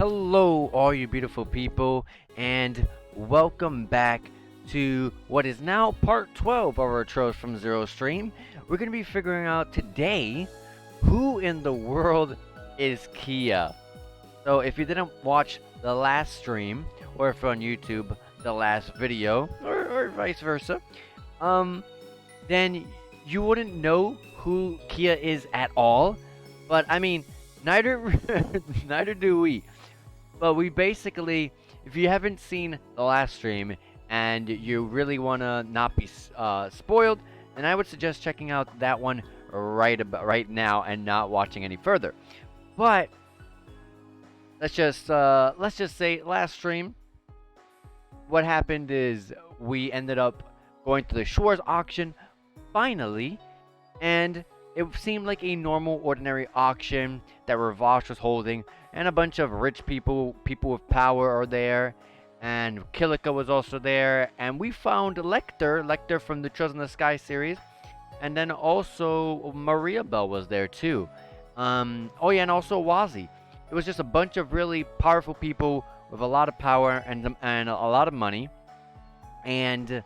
Hello, all you beautiful people, and welcome back to what is now part 12 of our Tros from Zero stream. We're going to be figuring out today who in the world is KeA. So, if you didn't watch the last stream, or if you're on YouTube, the last video, or vice versa, then you wouldn't know who KeA is at all. But I mean, neither neither do we. But we basically, if you haven't seen the last stream and you really want to not be spoiled, then I would suggest checking out that one right now and not watching any further. But let's just say last stream, what happened is we ended up going to the Shores auction finally, and it seemed like a normal, ordinary auction that Ravash was holding, and a bunch of rich people with power are there, and Kilika was also there, and we found Lecter from the Chosen in the Sky series, and then also Maria Bell was there too. Oh yeah, and also Wazi. It was just a bunch of really powerful people with a lot of power and a lot of money, and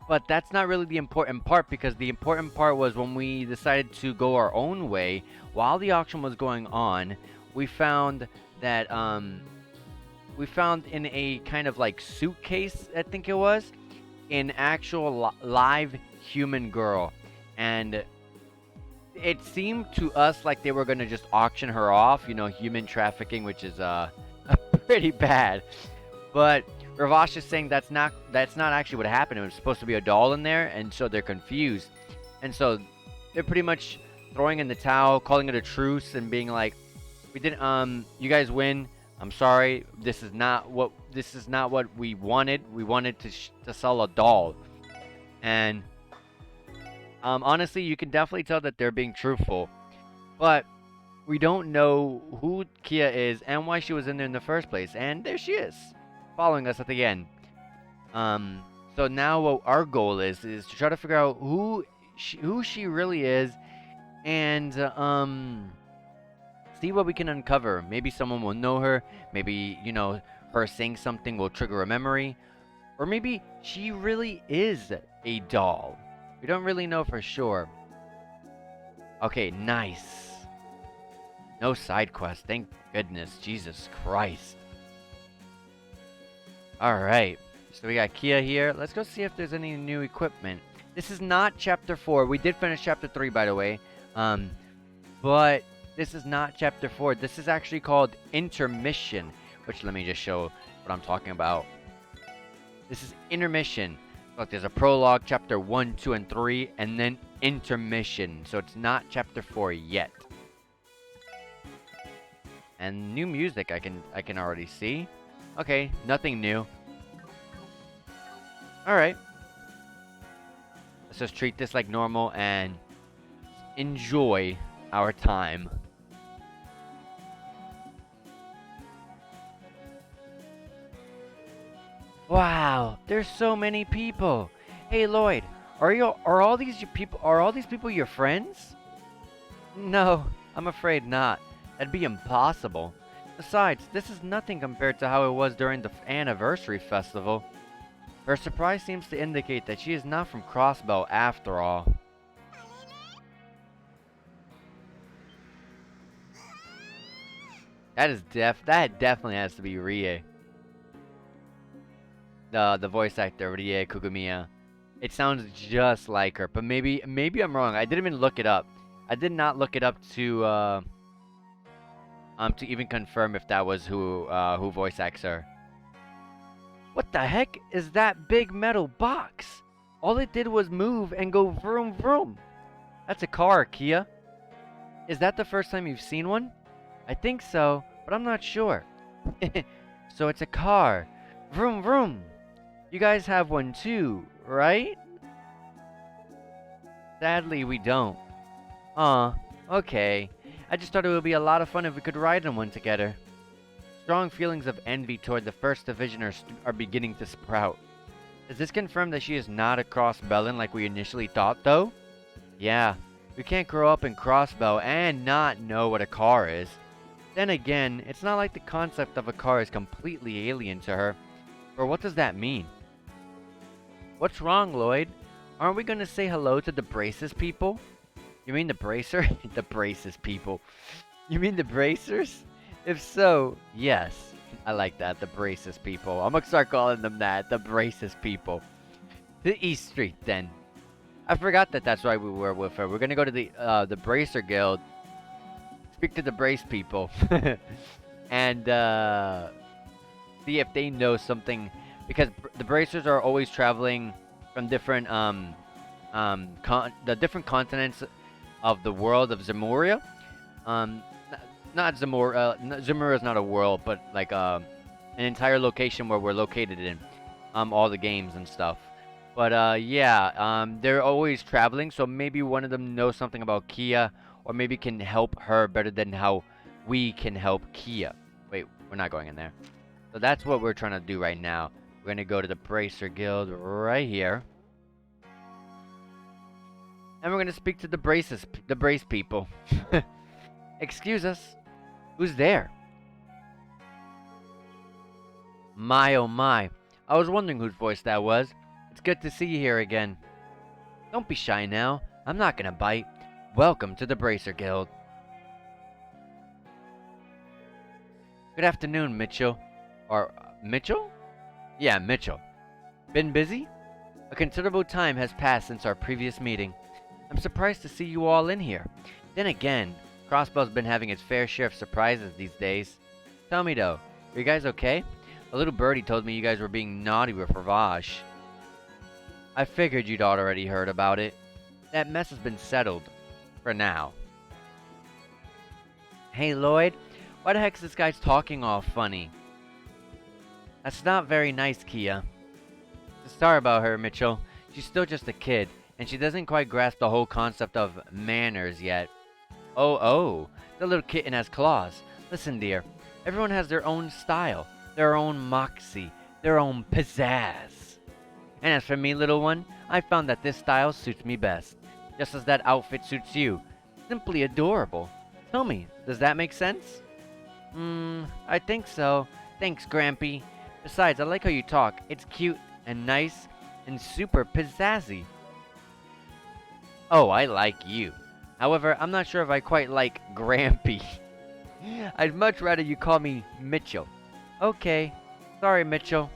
but that's not really the important part, because the important part was when we decided to go our own way. While the auction was going on, we found that we found in a kind of like suitcase, I think it was, an actual live human girl, and it seemed to us like they were gonna just auction her off, human trafficking, which is pretty bad. But Ravash is saying that's not actually what happened. It was supposed to be a doll in there, and so they're confused, and so they're pretty much throwing in the towel, calling it a truce, and being like, "We didn't. You guys win. I'm sorry. This is not what we wanted. We wanted to sell a doll." And honestly, you can definitely tell that they're being truthful, but we don't know who KeA is and why she was in there in the first place. And there she is, following us at the end. So now what our goal is to try to figure out who she really is, and see what we can uncover. Maybe someone will know her. Maybe her saying something will trigger a memory, or maybe she really is a doll. We don't really know for sure. Okay, nice. No side quest, thank goodness. Jesus Christ. Alright, so we got KeA here. Let's go see if there's any new equipment. This is not Chapter 4. We did finish Chapter 3, by the way. But this is not Chapter 4. This is actually called Intermission, which, let me just show what I'm talking about. This is Intermission. Look, there's a prologue, Chapter 1, 2, and 3, and then Intermission. So it's not Chapter 4 yet. And new music I can already see. Okay, nothing new. Alright. Let's just treat this like normal and enjoy our time. Wow, there's so many people. Hey Lloyd, are all these people your friends? No, I'm afraid not. That'd be impossible. Besides, this is nothing compared to how it was during the anniversary festival. Her surprise seems to indicate that she is not from Crossbell after all. That definitely has to be Rie. The voice actor, Rie Kugumiya. It sounds just like her, but maybe I'm wrong. I didn't even look it up. I did not look it up to even confirm if that was who voice acts her. What the heck is that big metal box? All it did was move and go vroom vroom. That's a car, KeA. Is that the first time you've seen one? I think so, but I'm not sure. So it's a car. Vroom vroom. You guys have one too, right? Sadly, we don't. Aw, okay. I just thought it would be a lot of fun if we could ride in one together. Strong feelings of envy toward the First Division are beginning to sprout. Does this confirm that she is not a Crossbellin like we initially thought, though? Yeah, we can't grow up in Crossbell and not know what a car is. Then again, it's not like the concept of a car is completely alien to her. Or what does that mean? What's wrong, Lloyd? Aren't we gonna say hello to the braces people? You mean the bracer? The braces people. You mean the bracers? If so, yes. I like that, the braces people. I'm gonna start calling them that, the braces people. To East Street, then. I forgot that that's why we were with her. We're gonna go to the Bracer Guild, speak to the brace people, and see if they know something, because the bracers are always traveling from different the different continents of the world of Zemuria. Not Zemura. Zemura is not a world, but like an entire location where we're located in. All the games and stuff. But yeah, they're always traveling, so maybe one of them knows something about KeA, or maybe can help her better than how we can help KeA. Wait, we're not going in there. So that's what we're trying to do right now. We're gonna go to the Bracer Guild right here. And we're gonna speak to the brace people. Excuse us. Who's there? My oh my. I was wondering whose voice that was. It's good to see you here again. Don't be shy now. I'm not gonna bite. Welcome to the Bracer Guild. Good afternoon, Mitchell. Or, Mitchell? Yeah, Mitchell. Been busy? A considerable time has passed since our previous meeting. I'm surprised to see you all in here. Then again, Crossbell's been having its fair share of surprises these days. Tell me though, are you guys okay? A little birdie told me you guys were being naughty with Ravage. I figured you'd already heard about it. That mess has been settled. For now. Hey Lloyd, why the heck is this guy talking all funny? That's not very nice, KeA. Sorry about her, Mitchell. She's still just a kid, and she doesn't quite grasp the whole concept of manners yet. Oh, the little kitten has claws. Listen, dear, everyone has their own style, their own moxie, their own pizzazz. And as for me, little one, I found that this style suits me best, just as that outfit suits you. Simply adorable. Tell me, does that make sense? I think so. Thanks, Grampy. Besides, I like how you talk. It's cute and nice and super pizzazzy. Oh, I like you. However, I'm not sure if I quite like Grampy. I'd much rather you call me Mitchell. Okay. Sorry, Mitchell.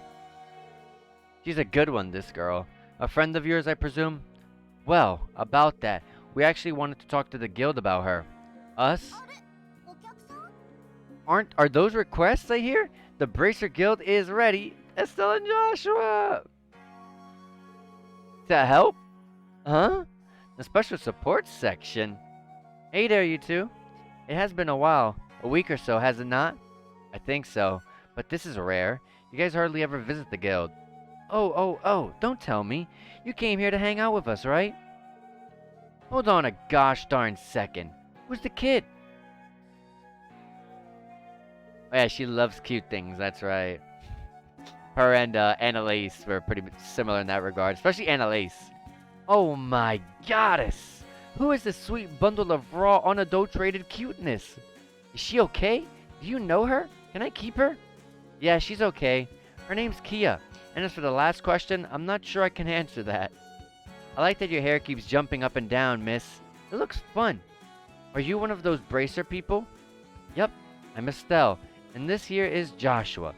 She's a good one, this girl. A friend of yours, I presume? Well, about that, we actually wanted to talk to the guild about her. Us? Are those requests I hear? The Bracer Guild is ready. Estelle and Joshua! To help? Huh? The special support section? Hey there, you two. It has been a while. A week or so, has it not? I think so. But this is rare. You guys hardly ever visit the guild. Oh, don't tell me. You came here to hang out with us, right? Hold on a gosh darn second. Who's the kid? Oh yeah, she loves cute things, that's right. Her and Annalise were pretty similar in that regard, especially Annalise. Oh my goddess! Who is this sweet bundle of raw, unadulterated cuteness? Is she okay? Do you know her? Can I keep her? Yeah, she's okay. Her name's KeA. And as for the last question, I'm not sure I can answer that. I like that your hair keeps jumping up and down, miss. It looks fun. Are you one of those bracer people? Yep, I'm Estelle. And this here is Joshua.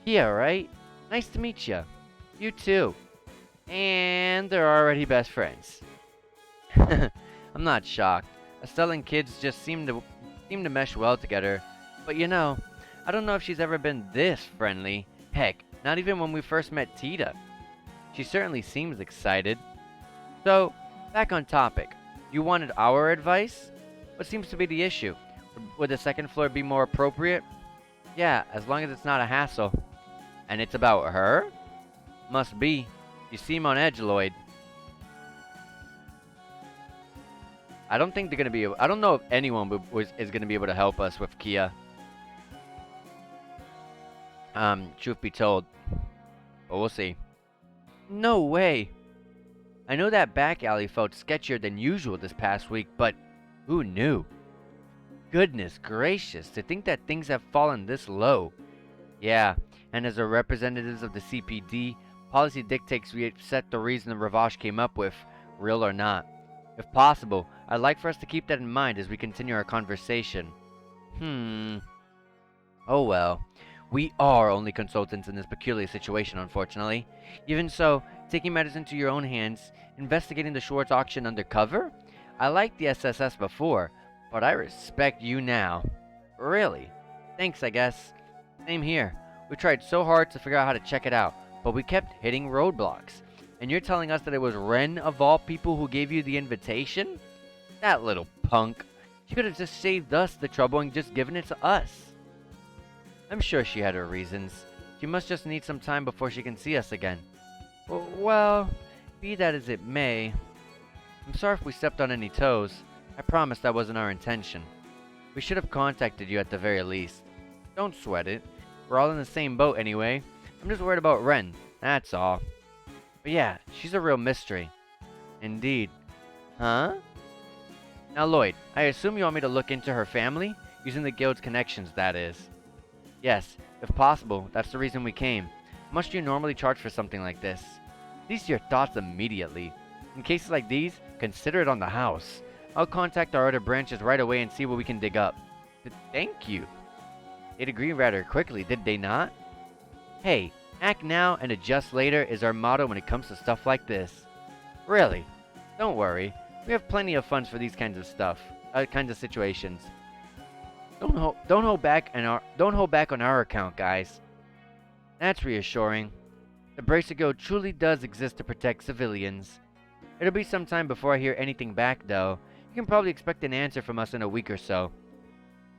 KeA, right? Nice to meet you. You too. And they're already best friends. I'm not shocked. Estelle and kids just seem to mesh well together. But you know, I don't know if she's ever been this friendly. Heck, not even when we first met Tita. She certainly seems excited. So, back on topic. You wanted our advice? What seems to be the issue? Would the second floor be more appropriate? Yeah, as long as it's not a hassle. And it's about her? Must be. You seem on edge, Lloyd. I don't think they're gonna be. I don't know if anyone is gonna be able to help us with KeA. Truth be told, but we'll see. No way. I know that back alley felt sketchier than usual this past week, but who knew? Goodness gracious, to think that things have fallen this low. Yeah, and as a representatives of the CPD, policy dictates we accept the reason the Ravash came up with, real or not. If possible, I'd like for us to keep that in mind as we continue our conversation. Oh well. We are only consultants in this peculiar situation, unfortunately. Even so, taking matters into your own hands, investigating the Schwartz auction undercover? I liked the SSS before, but I respect you now. Really? Thanks, I guess. Same here. We tried so hard to figure out how to check it out, but we kept hitting roadblocks. And you're telling us that it was Ren of all people who gave you the invitation? That little punk. She could have just saved us the trouble and just given it to us. I'm sure she had her reasons. She must just need some time before she can see us again. Well, be that as it may, I'm sorry if we stepped on any toes. I promise that wasn't our intention. We should have contacted you at the very least. Don't sweat it. We're all in the same boat anyway. I'm just worried about Ren, that's all. But yeah, she's a real mystery. Indeed. Huh? Now Lloyd, I assume you want me to look into her family? Using the guild's connections, that is. Yes, if possible, that's the reason we came. How much do you normally charge for something like this? These are your thoughts immediately. In cases like these, consider it on the house. I'll contact our other branches right away and see what we can dig up. Thank you. They'd agree rather quickly, did they not? Hey, act now and adjust later is our motto when it comes to stuff like this. Really? Don't worry. We have plenty of funds for these kinds of situations. Don't hold back on our account, guys. That's reassuring. The Bracer Guild truly does exist to protect civilians. It'll be some time before I hear anything back, though. You can probably expect an answer from us in a week or so.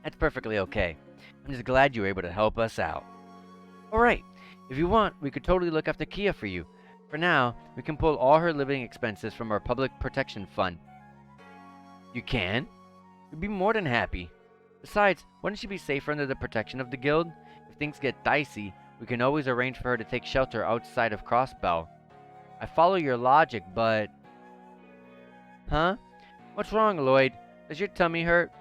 That's perfectly okay. I'm just glad you were able to help us out. Alright, if you want, we could totally look after KeA for you. For now, we can pull all her living expenses from our public protection fund. You can? We'd be more than happy. Besides, wouldn't she be safer under the protection of the guild? If things get dicey, we can always arrange for her to take shelter outside of Crossbell. I follow your logic, but... Huh? What's wrong, Lloyd? Does your tummy hurt?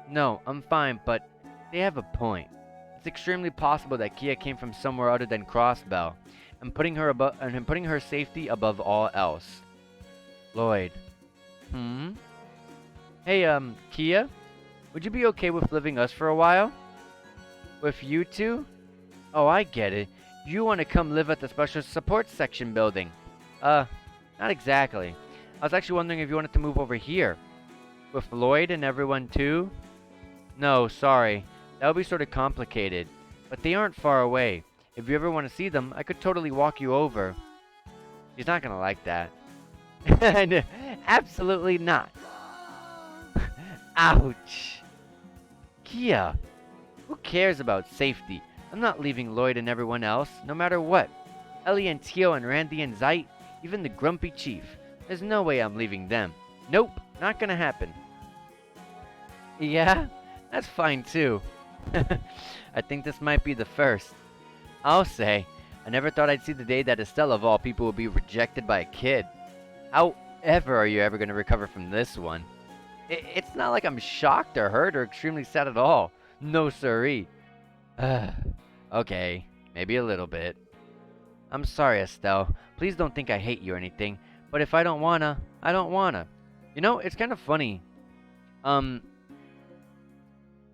No, I'm fine, but they have a point. It's extremely possible that KeA came from somewhere other than Crossbell, and putting her safety above all else. Lloyd. Hey, KeA? Would you be okay with living us for a while? With you two? Oh, I get it. You want to come live at the Special Support Section building. Not exactly. I was actually wondering if you wanted to move over here. With Lloyd and everyone too? No, sorry. That would be sort of complicated. But they aren't far away. If you ever want to see them, I could totally walk you over. She's not gonna like that. Absolutely not. Ouch. KeA, who cares about safety? I'm not leaving Lloyd and everyone else, no matter what. Ellie and Tio and Randy and Zeit, even the grumpy chief. There's no way I'm leaving them. Nope, not gonna happen. Yeah, that's fine too. I think this might be the first. I'll say, I never thought I'd see the day that Estelle of all people would be rejected by a kid. However are you ever gonna recover from this one? It's not like I'm shocked or hurt or extremely sad at all. No siree. Okay, maybe a little bit. I'm sorry, Estelle. Please don't think I hate you or anything. But if I don't wanna, I don't wanna. You know, it's kind of funny.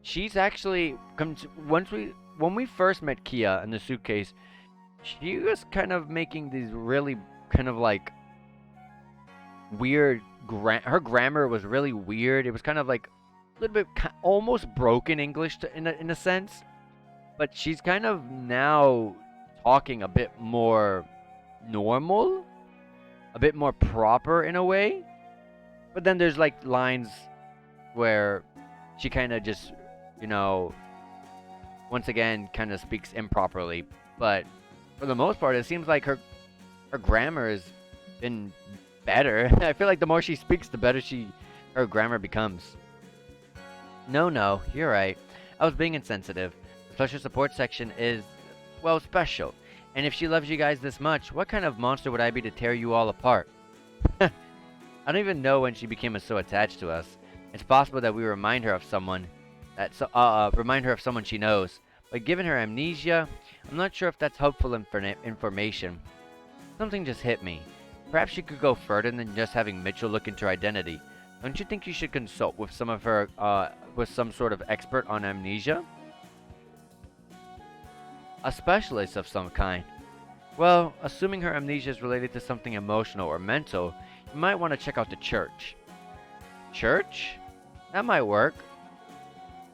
She's actually when we first met KeA in the suitcase, she was kind of making these really kind of like weird her grammar was really weird. It was kind of like a little bit almost broken English in a sense. But she's kind of now talking a bit more normal, a bit more proper in a way. But then there's like lines where she kind of just, you know, once again kind of speaks improperly. But for the most part, it seems like her grammar has been better. I feel like the more she speaks, the better her grammar becomes. No, you're right. I was being insensitive. The special support section is, well, special. And if she loves you guys this much, what kind of monster would I be to tear you all apart? I don't even know when she became so attached to us. It's possible that we remind her of someone. remind her of someone she knows. But given her amnesia, I'm not sure if that's helpful information. Something just hit me. Perhaps you could go further than just having Mitchell look into her identity. Don't you think you should consult with with some sort of expert on amnesia? A specialist of some kind. Well, assuming her amnesia is related to something emotional or mental, you might want to check out the church. Church? That might work.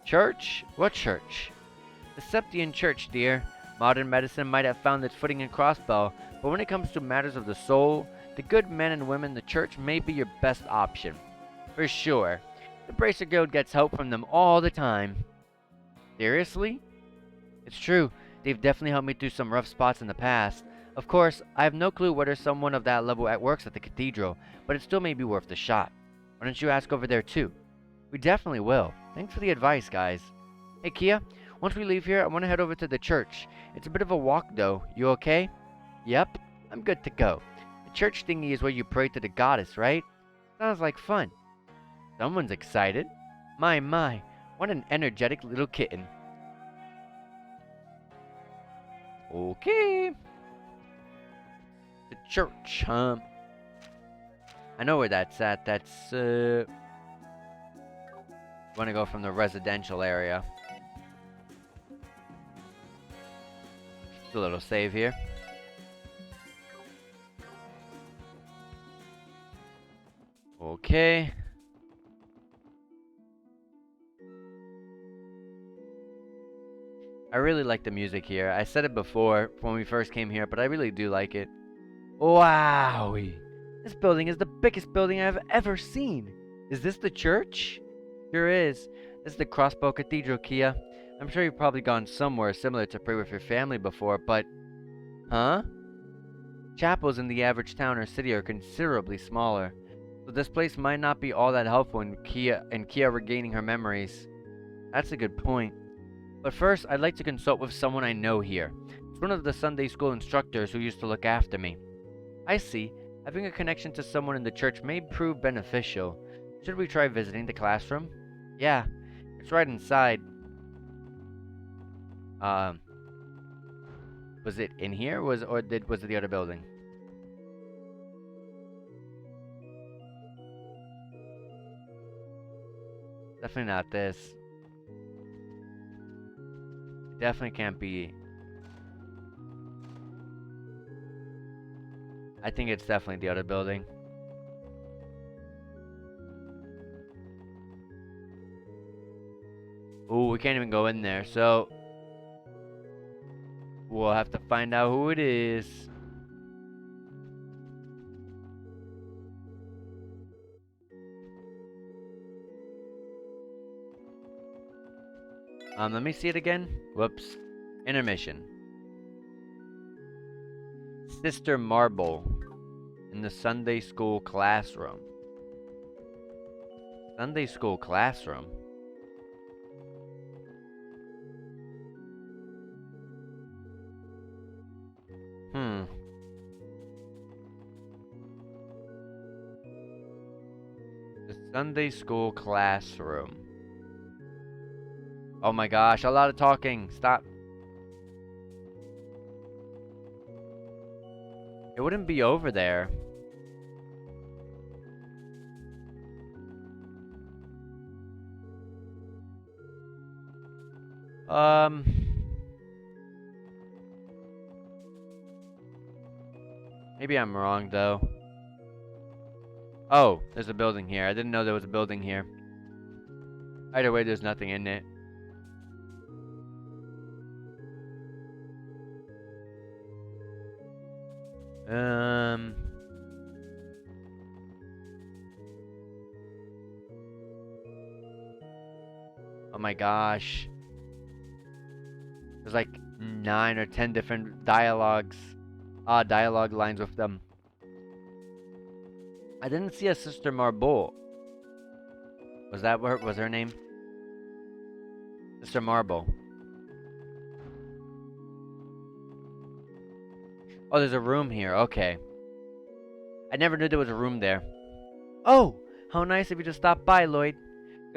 Church? What church? The Septian Church, dear. Modern medicine might have found its footing in Crossbell, but when it comes to matters of the soul, the good men and women in the church may be your best option. For sure. The Bracer Guild gets help from them all the time. Seriously? It's true. They've definitely helped me through some rough spots in the past. Of course, I have no clue whether someone of that level works at the cathedral, but it still may be worth the shot. Why don't you ask over there too? We definitely will. Thanks for the advice, guys. Hey, KeA, once we leave here, I want to head over to the church. It's a bit of a walk, though. You okay? Yep, I'm good to go. The church thingy is where you pray to the goddess, right? Sounds like fun. Someone's excited. My, what an energetic little kitten. Okay. The church, huh? I know where that's at. That's, want to go from the residential area. Just a little save here. Okay. I really like the music here. I said it before when we first came here, but I really do like it. Wowie! This building is the biggest building I've ever seen. Is this the church? Sure is. This is the Crossbow Cathedral, KeA. I'm sure you've probably gone somewhere similar to pray with your family before, but... Huh? Chapels in the average town or city are considerably smaller, so this place might not be all that helpful in KeA regaining her memories. That's a good point. But first, I'd like to consult with someone I know here. It's one of the Sunday school instructors who used to look after me. I see. Having a connection to someone in the church may prove beneficial. Should we try visiting the classroom? Yeah, it's right inside. Was it in here? Was it the other building? Definitely not this. Definitely can't be. I think it's definitely the other building. Ooh, we can't even go in there, so we'll have to find out who it is. Let me see it again. Whoops. Intermission. Sister Marble in the Sunday school classroom. Sunday school classroom? The Sunday school classroom. Oh my gosh, a lot of talking. Stop. It wouldn't be over there. Maybe I'm wrong though. Oh, there's a building here. I didn't know there was a building here. Either way, there's nothing in it. Oh my gosh. There's like 9 or 10 different dialogue lines with them. I didn't see a Sister Marble. Was that what was her name? Sister Marble. Oh, there's a room here. Okay. I never knew there was a room there. Oh, how nice of you to stop by, Lloyd.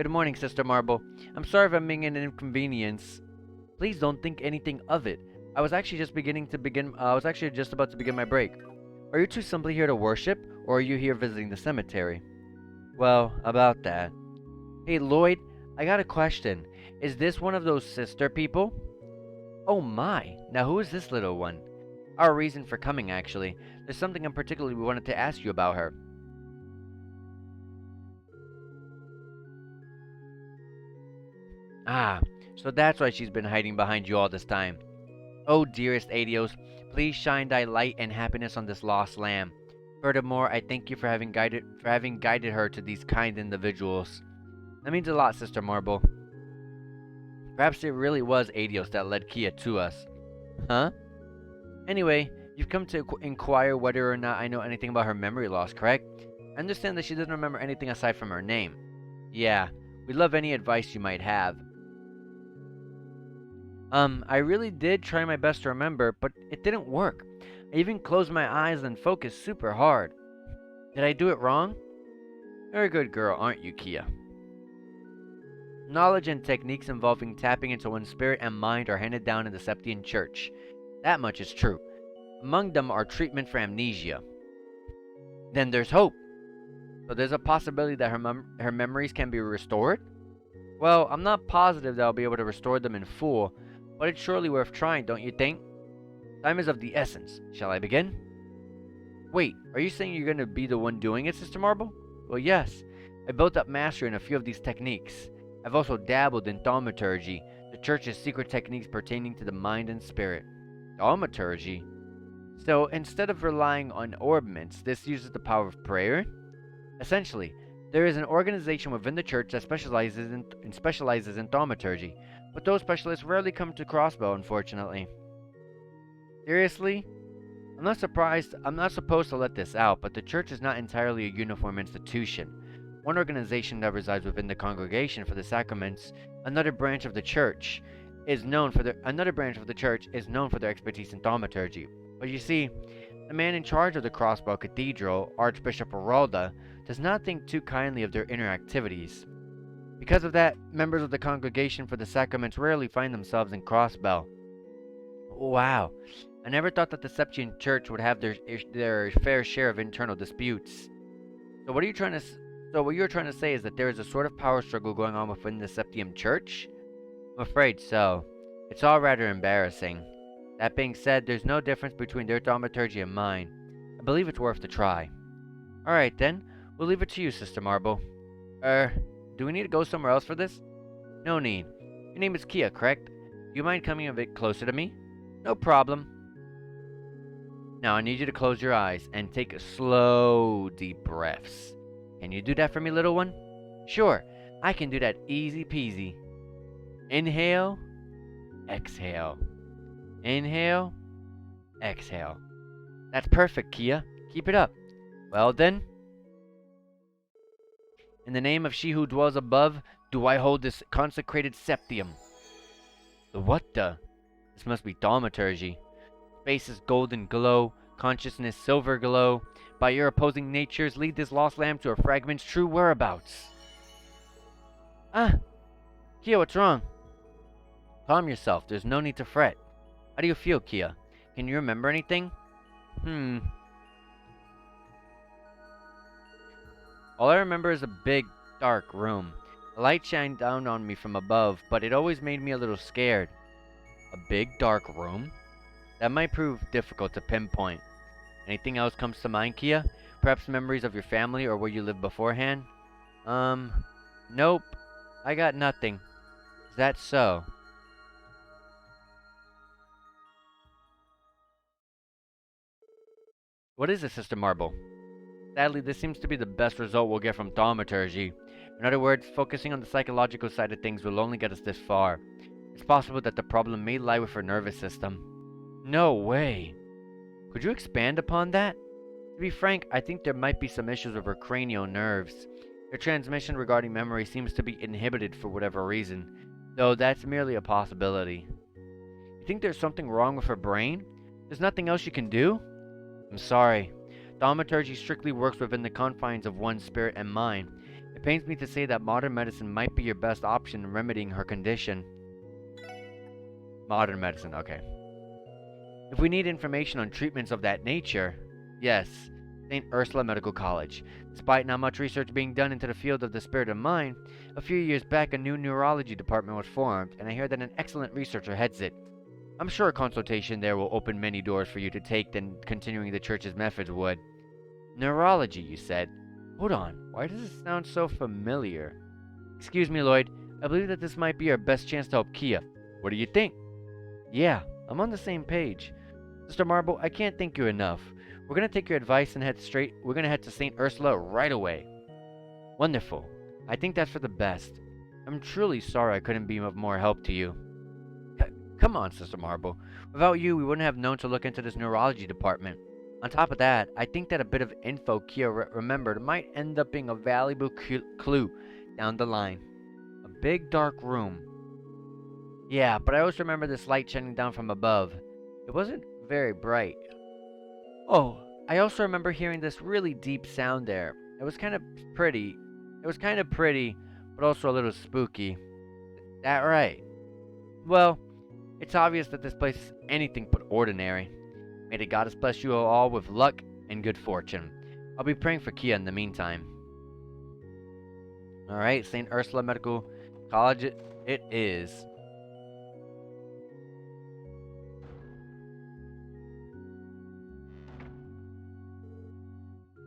Good morning, Sister Marble. I'm sorry if I'm being an inconvenience. Please don't think anything of it. I was actually just about to begin my break. Are you two simply here to worship, or are you here visiting the cemetery? Well, about that. Hey, Lloyd, I got a question. Is this one of those sister people? Oh my, now who is this little one? Our reason for coming, actually. There's something in particular we wanted to ask you about her. Ah, so that's why she's been hiding behind you all this time. Oh, dearest Adios, please shine thy light and happiness on this lost lamb. Furthermore, I thank you for having guided her to these kind individuals. That means a lot, Sister Marble. Perhaps it really was Adios that led KeA to us. Huh? Anyway, you've come to inquire whether or not I know anything about her memory loss, correct? I understand that she doesn't remember anything aside from her name. Yeah, we'd love any advice you might have. I really did try my best to remember, but it didn't work. I even closed my eyes and focused super hard. Did I do it wrong? You're a good girl, aren't you, KeA? Knowledge and techniques involving tapping into one's spirit and mind are handed down in the Septian Church. That much is true. Among them are treatment for amnesia. Then there's hope. So there's a possibility that her memories can be restored? Well, I'm not positive that I'll be able to restore them in full, but it's surely worth trying, don't you think? Time is of the essence. Shall I begin? Wait, are you saying you're going to be the one doing it, Sister Marble? Well, yes. I built up mastery in a few of these techniques. I've also dabbled in thaumaturgy, the Church's secret techniques pertaining to the mind and spirit. Thaumaturgy? So, instead of relying on orbments, this uses the power of prayer? Essentially, there is an organization within the Church that specializes in thaumaturgy, but those specialists rarely come to Crossbow, unfortunately. Seriously? I'm not supposed to let this out, but the Church is not entirely a uniform institution. One organization that resides within the Congregation for the Sacraments, another branch of the Church is known for their expertise in thaumaturgy. But you see, the man in charge of the Crossbow Cathedral, Archbishop Aralda, does not think too kindly of their inner activities. Because of that, members of the Congregation for the Sacraments rarely find themselves in Crossbow. Wow, I never thought that the Septian Church would have their fair share of internal disputes. So what you're trying to say is that there is a sort of power struggle going on within the Septian Church? I'm afraid so. It's all rather embarrassing. That being said, there's no difference between their thaumaturgy and mine. I believe it's worth a try. Alright then, we'll leave it to you, Sister Marble. Do we need to go somewhere else for this? No need. Your name is KeA, correct? Do you mind coming a bit closer to me? No problem. Now I need you to close your eyes and take slow, deep breaths. Can you do that for me, little one? Sure, I can do that easy peasy. Inhale, exhale. Inhale, exhale. That's perfect, KeA. Keep it up. Well then, in the name of she who dwells above, do I hold this consecrated septium. The what the? This must be thaumaturgy. Space's golden glow, consciousness silver glow. By your opposing natures, lead this lost lamb to her fragment's true whereabouts. Ah! KeA, what's wrong? Calm yourself, there's no need to fret. How do you feel, KeA? Can you remember anything? All I remember is a big, dark room. The light shined down on me from above, but it always made me a little scared. A big, dark room? That might prove difficult to pinpoint. Anything else comes to mind, KeA? Perhaps memories of your family or where you lived beforehand? Nope. I got nothing. Is that so? What is it, Sister Marble? Sadly, this seems to be the best result we'll get from thaumaturgy. In other words, focusing on the psychological side of things will only get us this far. It's possible that the problem may lie with her nervous system. No way! Could you expand upon that? To be frank, I think there might be some issues with her cranial nerves. Their transmission regarding memory seems to be inhibited for whatever reason, though that's merely a possibility. You think there's something wrong with her brain? There's nothing else you can do? I'm sorry. Thaumaturgy strictly works within the confines of one's spirit and mind. It pains me to say that modern medicine might be your best option in remedying her condition. Modern medicine, okay. If we need information on treatments of that nature, yes, St. Ursula Medical College. Despite not much research being done into the field of the spirit of mind, a few years back a new neurology department was formed, and I hear that an excellent researcher heads it. I'm sure a consultation there will open many doors for you to take than continuing the church's methods would. Neurology, you said. Hold on, why does it sound so familiar? Excuse me, Lloyd. I believe that this might be our best chance to help KeA. What do you think? Yeah, I'm on the same page. Sister Marble, I can't thank you enough. We're gonna take your advice and we're gonna head to St. Ursula right away. Wonderful. I think that's for the best. I'm truly sorry I couldn't be of more help to you. Come on, Sister Marble. Without you, we wouldn't have known to look into this neurology department. On top of that, I think that a bit of info KeA remembered might end up being a valuable clue down the line. A big dark room. Yeah, but I always remember this light shining down from above. It wasn't very bright. Oh, I also remember hearing this really deep sound there. It was kind of pretty. But also a little spooky. That right? Well, it's obvious that this place is anything but ordinary. May the goddess bless you all with luck and good fortune. I'll be praying for KeA in the meantime. Alright, St. Ursula Medical College it is.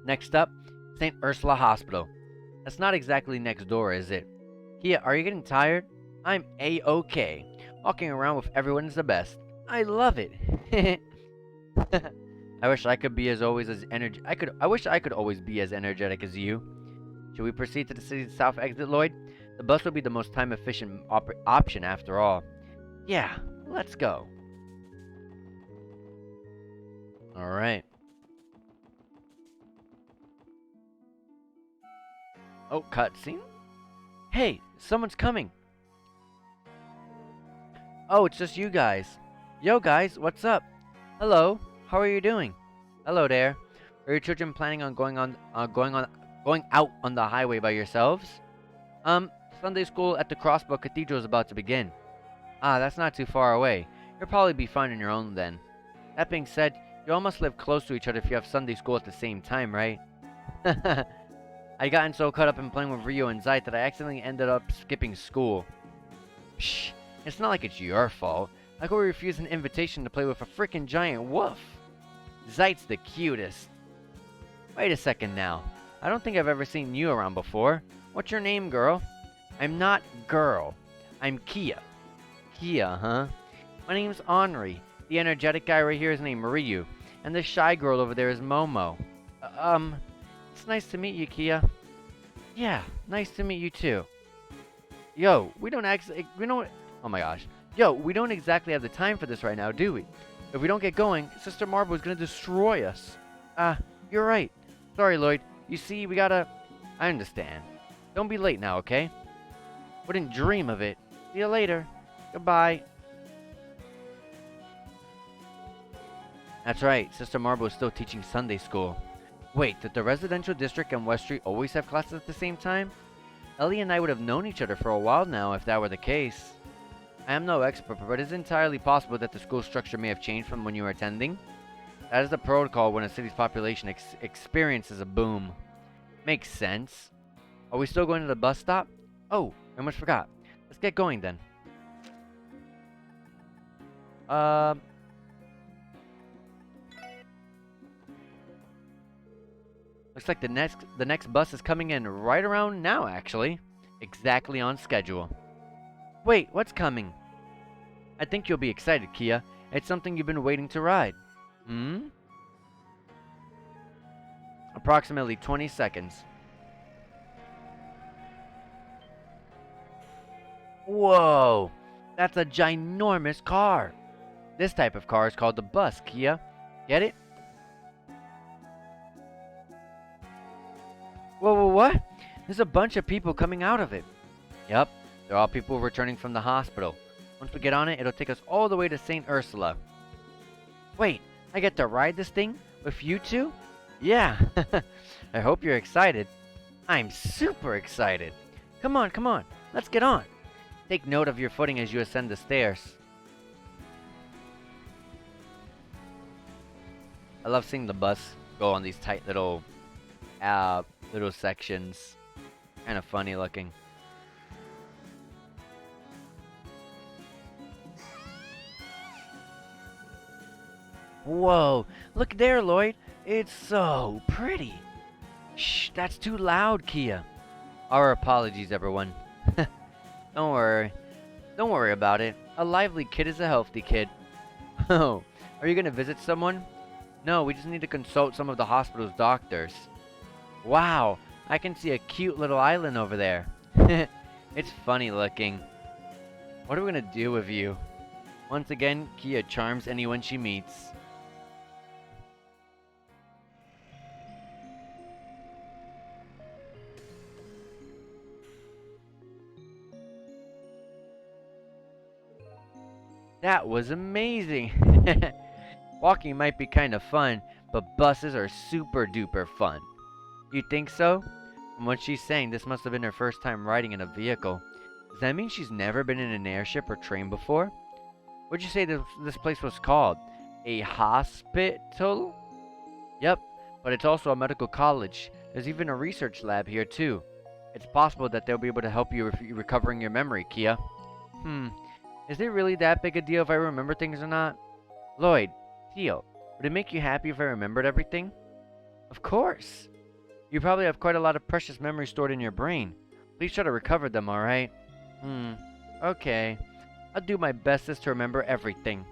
Next up, St. Ursula Hospital. That's not exactly next door, is it? KeA, are you getting tired? I'm A-OK. Walking around with everyone is the best. I love it. I wish I could be as always as I wish I could always be as energetic as you. Should we proceed to the city's south exit, Lloyd? The bus will be the most time-efficient option after all. Yeah, let's go. All right. Oh, cutscene? Hey, someone's coming. Oh, it's just you guys. Yo, guys, what's up? Hello, how are you doing? Hello there. Are your children planning on going out on the highway by yourselves? Sunday school at the Crossbow Cathedral is about to begin. Ah, that's not too far away. You'll probably be fine on your own then. That being said, you all must live close to each other if you have Sunday school at the same time, right? I gotten so caught up in playing with Rio and Zeit that I accidentally ended up skipping school. Psh, it's not like it's your fault. I could refuse an invitation to play with a frickin' giant wolf. Zeit's the cutest. Wait a second now. I don't think I've ever seen you around before. What's your name, girl? I'm not girl. I'm KeA. KeA, huh? My name's Henri. The energetic guy right here is named Ryu. And the shy girl over there is Momo. It's nice to meet you, KeA. Yeah, nice to meet you too. Yo, oh my gosh. Yo, we don't exactly have the time for this right now, do we? If we don't get going, Sister Marble is gonna destroy us. You're right. Sorry, Lloyd. You see, I understand. Don't be late now, okay? Wouldn't dream of it. See you later. Goodbye. That's right. Sister Marble is still teaching Sunday school. Wait, did the residential district and West Street always have classes at the same time? Ellie and I would have known each other for a while now if that were the case. I am no expert, but it is entirely possible that the school structure may have changed from when you were attending. That is the protocol when a city's population experiences a boom. Makes sense. Are we still going to the bus stop? Oh, I almost forgot. Let's get going then. Looks like the next bus is coming in right around now, actually. Exactly on schedule. Wait, what's coming? I think you'll be excited, KeA. It's something you've been waiting to ride. Approximately 20 seconds. Whoa! That's a ginormous car! This type of car is called the bus, KeA. Get it? Whoa, what? There's a bunch of people coming out of it. Yep, they're all people returning from the hospital. Once we get on it, it'll take us all the way to St. Ursula. Wait, I get to ride this thing with you two? Yeah, I hope you're excited. I'm super excited. Come on, come on. Let's get on. Take note of your footing as you ascend the stairs. I love seeing the bus go on these tight little sections. Kind of funny looking. Whoa, look there, Lloyd. It's so pretty. Shh, that's too loud, KeA. Our apologies, everyone. Don't worry. Don't worry about it. A lively kid is a healthy kid. Oh, are you going to visit someone? No, we just need to consult some of the hospital's doctors. Wow, I can see a cute little island over there. It's funny looking. What are we going to do with you? Once again, KeA charms anyone she meets. That was amazing! Walking might be kind of fun, but buses are super duper fun. You think so? From what she's saying, this must have been her first time riding in a vehicle. Does that mean she's never been in an airship or train before? What'd you say this place was called? A hospital? Yep, but it's also a medical college. There's even a research lab here too. It's possible that they'll be able to help you with recovering your memory, KeA. Is it really that big a deal if I remember things or not? Lloyd, Theo, would it make you happy if I remembered everything? Of course. You probably have quite a lot of precious memories stored in your brain. Please try to recover them, alright? Okay. I'll do my bestest to remember everything.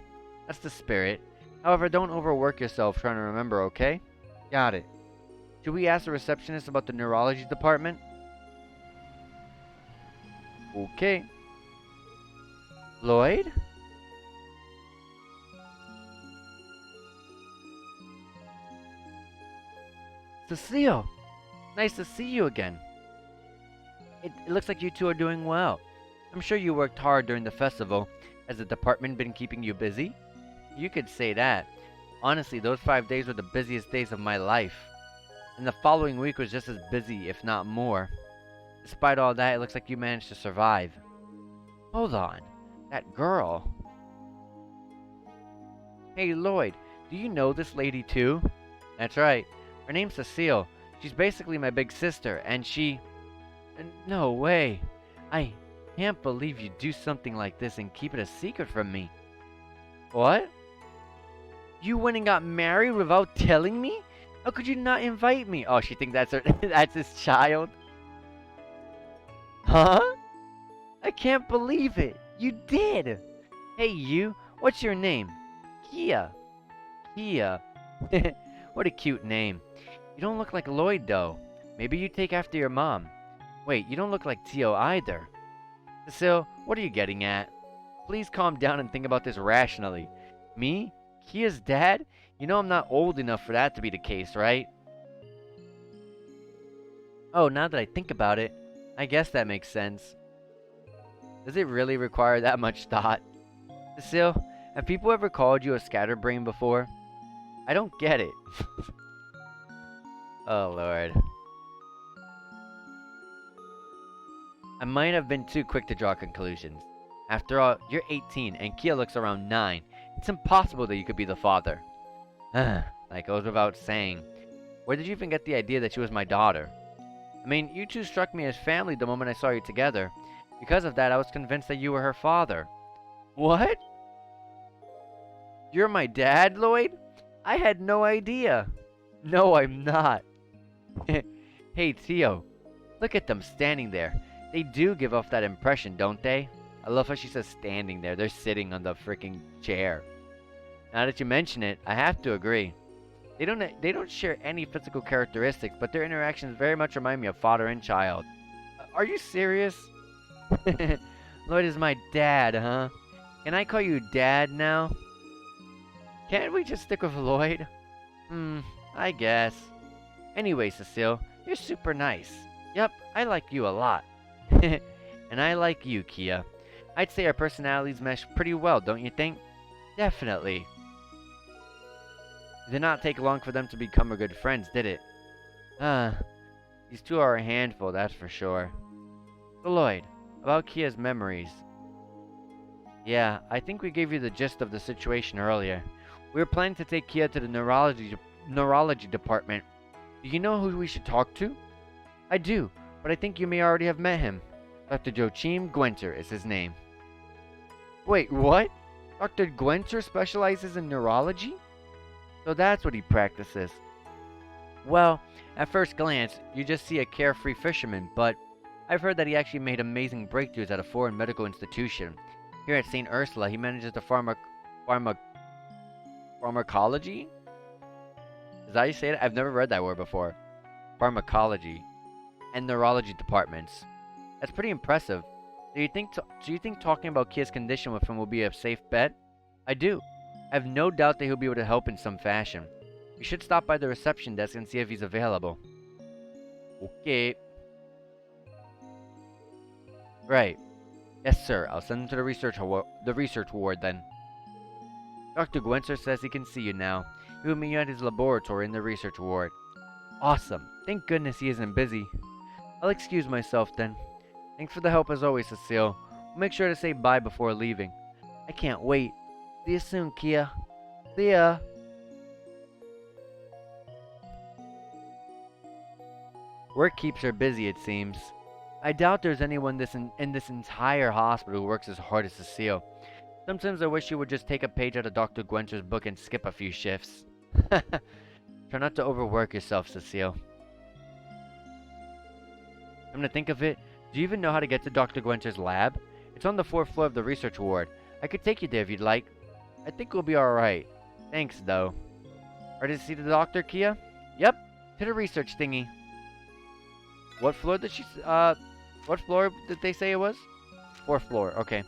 That's the spirit. However, don't overwork yourself trying to remember, okay? Got it. Should we ask the receptionist about the neurology department? Okay. Lloyd? Cecile! Nice to see you again. It looks like you two are doing well. I'm sure you worked hard during the festival. Has the department been keeping you busy? You could say that. Honestly, those 5 days were the busiest days of my life. And the following week was just as busy, if not more. Despite all that, it looks like you managed to survive. Hold on. That girl. Hey, Lloyd, do you know this lady too? That's right. Her name's Cecile. She's basically my big sister, and she... No way. I can't believe you'd do something like this and keep it a secret from me. What? You went and got married without telling me? How could you not invite me? Oh, she thinks that's her, that's his child? Huh? I can't believe it. You did. Hey, you. What's your name? KeA. KeA. What a cute name. You don't look like Lloyd, though. Maybe you take after your mom. Wait, you don't look like Theo either. Cecile, what are you getting at? Please calm down and think about this rationally. Me? KeA's dad? You know I'm not old enough for that to be the case, right? Oh, now that I think about it, I guess that makes sense. Does it really require that much thought? Cecile, have people ever called you a scatterbrain before? I don't get it. Oh, Lord. I might have been too quick to draw conclusions. After all, you're 18 and KeA looks around 9. It's impossible that you could be the father. That goes without saying. Where did you even get the idea that she was my daughter? I mean, you two struck me as family the moment I saw you together. Because of that, I was convinced that you were her father. What? You're my dad, Lloyd? I had no idea. No, I'm not. Hey, Theo. Look at them standing there. They do give off that impression, don't they? I love how she says standing there. They're sitting on the freaking chair. Now that you mention it, I have to agree. They don't share any physical characteristics, but their interactions very much remind me of father and child. Are you serious? Lloyd is my dad, huh? Can I call you Dad now? Can't we just stick with Lloyd? I guess. Anyway, Cecile, you're super nice. Yep, I like you a lot. And I like you, KeA. I'd say our personalities mesh pretty well, don't you think? Definitely. It did not take long for them to become good friends, did it? These two are a handful, that's for sure. So Lloyd, about KeA's memories. Yeah, I think we gave you the gist of the situation earlier. We were planning to take KeA to the neurology department. Do you know who we should talk to? I do, but I think you may already have met him. Dr. Joachim Gwenter is his name. Wait, what? Dr. Gwenter specializes in neurology? So that's what he practices. Well, at first glance, you just see a carefree fisherman, but I've heard that he actually made amazing breakthroughs at a foreign medical institution. Here at St. Ursula, he manages the pharmacology? Is that how you say it? I've never read that word before. Pharmacology and neurology departments. That's pretty impressive. Do you think talking about KeA's condition with him will be a safe bet? I do. I have no doubt that he'll be able to help in some fashion. You should stop by the reception desk and see if he's available. Okay. Right. Yes, sir. I'll send him to the research ward then. Dr. Gwenter says he can see you now. He will meet you at his laboratory in the research ward. Awesome. Thank goodness he isn't busy. I'll excuse myself then. Thanks for the help as always, Cecile. We'll make sure to say bye before leaving. I can't wait. See you soon, KeA. See ya. Work keeps her busy, it seems. I doubt there's anyone in this entire hospital who works as hard as Cecile. Sometimes I wish you would just take a page out of Dr. Gwenter's book and skip a few shifts. Try not to overwork yourself, Cecile. Come to think of it, do you even know how to get to Dr. Gwenter's lab? It's on the 4th floor of the research ward. I could take you there if you'd like. I think we'll be alright. Thanks, though. Ready to see the doctor, KeA? Yep, to the research thingy. What floor did they say it was? 4th floor, okay.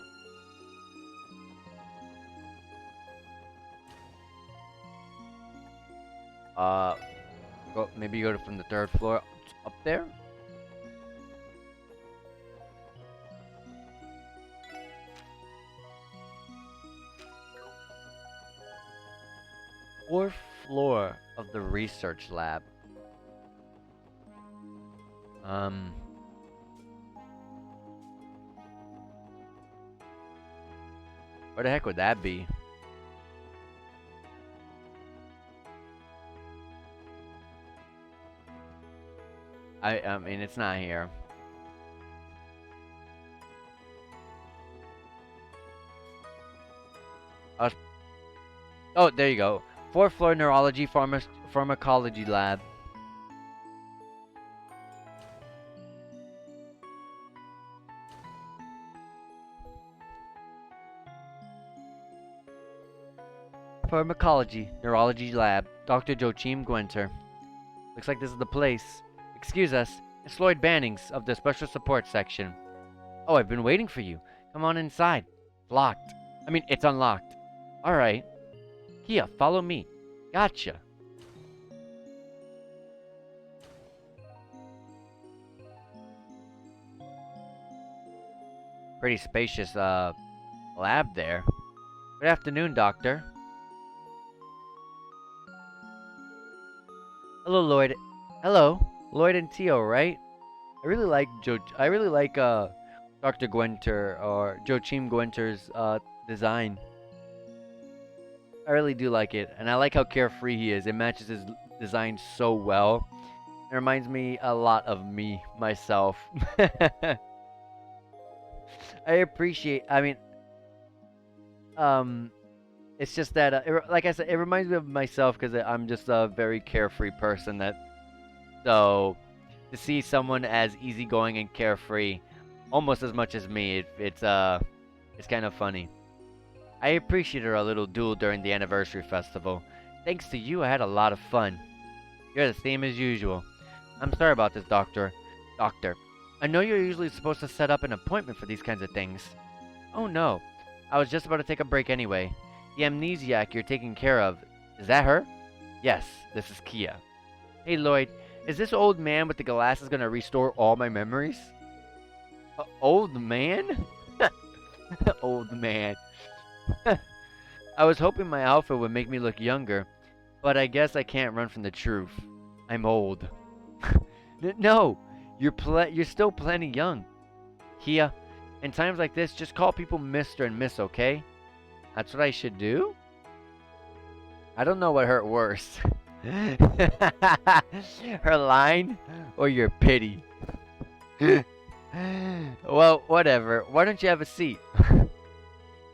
Maybe go from the 3rd floor up there? Fourth floor of the research lab. Where the heck would that be? I mean, it's not here. Oh, there you go. 4th floor neurology pharmacology lab. Pharmacology neurology lab. Dr. Joachim Gwenter. Looks like this is the place. Excuse us. It's Lloyd Bannings of the Special Support Section. Oh, I've been waiting for you. Come on inside. It's locked. I mean, it's unlocked. Alright. KeA, follow me. Gotcha. Pretty spacious, lab there. Good afternoon, Doctor. Hello, Lloyd. Hello. Lloyd and Tio, right? I really like Dr. Gwenter or Joachim Gwenter's design. I really do like it, and I like how carefree he is. It matches his design so well. It reminds me a lot of me, myself. I appreciate, I mean, it's just that, like I said, it reminds me of myself because I'm just a very carefree person so to see someone as easygoing and carefree, almost as much as me, it's kind of funny. I appreciated our little duel during the anniversary festival. Thanks to you, I had a lot of fun. You're the same as usual. I'm sorry about this, Doctor. I know you're usually supposed to set up an appointment for these kinds of things. Oh no, I was just about to take a break anyway. The amnesiac you're taking care of, is that her? Yes, this is KeA. Hey Lloyd, is this old man with the glasses gonna restore all my memories? Old man? Old man. I was hoping my outfit would make me look younger, but I guess I can't run from the truth. I'm old. No, you're still plenty young. KeA, in times like this, just call people Mr. and Miss, okay? That's what I should do? I don't know what hurt worse. Her line or your pity? Well, whatever. Why don't you have a seat?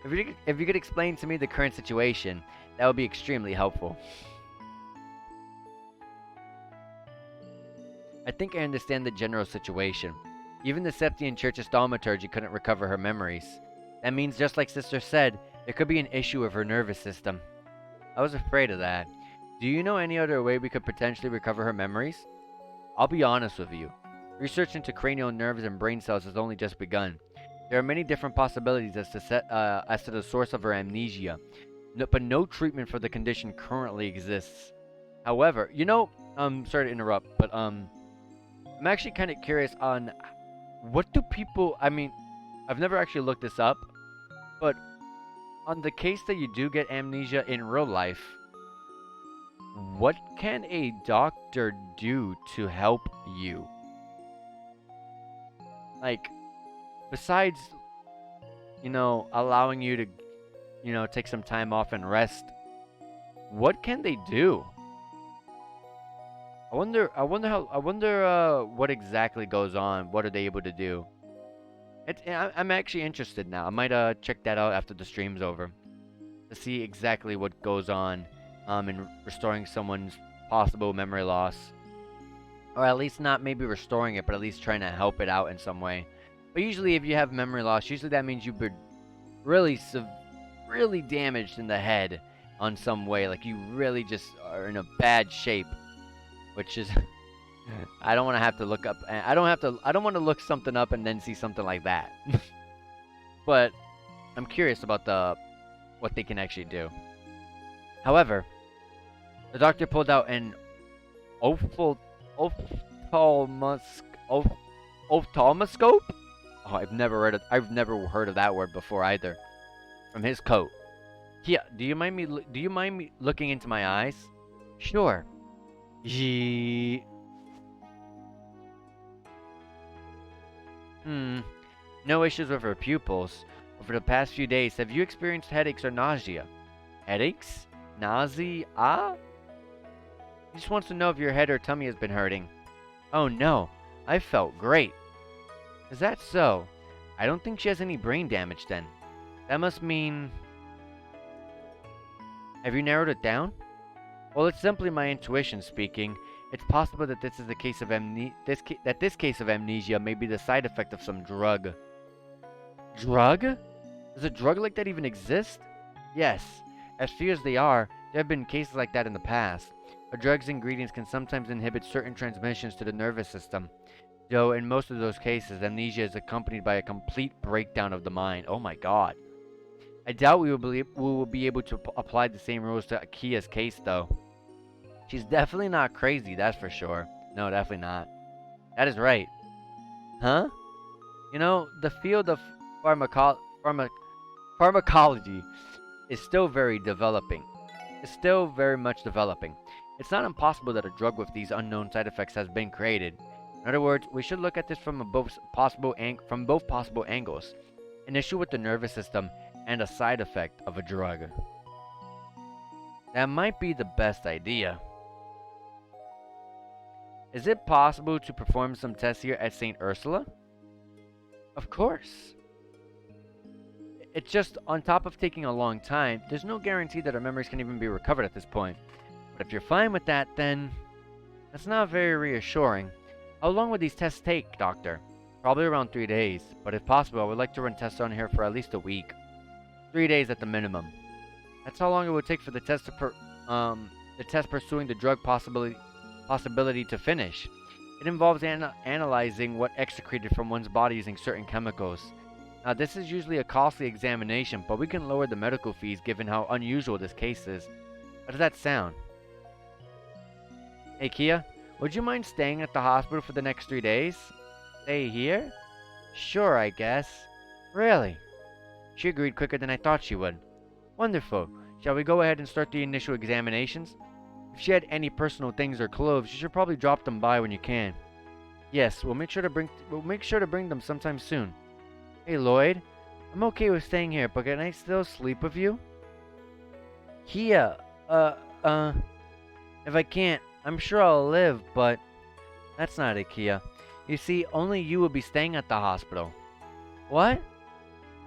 If you could explain to me the current situation, that would be extremely helpful. I think I understand the general situation. Even the Septian Church's thaumaturgy couldn't recover her memories. That means, just like Sister said, there could be an issue with her nervous system. I was afraid of that. Do you know any other way we could potentially recover her memories? I'll be honest with you. Research into cranial nerves and brain cells has only just begun. There are many different possibilities as to the source of her amnesia, but no treatment for the condition currently exists. However, sorry to interrupt, but I'm actually kind of curious on what do people, I've never actually looked this up, but on the case that you do get amnesia in real life, what can a doctor do to help you? Like, besides, allowing you to, take some time off and rest, what can they do? I wonder what exactly goes on. What are they able to do? I'm actually interested now. I might check that out after the stream's over to see exactly what goes on in restoring someone's possible memory loss, or at least not maybe restoring it, but at least trying to help it out in some way. But usually, if you have memory loss, usually that means you've been really damaged in the head on some way. Like you really just are in a bad shape, which is I don't want to have to look up. I don't want to look something up and then see something like that. But I'm curious about what they can actually do. However, the doctor pulled out an ophthalmoscope. Oh, I've never heard of that word before either. From his coat. KeA, do you mind me looking into my eyes? Sure. No issues with her pupils. Over the past few days, have you experienced headaches or nausea? Headaches? Nausea? He just wants to know if your head or tummy has been hurting. Oh no, I felt great. Is that so? I don't think she has any brain damage then. That must mean... Have you narrowed it down? Well, it's simply my intuition speaking. It's possible that this is the case of this case of amnesia may be the side effect of some drug. Drug? Does a drug like that even exist? Yes. As few as they are, there have been cases like that in the past. A drug's ingredients can sometimes inhibit certain transmissions to the nervous system. Though in most of those cases, amnesia is accompanied by a complete breakdown of the mind. Oh my god. I doubt we will be able to apply the same rules to KeA's case, though. She's definitely not crazy, that's for sure. No, definitely not. That is right. Huh? The field of pharmacology is still very developing. It's still very much developing. It's not impossible that a drug with these unknown side effects has been created. In other words, we should look at this from both possible angles. An issue with the nervous system and a side effect of a drug. That might be the best idea. Is it possible to perform some tests here at St. Ursula? Of course. It's just, on top of taking a long time, there's no guarantee that our memories can even be recovered at this point. But if you're fine with that, then that's not very reassuring. How long would these tests take, Doctor? Probably around 3 days, but if possible, I would like to run tests on here for at least a week. 3 days at the minimum. That's how long it would take for the test pursuing the drug possibility to finish. It involves analyzing what excreted from one's body using certain chemicals. Now, this is usually a costly examination, but we can lower the medical fees given how unusual this case is. How does that sound? Hey, KeA, would you mind staying at the hospital for the next 3 days? Stay here? Sure, I guess. Really? She agreed quicker than I thought she would. Wonderful. Shall we go ahead and start the initial examinations? If she had any personal things or clothes, you should probably drop them by when you can. Yes, we'll make sure to bring them sometime soon. Hey Lloyd, I'm okay with staying here, but can I still sleep with you? KeA, uh, uh, if I can't, I'm sure I'll live, but that's not it, KeA. You see, only you will be staying at the hospital. What?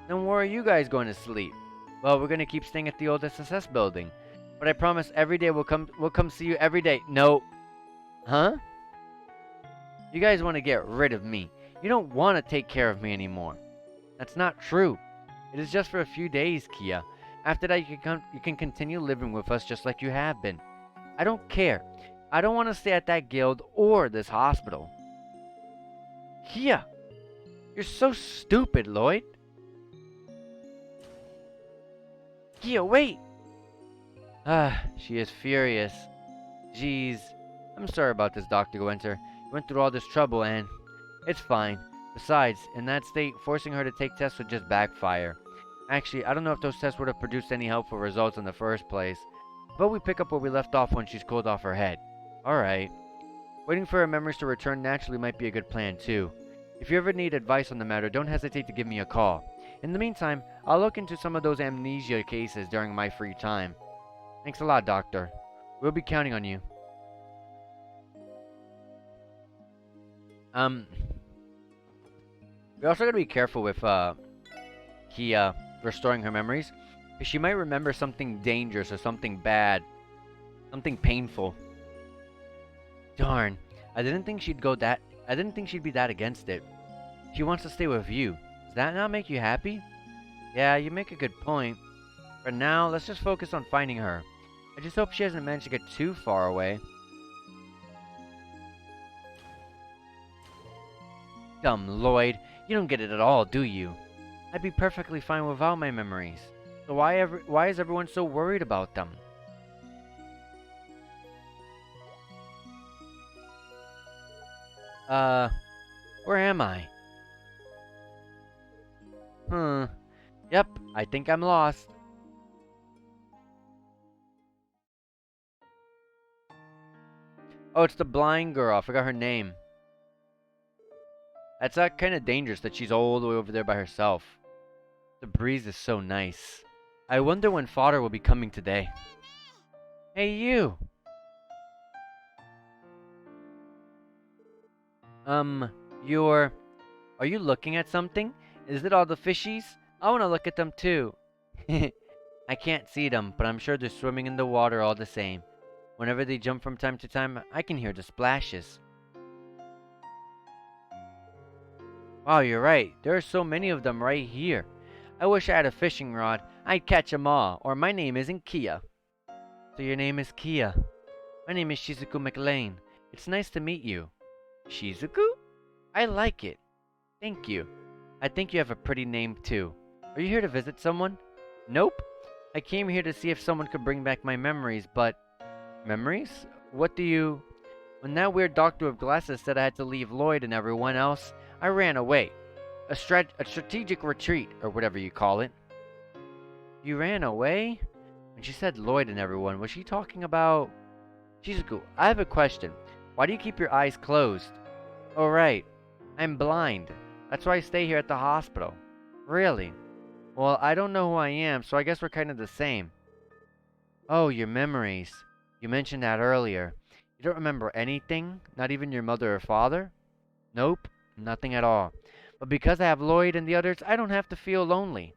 Then where are you guys going to sleep? Well, we're gonna keep staying at the old SSS building. But I promise every day we'll come see you every day. No. Huh? You guys want to get rid of me. You don't want to take care of me anymore. That's not true. It is just for a few days, KeA. After that, you can continue living with us just like you have been. I don't care. I don't want to stay at that guild or this hospital. KeA, you're so stupid, Lloyd. KeA, wait! She is furious. Jeez. I'm sorry about this, Dr. Gwenter. You went through all this trouble and... It's fine. Besides, in that state, forcing her to take tests would just backfire. Actually, I don't know if those tests would have produced any helpful results in the first place. But we pick up where we left off when she's cooled off her head. Alright. Waiting for her memories to return naturally might be a good plan, too. If you ever need advice on the matter, don't hesitate to give me a call. In the meantime, I'll look into some of those amnesia cases during my free time. Thanks a lot, Doctor. We'll be counting on you. We also gotta be careful with, KeA restoring her memories. Because she might remember something dangerous or something bad. Something painful. Darn. I didn't think she'd be that against it. She wants to stay with you. Does that not make you happy? Yeah, you make a good point. For now, let's just focus on finding her. I just hope she hasn't managed to get too far away. Dumb Lloyd, you don't get it at all, do you? I'd be perfectly fine without my memories. So why is everyone so worried about them? Where am I? Yep, I think I'm lost. Oh, it's the blind girl. I forgot her name. That's kind of dangerous that she's all the way over there by herself. The breeze is so nice. I wonder when father will be coming today. Hey, you! Are you looking at something? Is it all the fishies? I want to look at them too. I can't see them, but I'm sure they're swimming in the water all the same. Whenever they jump from time to time, I can hear the splashes. Wow, you're right. There are so many of them right here. I wish I had a fishing rod. I'd catch 'em all, or my name isn't KeA. So your name is KeA. My name is Shizuku McLean. It's nice to meet you. Shizuku? I like it. Thank you. I think you have a pretty name too. Are you here to visit someone? Nope. I came here to see if someone could bring back my memories, but... Memories? What do you... When that weird doctor with glasses said I had to leave Lloyd and everyone else, I ran away. A strategic retreat, or whatever you call it. You ran away? When she said Lloyd and everyone, was she talking about... Shizuku, I have a question. Why do you keep your eyes closed? Oh, right. I'm blind. That's why I stay here at the hospital. Really? Well, I don't know who I am, so I guess we're kind of the same. Oh, your memories. You mentioned that earlier. You don't remember anything? Not even your mother or father? Nope, nothing at all. But because I have Lloyd and the others, I don't have to feel lonely.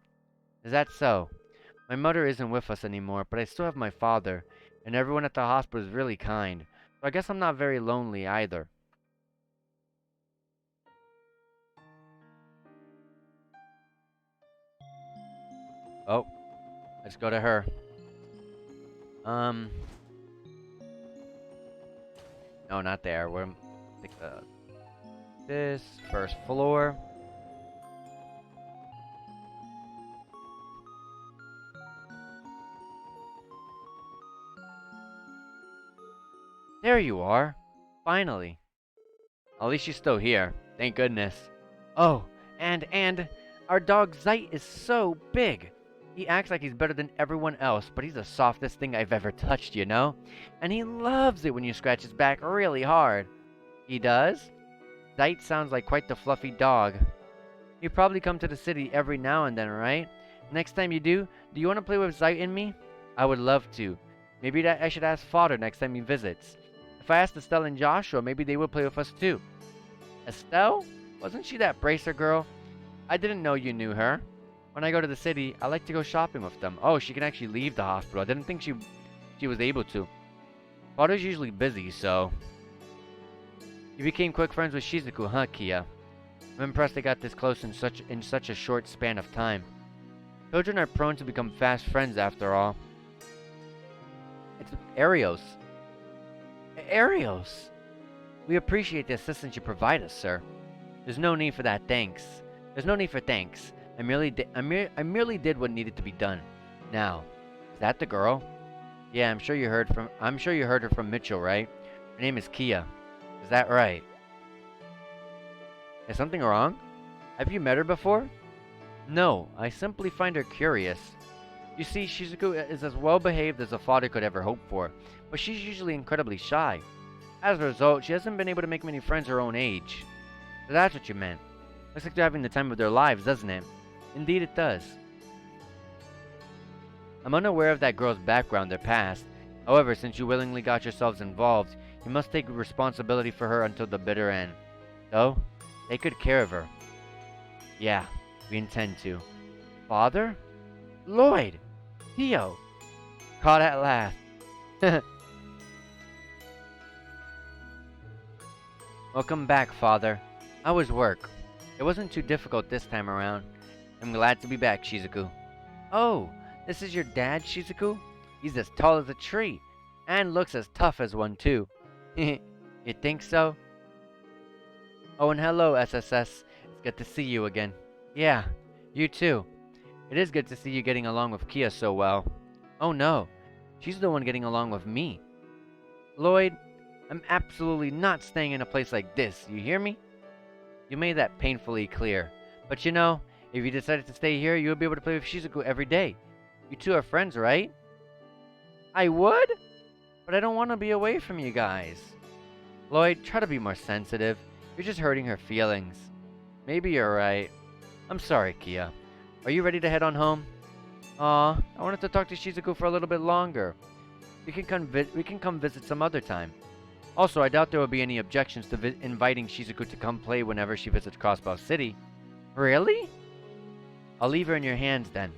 Is that so? My mother isn't with us anymore, but I still have my father, and everyone at the hospital is really kind. So I guess I'm not very lonely either. Oh, let's go to her. No, not there. We're take this first floor. There you are. Finally. At least she's still here. Thank goodness. Oh, and our dog Zite is so big. He acts like he's better than everyone else, but he's the softest thing I've ever touched, you know? And he loves it when you scratch his back really hard. He does? Zite sounds like quite the fluffy dog. You probably come to the city every now and then, right? Next time you do you want to play with Zite and me? I would love to. Maybe that I should ask Father next time he visits. If I asked Estelle and Joshua, maybe they would play with us too. Estelle? Wasn't she that bracer girl? I didn't know you knew her. When I go to the city, I like to go shopping with them. Oh, she can actually leave the hospital. I didn't think she was able to. Father's usually busy, so... You became quick friends with Shizuku, huh, KeA? I'm impressed they got this close in such a short span of time. Children are prone to become fast friends after all. It's Arios. Arios! We appreciate the assistance you provide us, sir. There's no need for that, thanks. There's no need for thanks. I merely did what needed to be done. Now, is that the girl? Yeah, I'm sure you heard her from Mitchell, right? Her name is KeA. Is that right? Is something wrong? Have you met her before? No, I simply find her curious. You see, Shizuku is as well behaved as a father could ever hope for, but she's usually incredibly shy. As a result, she hasn't been able to make many friends her own age. So that's what you meant. Looks like they're having the time of their lives, doesn't it? Indeed it does. I'm unaware of that girl's background, their past. However, since you willingly got yourselves involved, you must take responsibility for her until the bitter end. So, take good care of her. Yeah, we intend to. Father? Lloyd! Theo! Caught at last. Welcome back, Father. How was work? It wasn't too difficult this time around. I'm glad to be back, Shizuku. Oh, this is your dad, Shizuku? He's as tall as a tree, and looks as tough as one, too. You think so? Oh, and hello, SSS. It's good to see you again. Yeah, you too. It is good to see you getting along with KeA so well. Oh no, she's the one getting along with me. Lloyd, I'm absolutely not staying in a place like this, you hear me? You made that painfully clear. But you know, if you decided to stay here, you'll be able to play with Shizuku every day. You two are friends, right? I would? But I don't want to be away from you guys. Lloyd, try to be more sensitive. You're just hurting her feelings. Maybe you're right. I'm sorry, KeA. Are you ready to head on home? Aw, I wanted to talk to Shizuku for a little bit longer. We can come visit some other time. Also, I doubt there will be any objections to inviting Shizuku to come play whenever she visits Crossbow City. Really? I'll leave her in your hands then.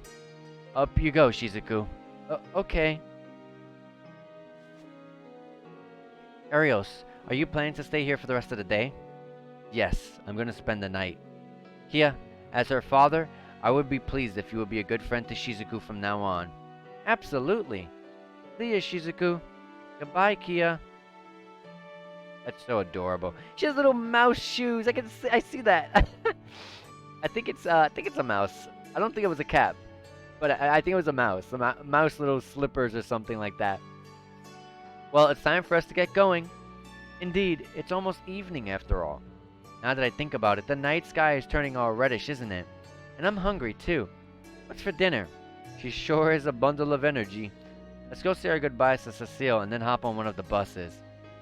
Up you go, Shizuku. Okay. Arios, are you planning to stay here for the rest of the day? Yes, I'm going to spend the night. KeA, as her father, I would be pleased if you would be a good friend to Shizuku from now on. Absolutely. See ya, Shizuku. Goodbye, KeA. That's so adorable. She has little mouse shoes. I see that. I think it's a mouse. I don't think it was a cat, but I think it was a mouse. Mouse little slippers or something like that. Well, it's time for us to get going. Indeed, it's almost evening after all. Now that I think about it, the night sky is turning all reddish, isn't it? And I'm hungry too. What's for dinner? She sure is a bundle of energy. Let's go say our goodbyes to Cecile and then hop on one of the buses.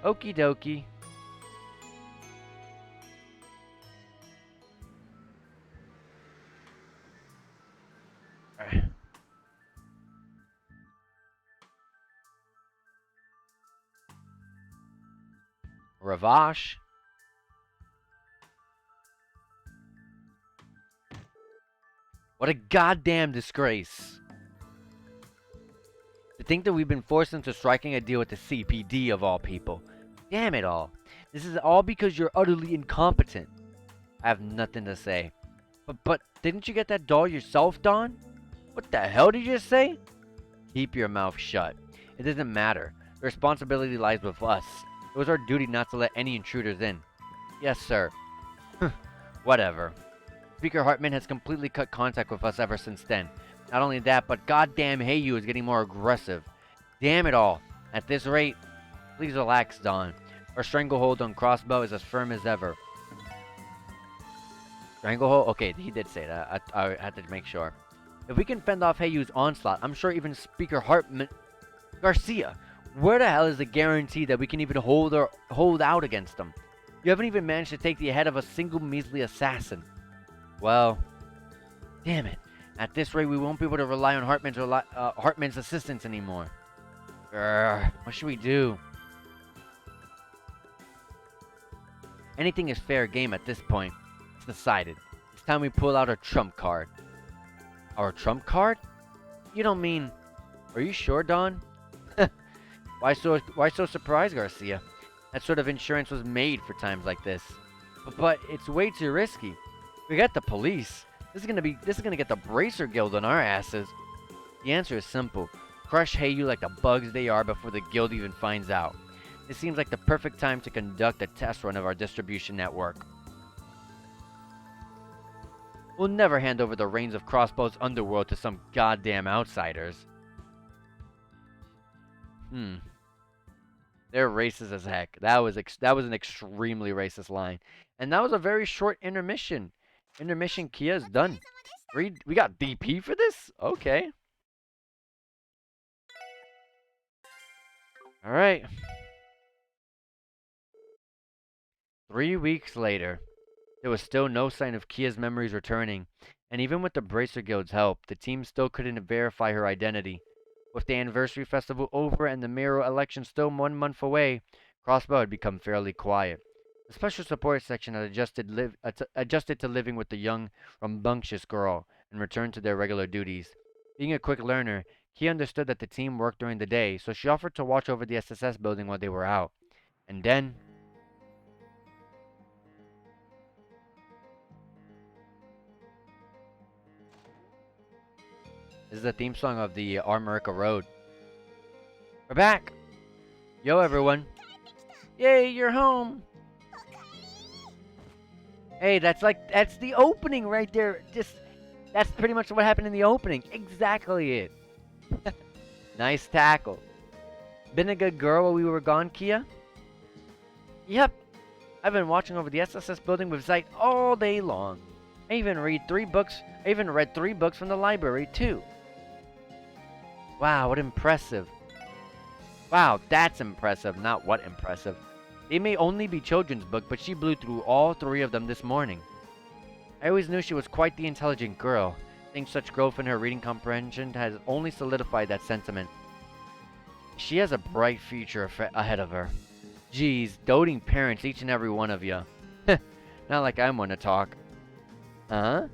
Okie dokie. Ravash. What a goddamn disgrace. To think that we've been forced into striking a deal with the CPD of all people. Damn it all. This is all because you're utterly incompetent. I have nothing to say. But didn't you get that doll yourself, Dawn? What the hell did you just say? Keep your mouth shut. It doesn't matter. The responsibility lies with us. It was our duty not to let any intruders in. Yes, sir. Whatever. Speaker Hartman has completely cut contact with us ever since then. Not only that, but goddamn Heiyu is getting more aggressive. Damn it all. At this rate, please relax, Dawn. Our stranglehold on Crossbow is as firm as ever. Stranglehold? Okay, he did say that. I had to make sure. If we can fend off Heiyu's onslaught, I'm sure even Speaker Hartman... Garcia, where the hell is the guarantee that we can even hold out against them? You haven't even managed to take the head of a single measly assassin. Well, damn it. At this rate, we won't be able to rely on Hartman's assistance anymore. Grr, what should we do? Anything is fair game at this point. It's decided. It's time we pull out our trump card. Our trump card? You don't mean... Are you sure, Don? Why so surprised, Garcia? That sort of insurance was made for times like this. But it's way too risky. We got the police. This is gonna get the Bracer Guild on our asses. The answer is simple. Crush Hayu like the bugs they are before the guild even finds out. It seems like the perfect time to conduct a test run of our distribution network. We'll never hand over the reins of Crossbow's underworld to some goddamn outsiders. They're racist as heck. That was an extremely racist line. And that was a very short intermission. Intermission KeA is done. We got DP for this? Okay. Alright. 3 weeks later, there was still no sign of KeA's memories returning, and even with the Bracer Guild's help, the team still couldn't verify her identity. With the anniversary festival over and the mayoral election still 1 month away, Crossbow had become fairly quiet. The special support section had adjusted to living with the young, rambunctious girl and returned to their regular duties. Being a quick learner, KeA understood that the team worked during the day, so she offered to watch over the SSS building while they were out. And then... This is the theme song of the Armorica Road. We're back! Yo, everyone! Yay, you're home! Hey, that's the opening right there. That's pretty much what happened in the opening. Exactly it. Nice tackle. Been a good girl while we were gone, KeA? Yep. I've been watching over the SSS building with Zeit all day long. I even read 3 books from the library, too. Wow, what impressive. Wow, that's impressive, not what impressive. They may only be children's books, but she blew through all 3 of them this morning. I always knew she was quite the intelligent girl. I think such growth in her reading comprehension has only solidified that sentiment. She has a bright future ahead of her. Geez, doting parents, each and every one of you. Not like I'm one to talk. Huh?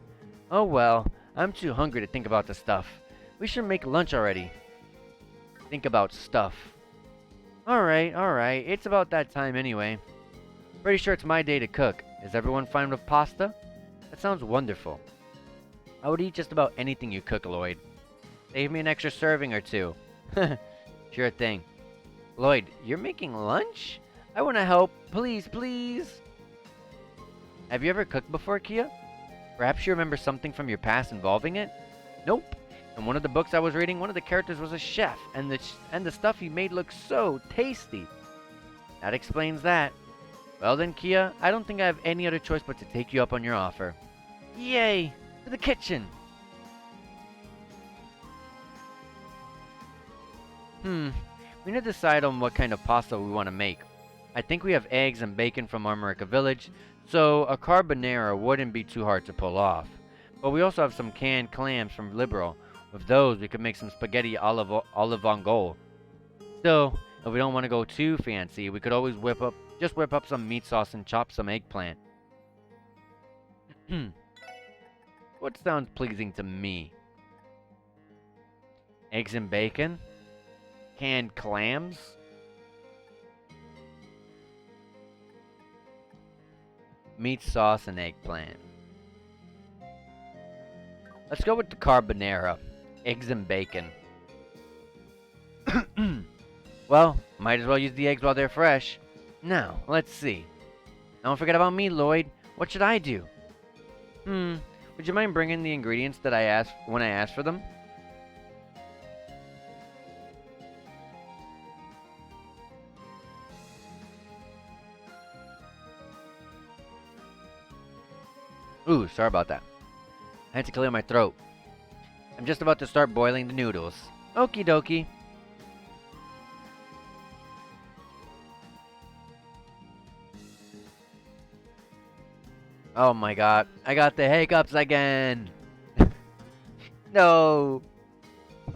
Oh well, I'm too hungry to think about the stuff. We should make lunch already. Think about stuff. Alright, it's about that time anyway. Pretty sure it's my day to cook. Is everyone fine with pasta? That sounds wonderful. I would eat just about anything you cook, Lloyd. Save me an extra serving or 2. Sure thing. Lloyd, you're making lunch? I want to help. Please, please. Have you ever cooked before, KeA? Perhaps you remember something from your past involving it? Nope. In one of the books I was reading, one of the characters was a chef, and the stuff he made looked so tasty. That explains that. Well then, KeA, I don't think I have any other choice but to take you up on your offer. Yay! To the kitchen! We need to decide on what kind of pasta we want to make. I think we have eggs and bacon from Armorica Village, so a carbonara wouldn't be too hard to pull off. But we also have some canned clams from Liberal. With those, we could make some spaghetti olive vongole. Still, if we don't want to go too fancy, we could always whip up some meat sauce and chop some eggplant. What sounds pleasing to me? Eggs and bacon? Canned clams? Meat sauce and eggplant. Let's go with the carbonara. Eggs and bacon. Well, might as well use the eggs while they're fresh. Now, let's see. Don't forget about me, Lloyd. What should I do? Would you mind bringing the ingredients that I asked when I asked for them? Ooh, sorry about that. I had to clear my throat. I'm just about to start boiling the noodles. Okie dokie. Oh my god, I got the hiccups again. No.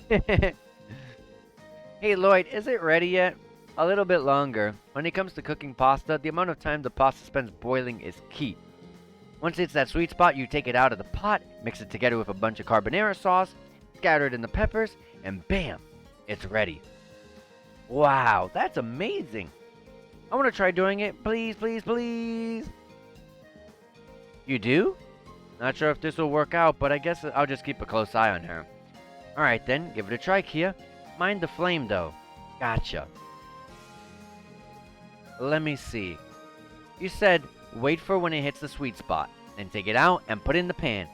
Hey Lloyd, is it ready yet? A little bit longer. When it comes to cooking pasta, the amount of time the pasta spends boiling is key. Once it's that sweet spot, you take it out of the pot, mix it together with a bunch of carbonara sauce, scatter it in the peppers, and bam, it's ready. Wow, that's amazing. I want to try doing it. Please, please, please. You do? Not sure if this will work out, but I guess I'll just keep a close eye on her. Alright then, give it a try, KeA. Mind the flame though. Gotcha. Let me see. You said wait for when it hits the sweet spot, then take it out and put it in the pan.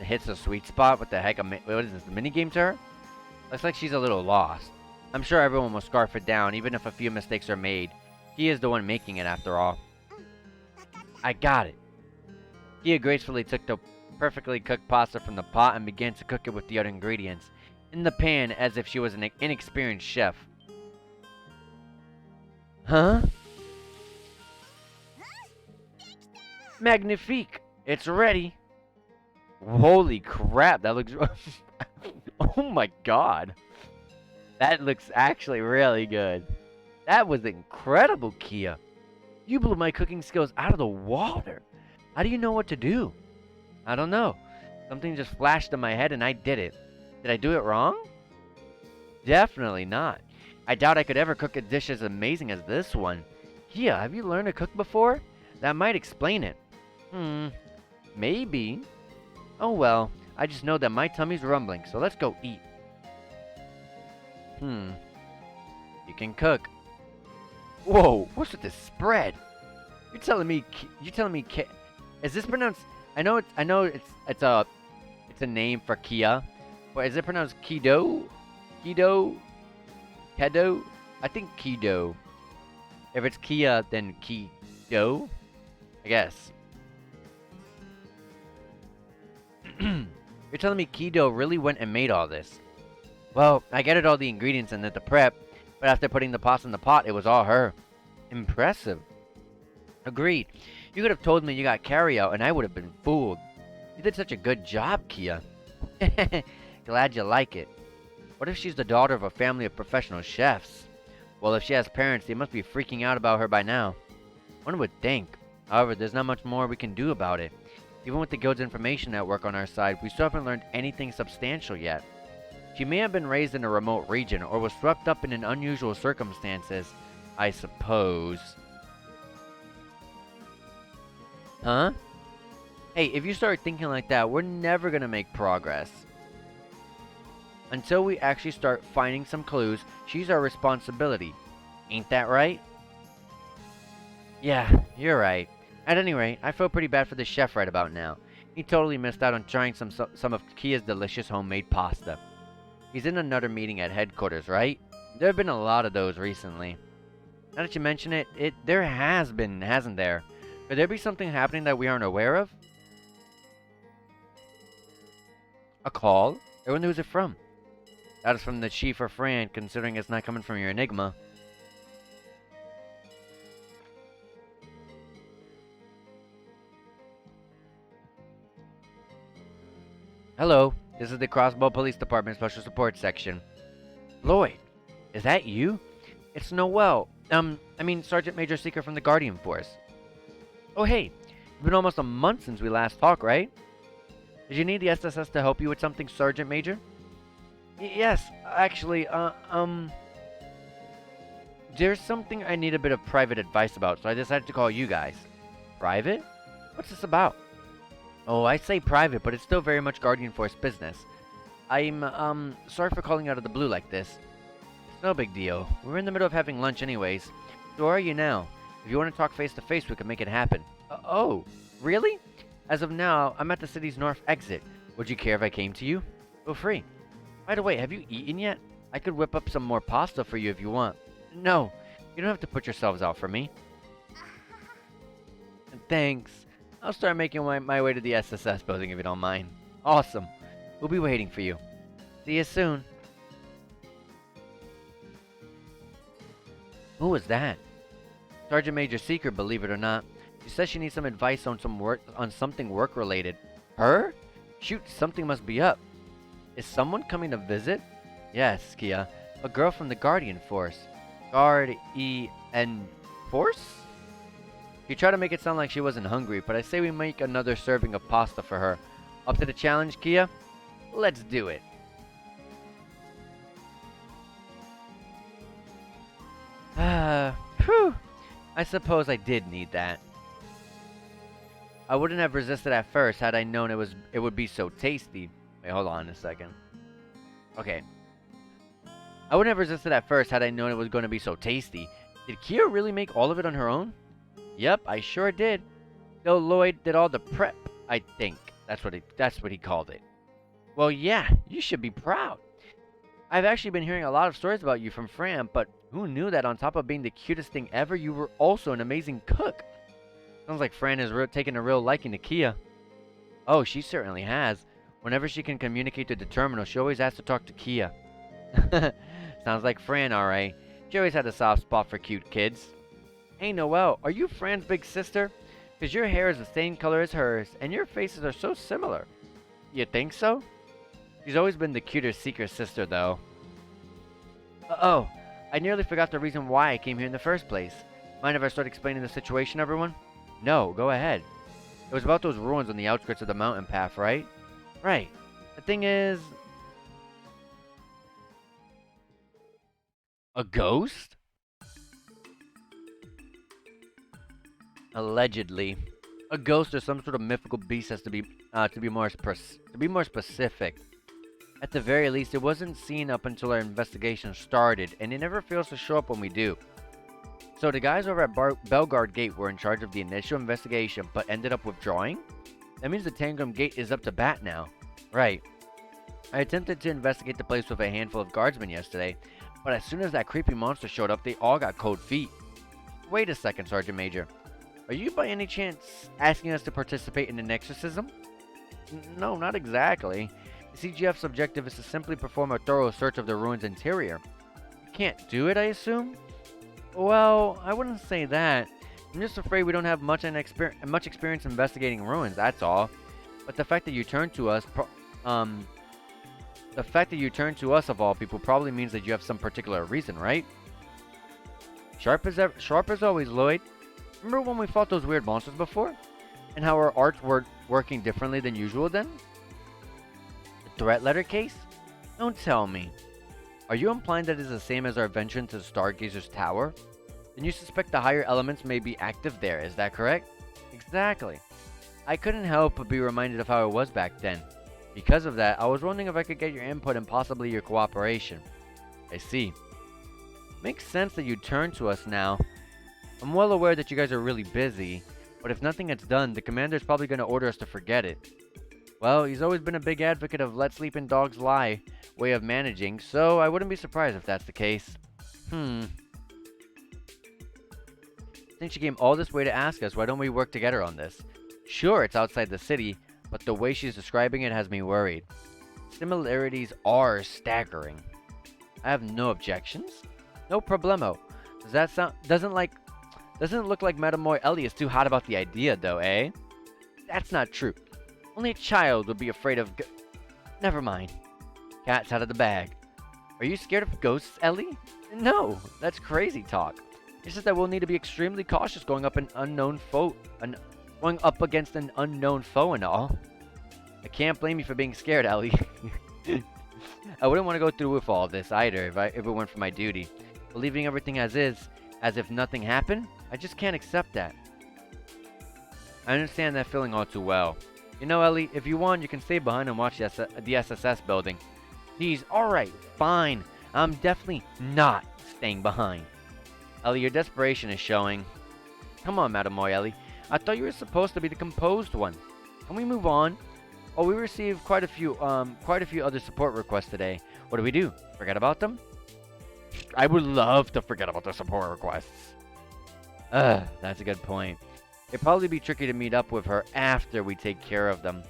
It hits the sweet spot? What the heck? What is this, a minigame to her? Looks like she's a little lost. I'm sure everyone will scarf it down, even if a few mistakes are made. He is the one making it after all. I got it. KeA gracefully took the perfectly cooked pasta from the pot and began to cook it with the other ingredients in the pan as if she was an inexperienced chef. Huh? Magnifique! It's ready! Holy crap, that looks... Oh my god. That looks actually really good. That was incredible, KeA. You blew my cooking skills out of the water. How do you know what to do? I don't know. Something just flashed in my head and I did it. Did I do it wrong? Definitely not. I doubt I could ever cook a dish as amazing as this one. KeA, have you learned to cook before? That might explain it. Maybe. Oh well, I just know that my tummy's rumbling, so let's go eat. You can cook. Whoa, what's with this spread? You're telling me is this pronounced? I know it's a name for KeA, but is it pronounced Kedo? Kedo? Kedo? I think Kedo. If it's KeA, then Kedo, I guess. You're telling me Kedo really went and made all this? Well, I gathered all the ingredients and did the prep, but after putting the pasta in the pot, it was all her. Impressive. Agreed. You could have told me you got carry out and I would have been fooled. You did such a good job, KeA. Glad you like it. What if she's the daughter of a family of professional chefs? Well, if she has parents, they must be freaking out about her by now. One would think. However, there's not much more we can do about it. Even with the Guild's information network on our side, we still haven't learned anything substantial yet. She may have been raised in a remote region, or was swept up in an unusual circumstances, I suppose. Huh? Hey, if you start thinking like that, we're never gonna make progress. Until we actually start finding some clues, she's our responsibility. Ain't that right? Yeah, you're right. At any rate, I feel pretty bad for the chef right about now. He totally missed out on trying some of KeA's delicious homemade pasta. He's in another meeting at headquarters, right? There have been a lot of those recently. Now that you mention it, there has been, hasn't there? Could there be something happening that we aren't aware of? A call? Everyone, who's it from? That is from the chief or Fran, considering it's not coming from your Enigma. Hello, this is the Crossbow Police Department Special Support Section. Lloyd, is that you? It's Noel. Sergeant Major Seeker from the Guardian Force. Oh hey, it's been almost a month since we last talked, right? Did you need the SSS to help you with something, Sergeant Major? Yes, actually, there's something I need a bit of private advice about, so I decided to call you guys. Private? What's this about? Oh, I say private, but it's still very much Guardian Force business. I'm, sorry for calling out of the blue like this. It's no big deal. We're in the middle of having lunch anyways. So where are you now? If you want to talk face to face, we can make it happen. Oh, really? As of now, I'm at the city's north exit. Would you care if I came to you? Feel free. By the way, have you eaten yet? I could whip up some more pasta for you if you want. No, you don't have to put yourselves out for me. Thanks. I'll start making my way to the SSS building if you don't mind. Awesome. We'll be waiting for you. See you soon. Who was that? Sergeant Major Seeker, believe it or not. She says she needs some advice on something work related. Her? Shoot, something must be up. Is someone coming to visit? Yes, KeA. A girl from the Guardian Force. Guard-E-N Force? You try to make it sound like she wasn't hungry, but I say we make another serving of pasta for her. Up to the challenge, KeA? Let's do it. Whew. I suppose I did need that. I wouldn't have resisted at first had I known it would be so tasty. Wait, hold on a second. Okay. I wouldn't have resisted at first had I known it was going to be so tasty. Did KeA really make all of it on her own? Yep, I sure did. Though Lloyd did all the prep, I think. That's what he called it. Well, yeah, you should be proud. I've actually been hearing a lot of stories about you from Fran, but who knew that on top of being the cutest thing ever, you were also an amazing cook? Sounds like Fran has taken a real liking to KeA. Oh, she certainly has. Whenever she can communicate to the terminal, she always asks to talk to KeA. Sounds like Fran, alright. She always had a soft spot for cute kids. Hey, Noelle, are you Fran's big sister? Because your hair is the same color as hers, and your faces are so similar. You think so? She's always been the cuter secret sister, though. Uh-oh, I nearly forgot the reason why I came here in the first place. Mind if I start explaining the situation, everyone? No, go ahead. It was about those ruins on the outskirts of the mountain path, right? Right. The thing is... A ghost? Allegedly. A ghost or some sort of mythical beast has to be more specific. At the very least, it wasn't seen up until our investigation started, and it never fails to show up when we do. So the guys over at Belgard Gate were in charge of the initial investigation, but ended up withdrawing? That means the Tangram Gate is up to bat now. Right. I attempted to investigate the place with a handful of guardsmen yesterday, but as soon as that creepy monster showed up, they all got cold feet. Wait a second, Sergeant Major. Are you by any chance asking us to participate in an exorcism? No, not exactly. The CGF's objective is to simply perform a thorough search of the ruins' interior. You can't do it, I assume? Well, I wouldn't say that. I'm just afraid we don't have much experience investigating ruins, that's all. But the fact that you turn to us, of all people, probably means that you have some particular reason, right? Sharp as always, Lloyd. Remember when we fought those weird monsters before? And how our arts were working differently than usual then? The threat letter case? Don't tell me. Are you implying that it is the same as our venture into the Stargazer's Tower? Then you suspect the higher elements may be active there, is that correct? Exactly. I couldn't help but be reminded of how it was back then. Because of that, I was wondering if I could get your input and possibly your cooperation. I see. Makes sense that you turn to us now. I'm well aware that you guys are really busy, but if nothing gets done, the commander's probably going to order us to forget it. Well, he's always been a big advocate of let sleeping dogs lie way of managing, so I wouldn't be surprised if that's the case. Since you came all this way to ask us, why don't we work together on this? Sure, it's outside the city, but the way she's describing it has me worried. Similarities are staggering. I have no objections. No problemo. Doesn't look like Madame Ellie is too hot about the idea, though, eh? That's not true. Only a child would be afraid of Never mind. Cat's out of the bag. Are you scared of ghosts, Ellie? No, that's crazy talk. It's just that we'll need to be extremely cautious going up against an unknown foe and all. I can't blame you for being scared, Ellie. I wouldn't want to go through with all of this either if it weren't for my duty. But leaving everything as is, as if nothing happened, I just can't accept that. I understand that feeling all too well. You know, Ellie, if you want, you can stay behind and watch the SSS building. Geez, alright, fine. I'm definitely not staying behind. Ellie, your desperation is showing. Come on, Madame Ellie. I thought you were supposed to be the composed one. Can we move on? Oh, we received quite a few other support requests today. What do we do? Forget about them? I would love to forget about the support requests. That's a good point. It'd probably be tricky to meet up with her after we take care of them.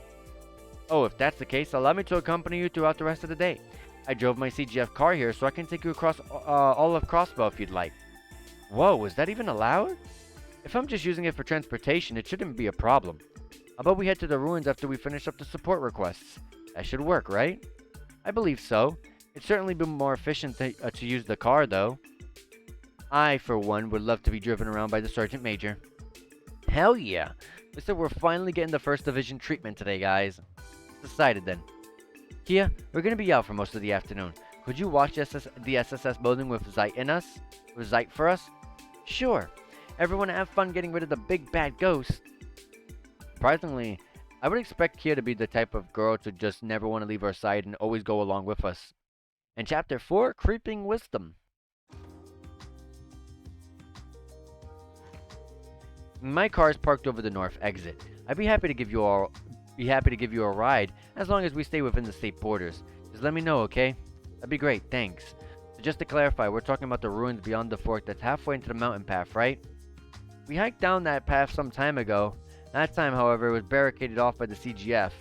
Oh, if that's the case, allow me to accompany you throughout the rest of the day. I drove my CGF car here, so I can take you across all of Crossbow if you'd like. Whoa, is that even allowed? If I'm just using it for transportation, it shouldn't be a problem. How about we head to the ruins after we finish up the support requests? That should work, right? I believe so. It'd certainly be more efficient to use the car, though. I, for one, would love to be driven around by the Sergeant Major. Hell yeah! Looks like we're finally getting the First Division treatment today, guys. Decided then. KeA, we're gonna be out for most of the afternoon. Could you watch the SSS building with Zeit in us? With Zeit for us? Sure. Everyone have fun getting rid of the big bad ghost. Surprisingly, I would expect KeA to be the type of girl to just never want to leave our side and always go along with us. In Chapter 4, Creeping Wisdom. My car is parked over the north exit. I'd be happy to give you a ride as long as we stay within the state borders. Just let me know, okay? That'd be great, thanks. So just to clarify, we're talking about the ruins beyond the fork that's halfway into the mountain path, right? We hiked down that path some time ago. That time, however, it was barricaded off by the CGF.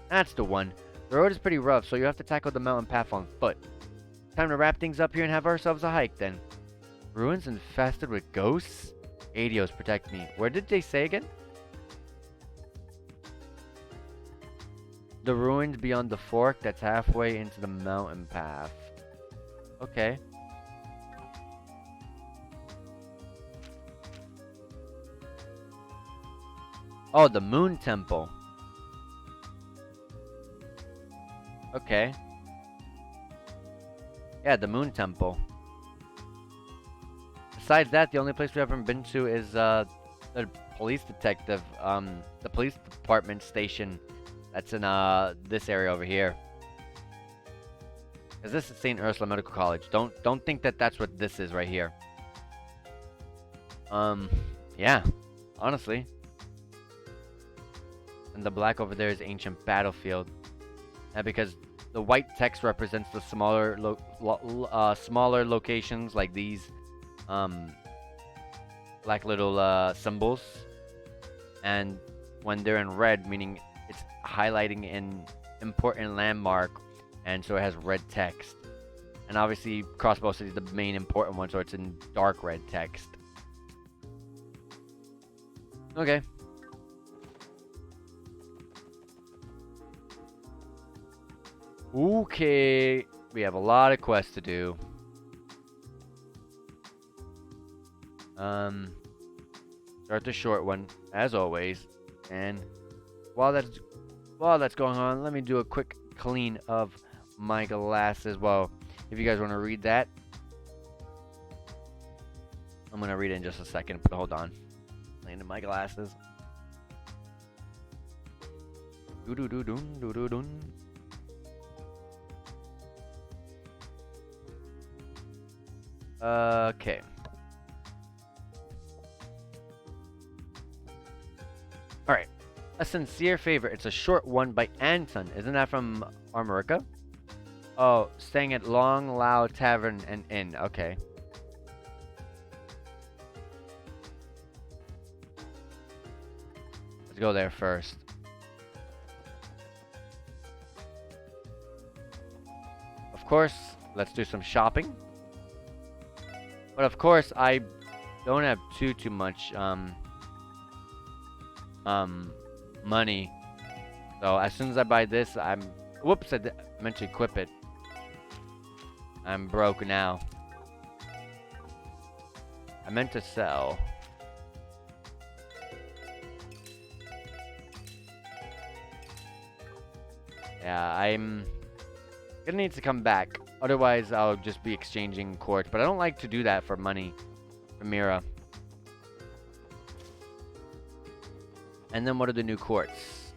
That's the one. The road is pretty rough, so you have to tackle the mountain path on foot. Time to wrap things up here and have ourselves a hike, then. Ruins infested with ghosts? Adios, protect me. Where did they say again? The ruins beyond the fork that's halfway into the mountain path. Okay. Oh, the Moon Temple. Okay. Yeah, the Moon Temple. Besides that, the only place we haven't been to is the police detective, the police department station that's in this area over here. Cause this is St. Ursula Medical College. Don't think that that's what this is right here. Yeah, honestly. And the black over there is Ancient Battlefield. And because the white text represents the smaller smaller locations like these black little symbols, and when they're in red, meaning it's highlighting an important landmark, and so it has red text. And obviously Crossbow City is the main important one, so it's in dark red text. Okay. Okay, we have a lot of quests to do. Start the short one, as always. And while that's going on, let me do a quick clean of my glasses. Well, if you guys want to read that, I'm gonna read it in just a second. But hold on, cleaning my glasses. Do do do dun do do dun. Okay. Alright. A sincere favor. It's a short one by Anton. Isn't that from Armorica? Oh, staying at Long Lao Tavern and Inn. Okay. Let's go there first. Of course, let's do some shopping. But of course, I don't have too much money. So as soon as I buy this, whoops, I meant to equip it. I'm broke now. I meant to sell. Yeah, I'm gonna need to come back. Otherwise, I'll just be exchanging quartz. But I don't like to do that for money. For Mira. And then what are the new quartz?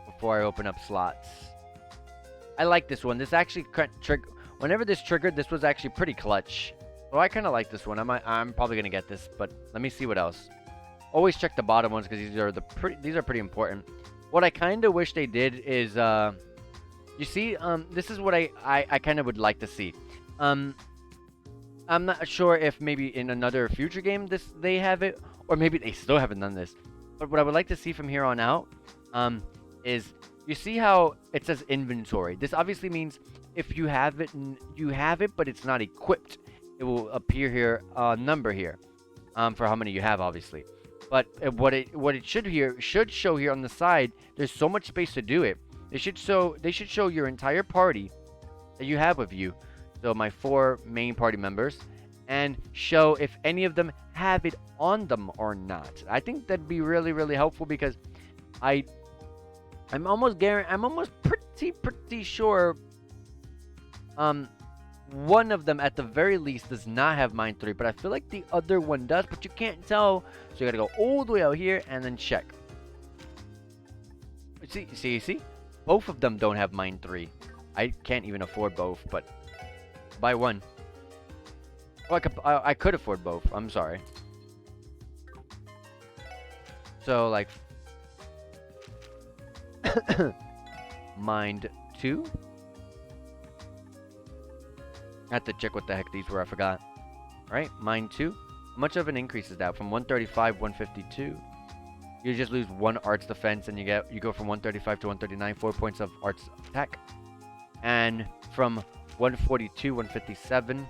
Before I open up slots. I like this one. This actually whenever this triggered, this was actually pretty clutch. So I kind of like this one. I'm probably gonna get this, but let me see what else. Always check the bottom ones because these are pretty important. What I kind of wish they did is you see, this is what I kind of would like to see. I'm not sure if maybe in another future game they have it, or maybe they still haven't done this. But what I would like to see from here on out is, you see how it says inventory. This obviously means if you have it, you have it, but it's not equipped. It will appear here, number here. for how many you have, obviously. But what it should show here on the side. There's so much space to do it. They should show your entire party that you have with you. So my 4 main party members, and show if any of them have it on them or not. I think that'd be really, really helpful because I I'm almost pretty sure one of them at the very least does not have mine 3, but I feel like the other one does, but you can't tell. So you gotta go all the way out here and then check. See? Both of them don't have mine 3. I can't even afford both, but buy one. Oh, I could afford both. I'm sorry. So like Mind 2. I have to check what the heck these were. I forgot. Right? Mind 2. How much of an increase is that? From 135, 152. You just lose 1 arts defense, and you go from 135 to 139, 4 points of arts attack. And from 142, 157.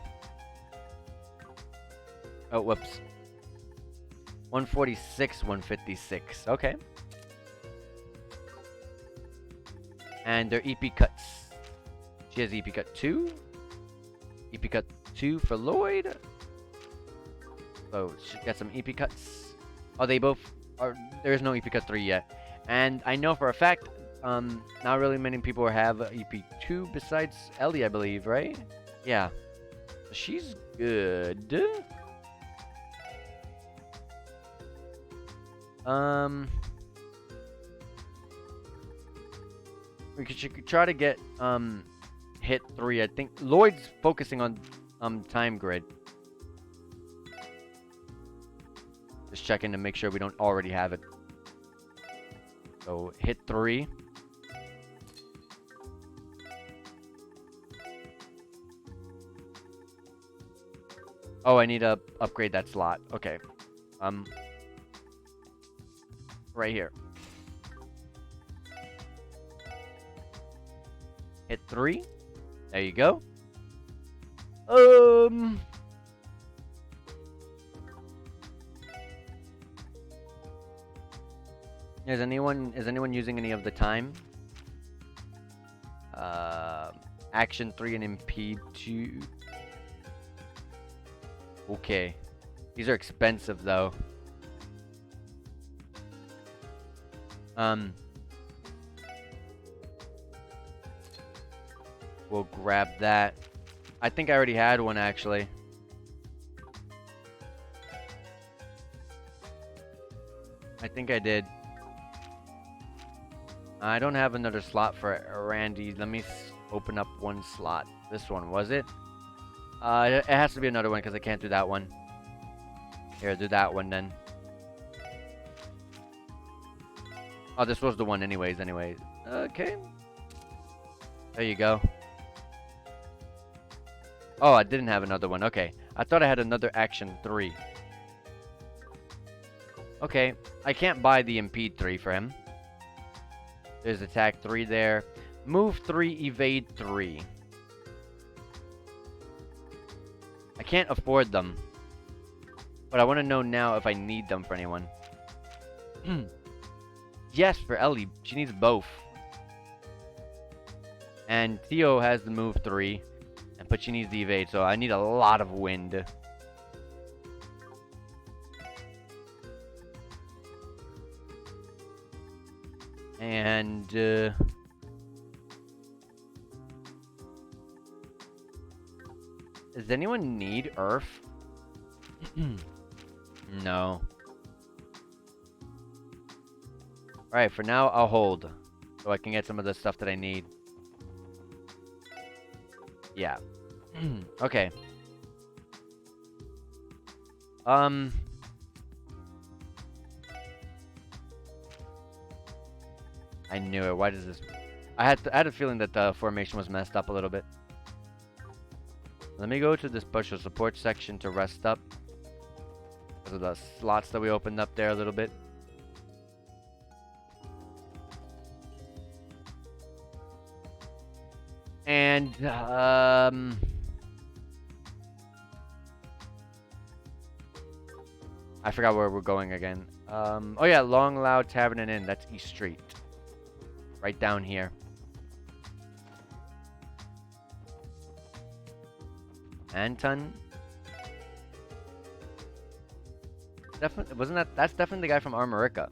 Oh, whoops. 146, 156. Okay. And their EP cuts. She has EP cut 2. EP cut 2 for Lloyd. So she got some EP cuts. Oh, they both are. There's no EP cut 3 yet. And I know for a fact, not really many people have EP 2 besides Ellie, I believe, right? Yeah. She's good. We could try to get hit 3. I think Lloyd's focusing on time grid. Just checking to make sure we don't already have it. So hit 3. Oh, I need to upgrade that slot. Okay. Right here. Hit 3. There you go. Is anyone using any of the time? Action 3 and impede 2. Okay. These are expensive though. We'll grab that. I think I already had one actually. I think I did. I don't have another slot for Randy. Let me open up one slot. This one, was it? It has to be another one because I can't do that one. Here, do that one then. Oh, this was the one anyways. Okay. There you go. Oh, I didn't have another one. Okay. I thought I had another action 3. Okay. I can't buy the impede 3 for him. There's attack 3 there. Move 3, evade 3. I can't afford them. But I want to know now if I need them for anyone. Yes, for Ellie. She needs both. And Theo has the move 3. But she needs the evade, so I need a lot of wind. And does anyone need Earth? No. Alright, for now I'll hold. So I can get some of the stuff that I need. Yeah. Okay. I knew it. Why does this... I had a feeling that the formation was messed up a little bit. Let me go to this special support section to rest up. Because of the slots that we opened up there a little bit. And, I forgot where we're going again. Oh yeah, Long Loud Tavern and Inn. That's East Street. Right down here. Anton. Definitely wasn't that. That's definitely the guy from Armorica.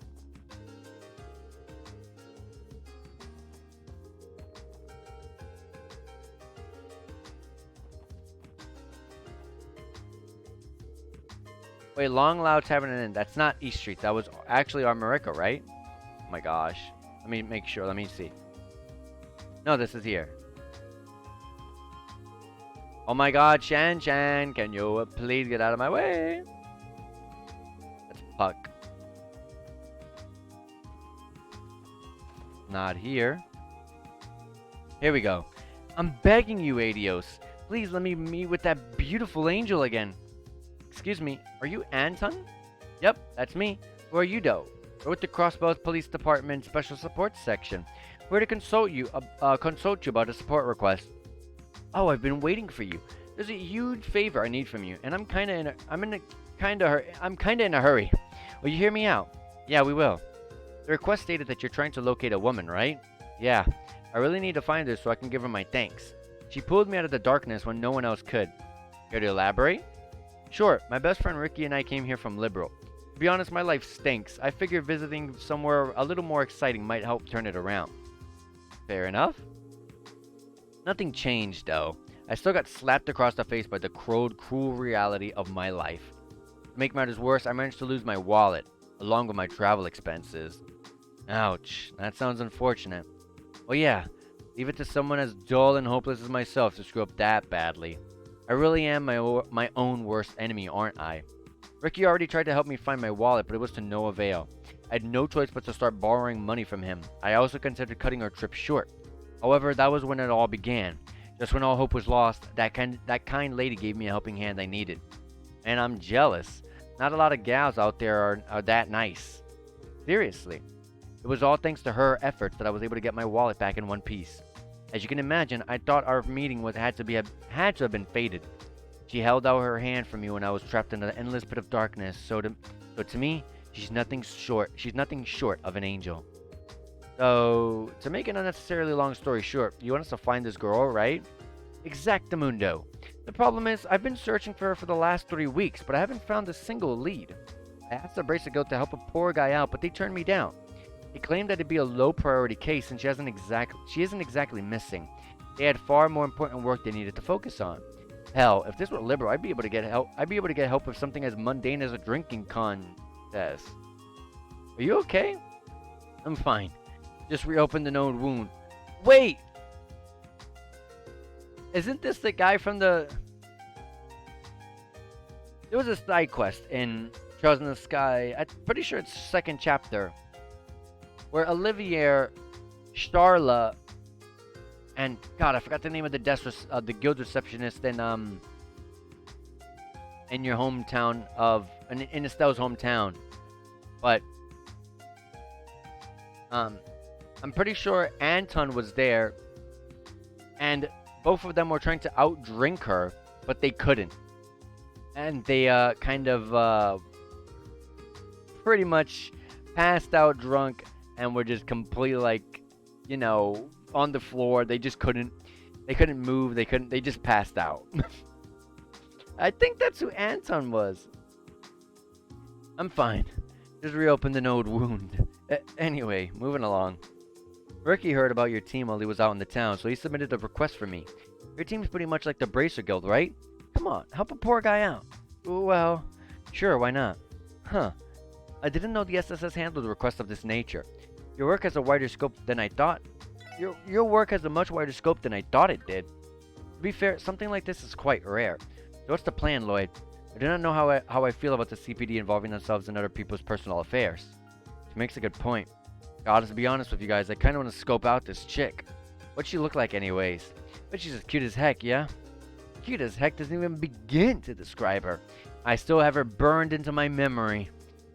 Wait, Long Loud Tavern and Inn. That's not East Street. That was actually Armorica, right? Oh my gosh. Let me make sure. Let me see. No, this is here. Oh my god, Shan, can you please get out of my way? That's Puck. Not here. Here we go. I'm begging you, Adios. Please let me meet with that beautiful angel again. Excuse me, are you Anton? Yep, that's me. Who are you, though? We're with the Crossbows Police Department Special Support Section. We're to consult you about a support request. Oh, I've been waiting for you. There's a huge favor I need from you, and I'm kinda in a hurry. Will you hear me out? Yeah, we will. The request stated that you're trying to locate a woman, right? Yeah. I really need to find her so I can give her my thanks. She pulled me out of the darkness when no one else could. Care to elaborate? Sure. My best friend Ricky and I came here from Liberal. To be honest, my life stinks. I figured visiting somewhere a little more exciting might help turn it around. Fair enough. Nothing changed, though. I still got slapped across the face by the cruel reality of my life. To make matters worse, I managed to lose my wallet, along with my travel expenses. Ouch, that sounds unfortunate. Well, yeah, leave it to someone as dull and hopeless as myself to screw up that badly. I really am my own worst enemy, aren't I? Ricky already tried to help me find my wallet, but it was to no avail. I had no choice but to start borrowing money from him. I also considered cutting our trip short. However, that was when it all began. Just when all hope was lost, that kind lady gave me a helping hand I needed. And I'm jealous. Not a lot of gals out there are that nice. Seriously. It was all thanks to her efforts that I was able to get my wallet back in one piece. As you can imagine, I thought our meeting had to have been fated. She held out her hand for me when I was trapped in an endless pit of darkness. So to me, she's nothing short of an angel. So, to make an unnecessarily long story short, you want us to find this girl, right? Exactamundo. The problem is, I've been searching for her for the last 3 weeks, but I haven't found a single lead. I asked the bracelet girl to help a poor guy out, but they turned me down. They claimed that it'd be a low priority case since she isn't exactly missing. They had far more important work they needed to focus on. Hell, if this were Liberal, I'd be able to get help. I'd be able to get help with something as mundane as a drinking contest. Are you okay? I'm fine. Just reopened the known wound. Wait! Isn't this the guy from the... There was a side quest in Trails in the Sky. I'm pretty sure it's second chapter. Where Olivier, Charla, and... God, I forgot the name of the guild receptionist in your hometown of... In Estelle's hometown. But... I'm pretty sure Anton was there, and both of them were trying to outdrink her, but they couldn't. And they kind of pretty much passed out drunk and were just completely like, you know, on the floor. They just couldn't move. They just passed out. I think that's who Anton was. I'm fine. Just reopened an old wound. Anyway, moving along. Ricky heard about your team while he was out in the town, so he submitted a request for me. Your team's pretty much like the Bracer Guild, right? Come on, help a poor guy out. Well, sure, why not? Huh. I didn't know the SSS handled a request of this nature. Your work has a wider scope than I thought. Your work has a much wider scope than I thought it did. To be fair, something like this is quite rare. So what's the plan, Lloyd? I do not know how I feel about the CPD involving themselves in other people's personal affairs. She makes a good point. God, to be honest with you guys, I kind of want to scope out this chick. What'd she look like anyways? But she's as cute as heck, yeah? Cute as heck doesn't even begin to describe her. I still have her burned into my memory.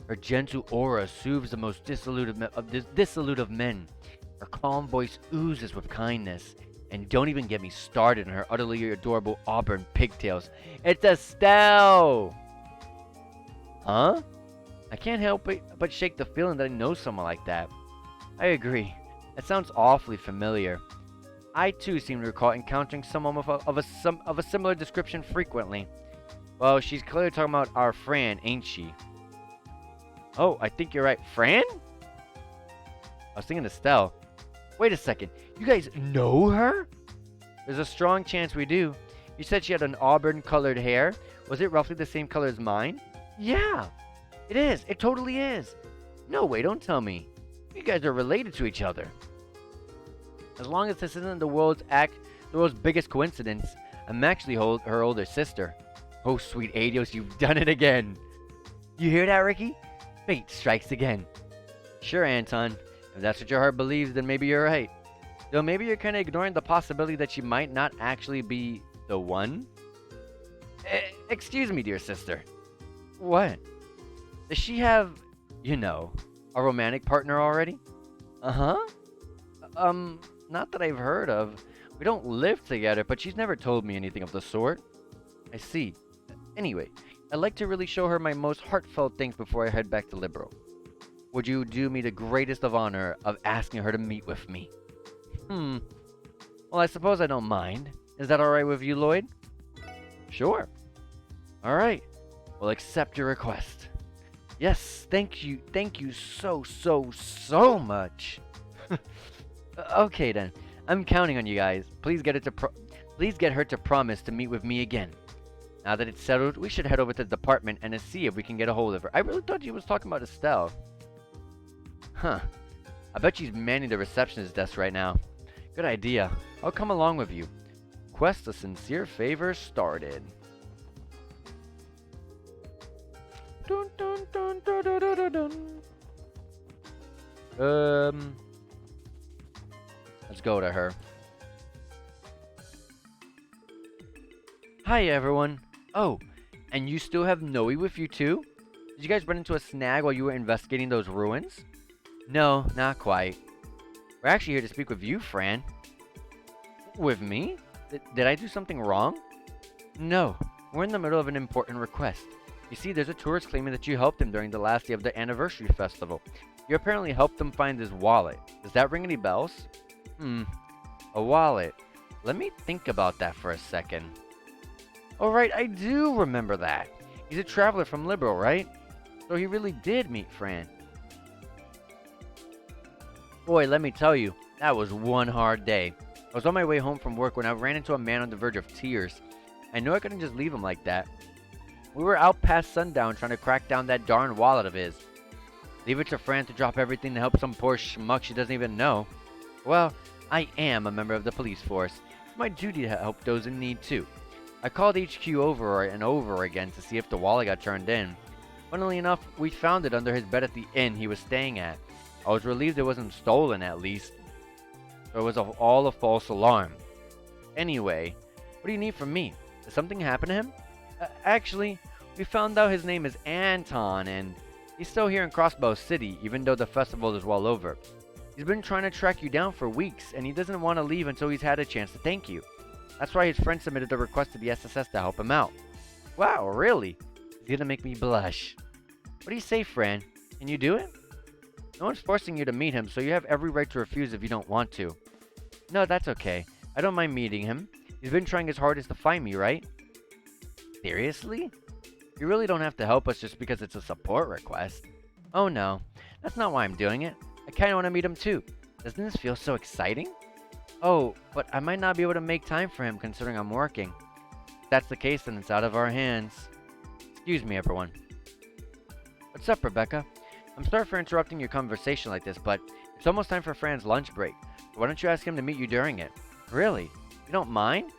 Her gentle aura soothes the most dissolute of men. Her calm voice oozes with kindness. And don't even get me started on her utterly adorable auburn pigtails. It's Estelle! Huh? I can't help but shake the feeling that I know someone like that. I agree. That sounds awfully familiar. I too seem to recall encountering someone of a similar description frequently. Well, she's clearly talking about our Fran, ain't she? Oh, I think you're right. Fran? I was thinking Estelle. Wait a second. You guys know her? There's a strong chance we do. You said she had an auburn-colored hair. Was it roughly the same color as mine? Yeah, it is. It totally is. No way, don't tell me. You guys are related to each other. As long as this isn't the world's biggest coincidence, I'm actually her older sister. Oh, sweet Adios, you've done it again. You hear that, Ricky? Fate strikes again. Sure, Anton. If that's what your heart believes, then maybe you're right. Though maybe you're kind of ignoring the possibility that she might not actually be the one? Excuse me, dear sister. What? Does she have, a romantic partner already? Uh-huh. Not that I've heard of. We don't live together, but she's never told me anything of the sort. I see. Anyway, I'd like to really show her my most heartfelt thanks before I head back to Liberal. Would you do me the greatest of honor of asking her to meet with me? Well, I suppose I don't mind. Is that alright with you, Lloyd? Sure. Alright. We'll accept your request. Yes, thank you so much. Okay then. I'm counting on you guys. Please get her to promise to meet with me again. Now that it's settled, we should head over to the department and see if we can get a hold of her. I really thought she was talking about Estelle. Huh. I bet she's manning the receptionist's desk right now. Good idea. I'll come along with you. Quest a sincere favor started. Dun, dun, dun, dun, dun, dun, dun, dun. Let's go to her. Hi, everyone. Oh, and you still have Noe with you, too? Did you guys run into a snag while you were investigating those ruins? No, not quite. We're actually here to speak with you, Fran. With me? Did I do something wrong? No, we're in the middle of an important request. You see, there's a tourist claiming that you helped him during the last day of the anniversary festival. You apparently helped him find his wallet. Does that ring any bells? A wallet. Let me think about that for a second. Oh, right, I do remember that. He's a traveler from Liberal, right? So he really did meet Fran. Boy, let me tell you, that was one hard day. I was on my way home from work when I ran into a man on the verge of tears. I knew I couldn't just leave him like that. We were out past sundown trying to crack down that darn wallet of his. Leave it to Fran to drop everything to help some poor schmuck she doesn't even know. Well, I am a member of the police force. It's my duty to help those in need too. I called HQ over and over again to see if the wallet got turned in. Funnily enough, we found it under his bed at the inn he was staying at. I was relieved it wasn't stolen at least. So it was all a false alarm. Anyway, what do you need from me? Did something happen to him? Actually, we found out his name is Anton and he's still here in Crossbow City even though the festival is well over. He's been trying to track you down for weeks and he doesn't want to leave until he's had a chance to thank you. That's why his friend submitted a request to the SSS to help him out. Wow, really? He's gonna make me blush. What do you say, Fran? Can you do it? No one's forcing you to meet him, so you have every right to refuse if you don't want to. No, that's okay. I don't mind meeting him. He's been trying his hardest to find me, right? Seriously? You really don't have to help us just because it's a support request. Oh no, that's not why I'm doing it. I kinda want to meet him too. Doesn't this feel so exciting? Oh, but I might not be able to make time for him considering I'm working. If that's the case, then it's out of our hands. Excuse me, everyone. What's up, Rebecca? I'm sorry for interrupting your conversation like this, but it's almost time for Fran's lunch break. Why don't you ask him to meet you during it? Really? You don't mind?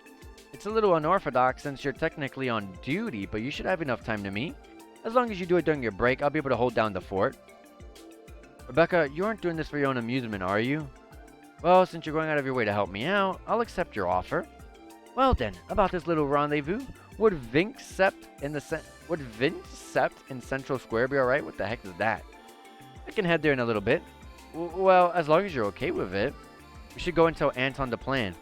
It's a little unorthodox since you're technically on duty, but you should have enough time to meet. As long as you do it during your break, I'll be able to hold down the fort. Rebecca, you aren't doing this for your own amusement, are you? Well, since you're going out of your way to help me out, I'll accept your offer. Well then, about this little rendezvous, would Vincept in Central Square be alright? What the heck is that? I can head there in a little bit. Well, as long as you're okay with it. We should go and tell Anton the plan.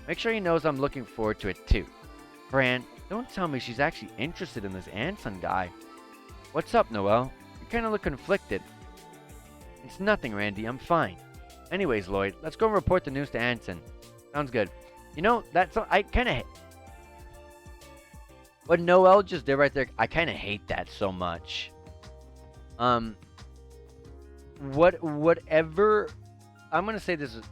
Make sure he knows I'm looking forward to it too. Fran, don't tell me she's actually interested in this Anton guy. What's up, Noelle? kind of look conflicted. It's nothing, Randy. I'm fine. Anyways, Lloyd, let's go and report the news to Anson. Sounds good. You know, I kind of... What Noelle just did right there, I kind of hate that so much. Whatever... I'm going to say this is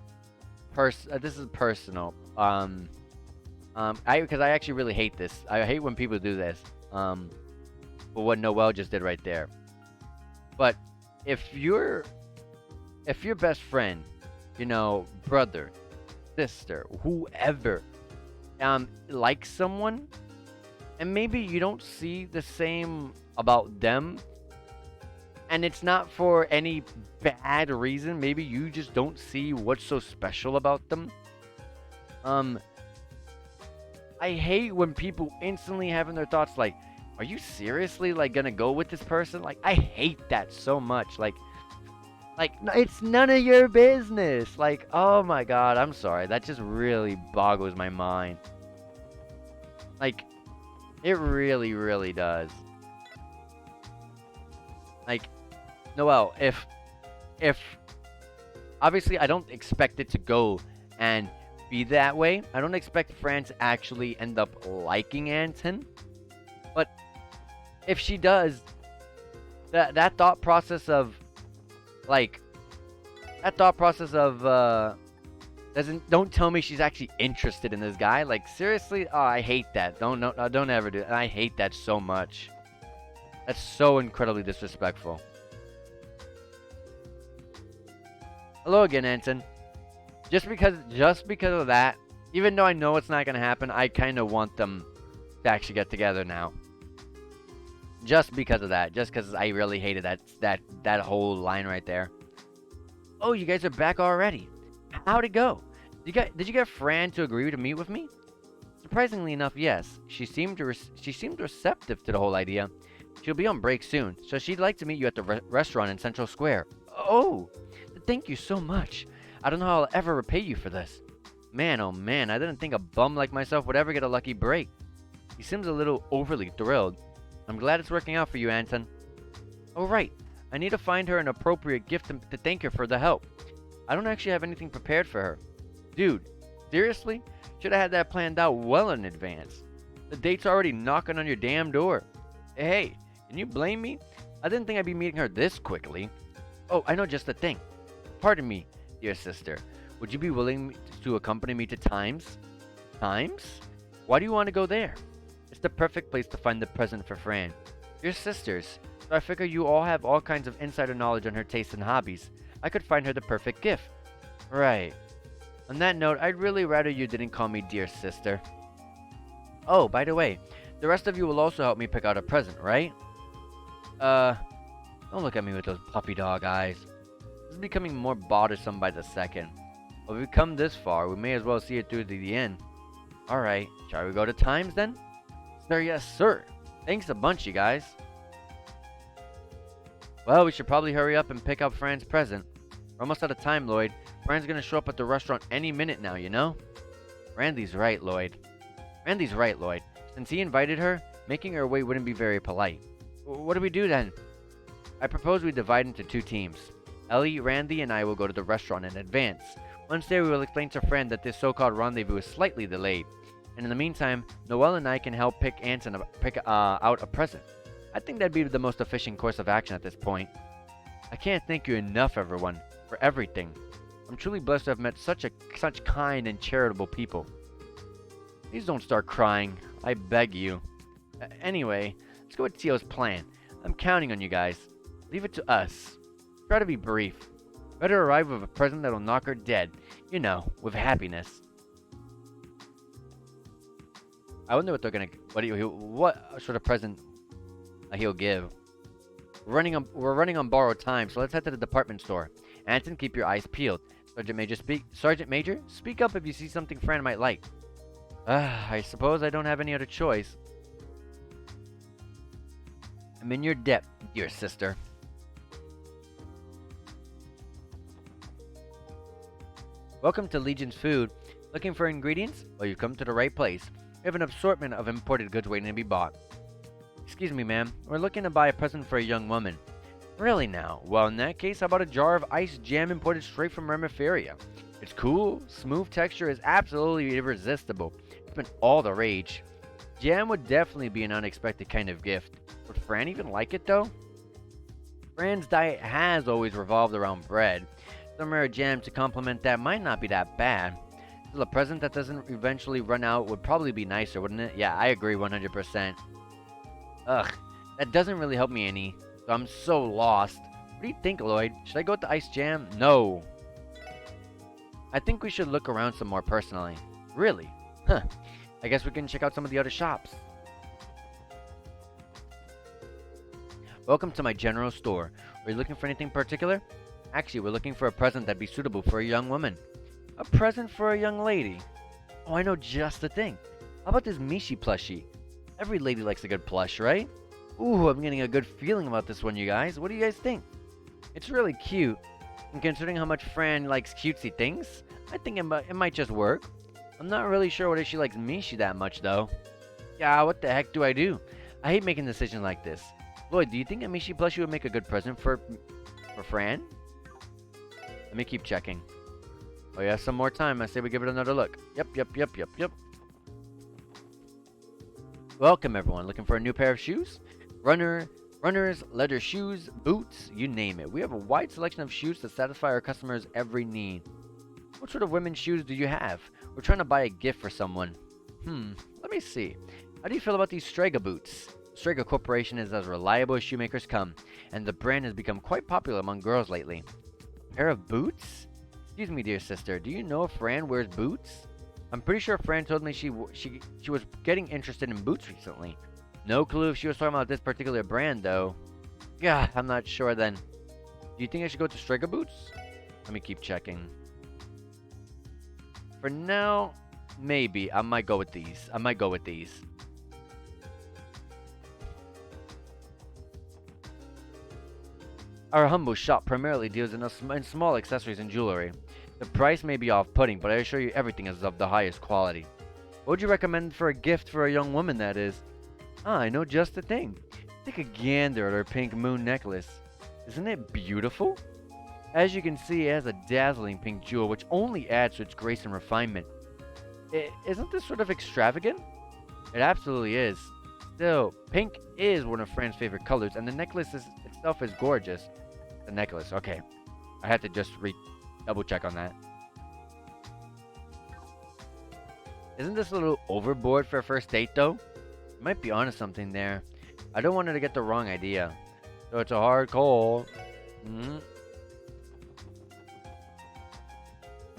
personal. Because I actually really hate this. I hate when people do this. But what Noelle just did right there. But if your best friend, you know, brother, sister, whoever, likes someone, and maybe you don't see the same about them, and it's not for any bad reason, maybe you just don't see what's so special about them. I hate when people instantly have in their thoughts like, are you seriously like gonna go with this person? Like, I hate that so much. Like it's none of your business. Like, oh my god, I'm sorry. That just really boggles my mind. Like, it really, really does. Like, Noelle, if obviously I don't expect it to go and be that way. I don't expect Fran to actually end up liking Anton. But if she does, that thought process of don't tell me she's actually interested in this guy. Like, seriously? Oh, I hate that. Don't ever do it. I hate that so much. That's so incredibly disrespectful. Hello again, Anton. Just because of that, even though I know it's not gonna happen, I kind of want them to actually get together now. Just because of that. Just because I really hated that whole line right there. Oh, you guys are back already. How'd it go? Did you get Fran to agree to meet with me? Surprisingly enough, yes. She seemed receptive to the whole idea. She'll be on break soon, so she'd like to meet you at the restaurant in Central Square. Oh, thank you so much. I don't know how I'll ever repay you for this. Man, oh man, I didn't think a bum like myself would ever get a lucky break. He seems a little overly thrilled. I'm glad it's working out for you, Anton. Oh, right. I need to find her an appropriate gift to thank her for the help. I don't actually have anything prepared for her. Dude, seriously? Should have had that planned out well in advance. The date's already knocking on your damn door. Hey, can you blame me? I didn't think I'd be meeting her this quickly. Oh, I know just the thing. Pardon me, dear sister. Would you be willing to accompany me to Times? Times? Why do you want to go there? It's the perfect place to find the present for Fran. You're sisters, so I figure you all have all kinds of insider knowledge on her tastes and hobbies. I could find her the perfect gift. Right. On that note, I'd really rather you didn't call me dear sister. Oh, by the way, the rest of you will also help me pick out a present, right? Don't look at me with those puppy dog eyes. This is becoming more bothersome by the second. But if we've come this far, we may as well see it through to the end. Alright, shall we go to Times then? Sir, yes sir. Thanks a bunch, you guys. Well, we should probably hurry up and pick up Fran's present. We're almost out of time, Lloyd. Fran's gonna show up at the restaurant any minute now, you know? Randy's right, Lloyd. Since he invited her, making her wait wouldn't be very polite. What do we do then? I propose we divide into two teams. Ellie, Randy, and I will go to the restaurant in advance. Once there, we will explain to Fran that this so-called rendezvous is slightly delayed. And in the meantime, Noelle and I can help pick out a present. I think that'd be the most efficient course of action at this point. I can't thank you enough, everyone, for everything. I'm truly blessed to have met such kind and charitable people. Please don't start crying. I beg you. Anyway, let's go with Teo's plan. I'm counting on you guys. Leave it to us. Try to be brief. Better arrive with a present that'll knock her dead. You know, with happiness. I wonder what they're gonna... What sort of present he'll give. We're running on borrowed time, so let's head to the department store. Anton, keep your eyes peeled. Sergeant Major, speak up if you see something Fran might like. I suppose I don't have any other choice. I'm in your debt, dear sister. Welcome to Legion's Food. Looking for ingredients? Well, you've come to the right place. We have an assortment of imported goods waiting to be bought. Excuse me, ma'am. We're looking to buy a present for a young woman. Really now? Well, in that case, how about a jar of iced jam imported straight from Remiferia? It's cool, smooth texture is absolutely irresistible. It's been all the rage. Jam would definitely be an unexpected kind of gift. Would Fran even like it though? Fran's diet has always revolved around bread. Some rare jam to complement that might not be that bad. Still, a present that doesn't eventually run out would probably be nicer, wouldn't it? Yeah, I agree 100%. Ugh, that doesn't really help me any. So I'm so lost. What do you think, Lloyd? Should I go with the iced jam? No. I think we should look around some more personally. Really? Huh. I guess we can check out some of the other shops. Welcome to my general store. Are you looking for anything particular? Actually, we're looking for a present that'd be suitable for a young woman. A present for a young lady? Oh, I know just the thing. How about this Mishi plushie? Every lady likes a good plush, right? Ooh, I'm getting a good feeling about this one, you guys. What do you guys think? It's really cute. And considering how much Fran likes cutesy things, I think it might just work. I'm not really sure whether she likes Mishi that much, though. Yeah, what the heck do I do? I hate making decisions like this. Lloyd, do you think a Mishi plushie would make a good present for Fran? Let me keep checking. Oh yeah, some more time. I say we give it another look. Yep. Welcome everyone. Looking for a new pair of shoes? Runners, leather shoes, boots, you name it. We have a wide selection of shoes to satisfy our customers' every need. What sort of women's shoes do you have? We're trying to buy a gift for someone. Let me see. How do you feel about these Strega boots? Strega Corporation is as reliable as shoemakers come, and the brand has become quite popular among girls lately. A pair of boots? Excuse me, dear sister, do you know if Fran wears boots? I'm pretty sure Fran told me she was getting interested in boots recently. No clue if she was talking about this particular brand, though. Yeah, I'm not sure then. Do you think I should go to Strega boots? Let me keep checking. For now, maybe. I might go with these. Our humble shop primarily deals in small accessories and jewelry. The price may be off-putting, but I assure you everything is of the highest quality. What would you recommend for a gift for a young woman, that is? Ah, I know just the thing. Take a gander at her pink moon necklace. Isn't it beautiful? As you can see, it has a dazzling pink jewel, which only adds to its grace and refinement. Isn't this sort of extravagant? It absolutely is. Still, pink is one of Fran's favorite colors, and the necklace itself is gorgeous. The necklace, okay. I had to just double check on that. Isn't this a little overboard for a first date, though? You might be onto something there. I don't want her to get the wrong idea. So it's a hard call. In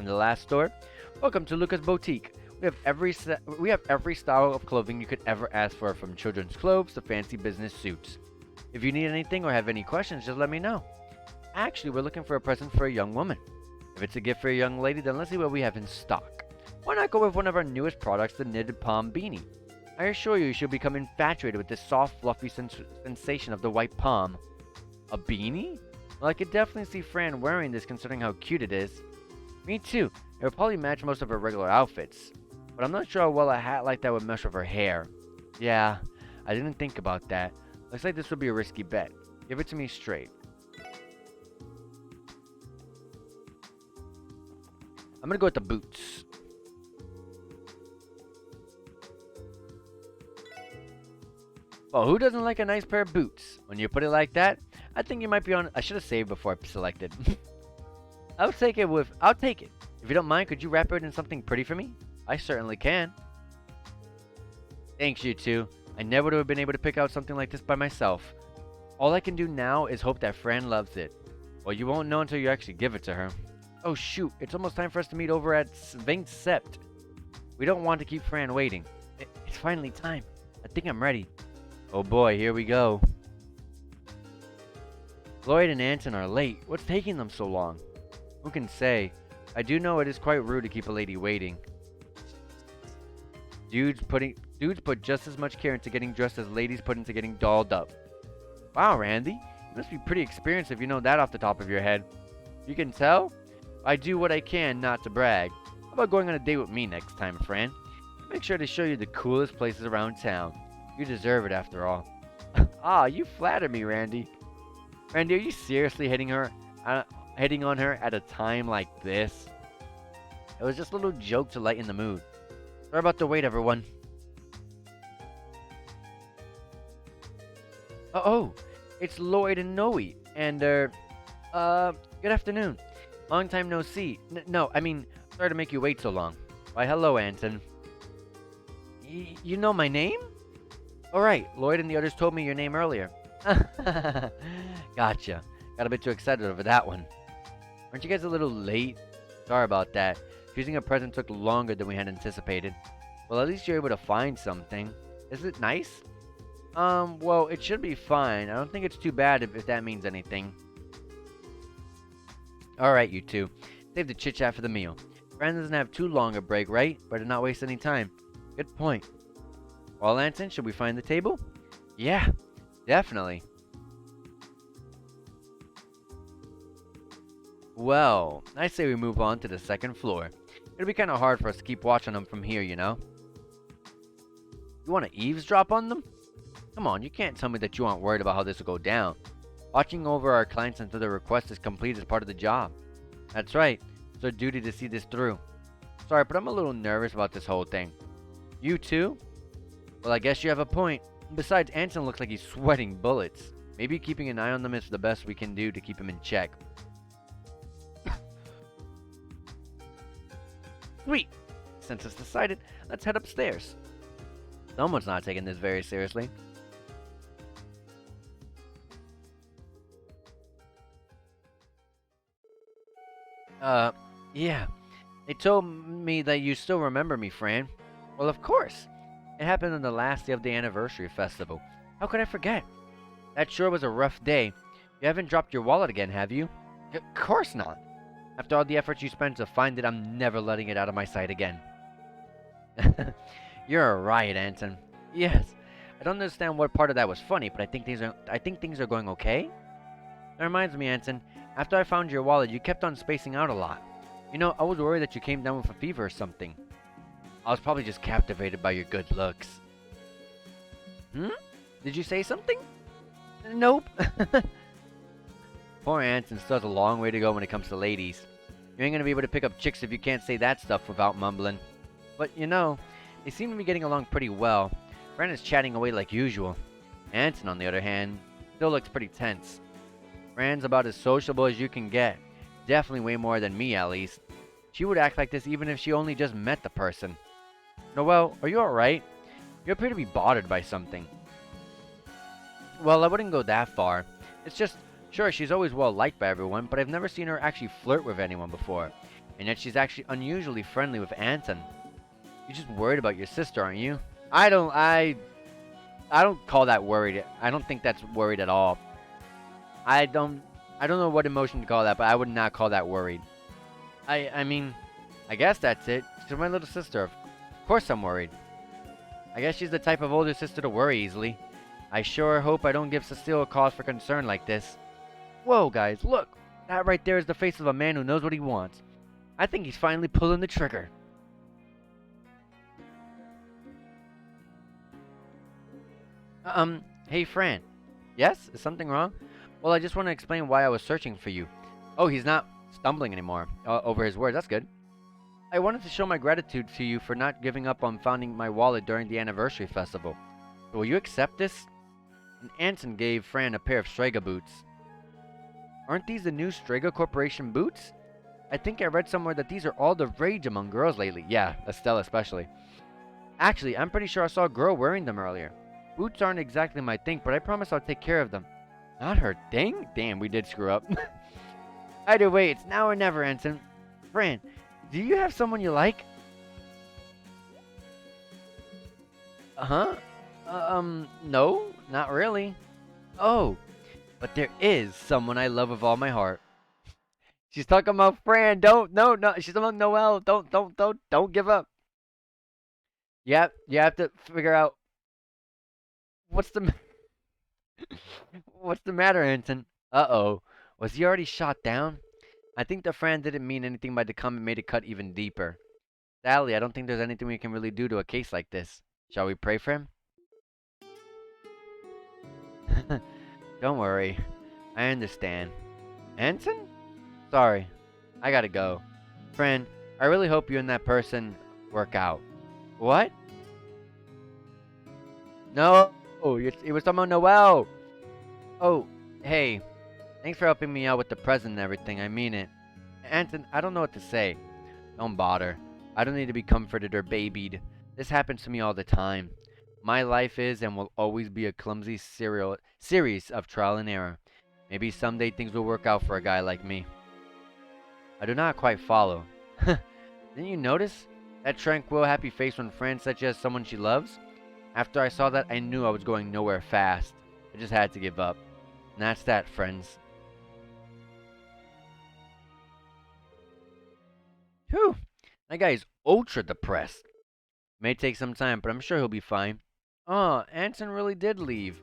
the last store, welcome to Luca's Boutique. We have every style of clothing you could ever ask for, from children's clothes to fancy business suits. If you need anything or have any questions, just let me know. Actually, we're looking for a present for a young woman. If it's a gift for a young lady, then let's see what we have in stock. Why not go with one of our newest products, the Knitted Palm Beanie? I assure you, she'll become infatuated with this soft, fluffy sensation of the white palm. A beanie? Well, I could definitely see Fran wearing this considering how cute it is. Me too. It would probably match most of her regular outfits. But I'm not sure how well a hat like that would mesh with her hair. Yeah, I didn't think about that. Looks like this would be a risky bet. Give it to me straight. I'm gonna go with the boots. Well, who doesn't like a nice pair of boots? When you put it like that, I think you might be on. I should have saved before I selected. I'll take it. If you don't mind, could you wrap it in something pretty for me? I certainly can. Thanks, you two. I never would have been able to pick out something like this by myself. All I can do now is hope that Fran loves it. Well, you won't know until you actually give it to her. Oh shoot, it's almost time for us to meet over at Sept. We don't want to keep Fran waiting. It's finally time. I think I'm ready. Oh boy, here we go. Lloyd and Anton are late. What's taking them so long? Who can say? I do know it is quite rude to keep a lady waiting. Dudes put just as much care into getting dressed as ladies put into getting dolled up. Wow, Randy. You must be pretty experienced if you know that off the top of your head. You can tell? I do what I can not to brag. How about going on a date with me next time, Fran? Make sure to show you the coolest places around town. You deserve it after all. Ah, you flatter me, Randy. Randy, are you seriously hitting on her at a time like this? It was just a little joke to lighten the mood. Sorry about the wait, everyone. Oh, it's Lloyd and Noe. And, good afternoon. Long time no see. No, I mean, sorry to make you wait so long. Why, hello, Anton. You know my name? Alright, Lloyd and the others told me your name earlier. Gotcha. Got a bit too excited over that one. Aren't you guys a little late? Sorry about that. Choosing a present took longer than we had anticipated. Well, at least you're able to find something. Is it nice? Well, it should be fine. I don't think it's too bad if that means anything. Alright, you two. Save the chit-chat for the meal. Fran doesn't have too long a break, right? Better not waste any time. Good point. Well, Anton, should we find the table? Yeah, definitely. Well, I say we move on to the second floor. It'll be kind of hard for us to keep watch on them from here, you know? You want to eavesdrop on them? Come on, you can't tell me that you aren't worried about how this will go down. Watching over our clients until their request is complete is part of the job. That's right. It's our duty to see this through. Sorry, but I'm a little nervous about this whole thing. You too? Well, I guess you have a point. Besides, Anton looks like he's sweating bullets. Maybe keeping an eye on them is the best we can do to keep him in check. Sweet! Since it's decided, let's head upstairs. Someone's not taking this very seriously. Yeah. They told me that you still remember me, Fran. Well, of course. It happened on the last day of the anniversary festival. How could I forget? That sure was a rough day. You haven't dropped your wallet again, have you? Of course not. After all the effort you spent to find it, I'm never letting it out of my sight again. You're a riot, Anton. Yes. I don't understand what part of that was funny, but I think things are going okay. That reminds me, Anton. After I found your wallet, you kept on spacing out a lot. You know, I was worried that you came down with a fever or something. I was probably just captivated by your good looks. Did you say something? Nope. Poor Anton still has a long way to go when it comes to ladies. You ain't gonna be able to pick up chicks if you can't say that stuff without mumbling. But, you know, they seem to be getting along pretty well. Fran is chatting away like usual. Anton, on the other hand, still looks pretty tense. Fran's about as sociable as you can get. Definitely way more than me, at least. She would act like this even if she only just met the person. Noelle, are you alright? You appear to be bothered by something. Well, I wouldn't go that far. It's just, sure, she's always well liked by everyone, but I've never seen her actually flirt with anyone before. And yet she's actually unusually friendly with Anton. You're just worried about your sister, aren't you? I don't call that worried. I don't think that's worried at all. I don't know what emotion to call that, but I would not call that worried. I mean, I guess that's it. She's my little sister. Of course I'm worried. I guess she's the type of older sister to worry easily. I sure hope I don't give Cecile a cause for concern like this. Whoa, guys, look. That right there is the face of a man who knows what he wants. I think he's finally pulling the trigger. Hey, Fran. Yes? Is something wrong? Well, I just want to explain why I was searching for you. Oh, he's not stumbling anymore over his words. That's good. I wanted to show my gratitude to you for not giving up on finding my wallet during the anniversary festival. So will you accept this? And Anton gave Fran a pair of Strega boots. Aren't these the new Strega Corporation boots? I think I read somewhere that these are all the rage among girls lately. Yeah, Estelle especially. Actually, I'm pretty sure I saw a girl wearing them earlier. Boots aren't exactly my thing, but I promise I'll take care of them. Not her thing? Damn, we did screw up. Either way, it's now or never, Anton. Fran, do you have someone you like? No, not really. Oh, but there is someone I love with all my heart. She's talking about Fran. No. She's talking about Noelle. Don't give up. Yep, you have to figure out what's the matter, Anton. Uh-oh. Was he already shot down? I think the Fran didn't mean anything by the comment made it cut even deeper. Sadly, I don't think there's anything we can really do to a case like this. Shall we pray for him? Don't worry. I understand. Anson? Sorry. I gotta go. Friend, I really hope you and that person work out. What? No! It was talking about Noelle! Oh, hey. Thanks for helping me out with the present and everything. I mean it. Anton, I don't know what to say. Don't bother. I don't need to be comforted or babied. This happens to me all the time. My life is and will always be a clumsy series of trial and error. Maybe someday things will work out for a guy like me. I do not quite follow. Didn't you notice? That tranquil, happy face when Fran said she has someone she loves? After I saw that, I knew I was going nowhere fast. I just had to give up. And that's that, friends. Whew. That guy is ultra depressed. May take some time, but I'm sure he'll be fine. Oh, Anson really did leave.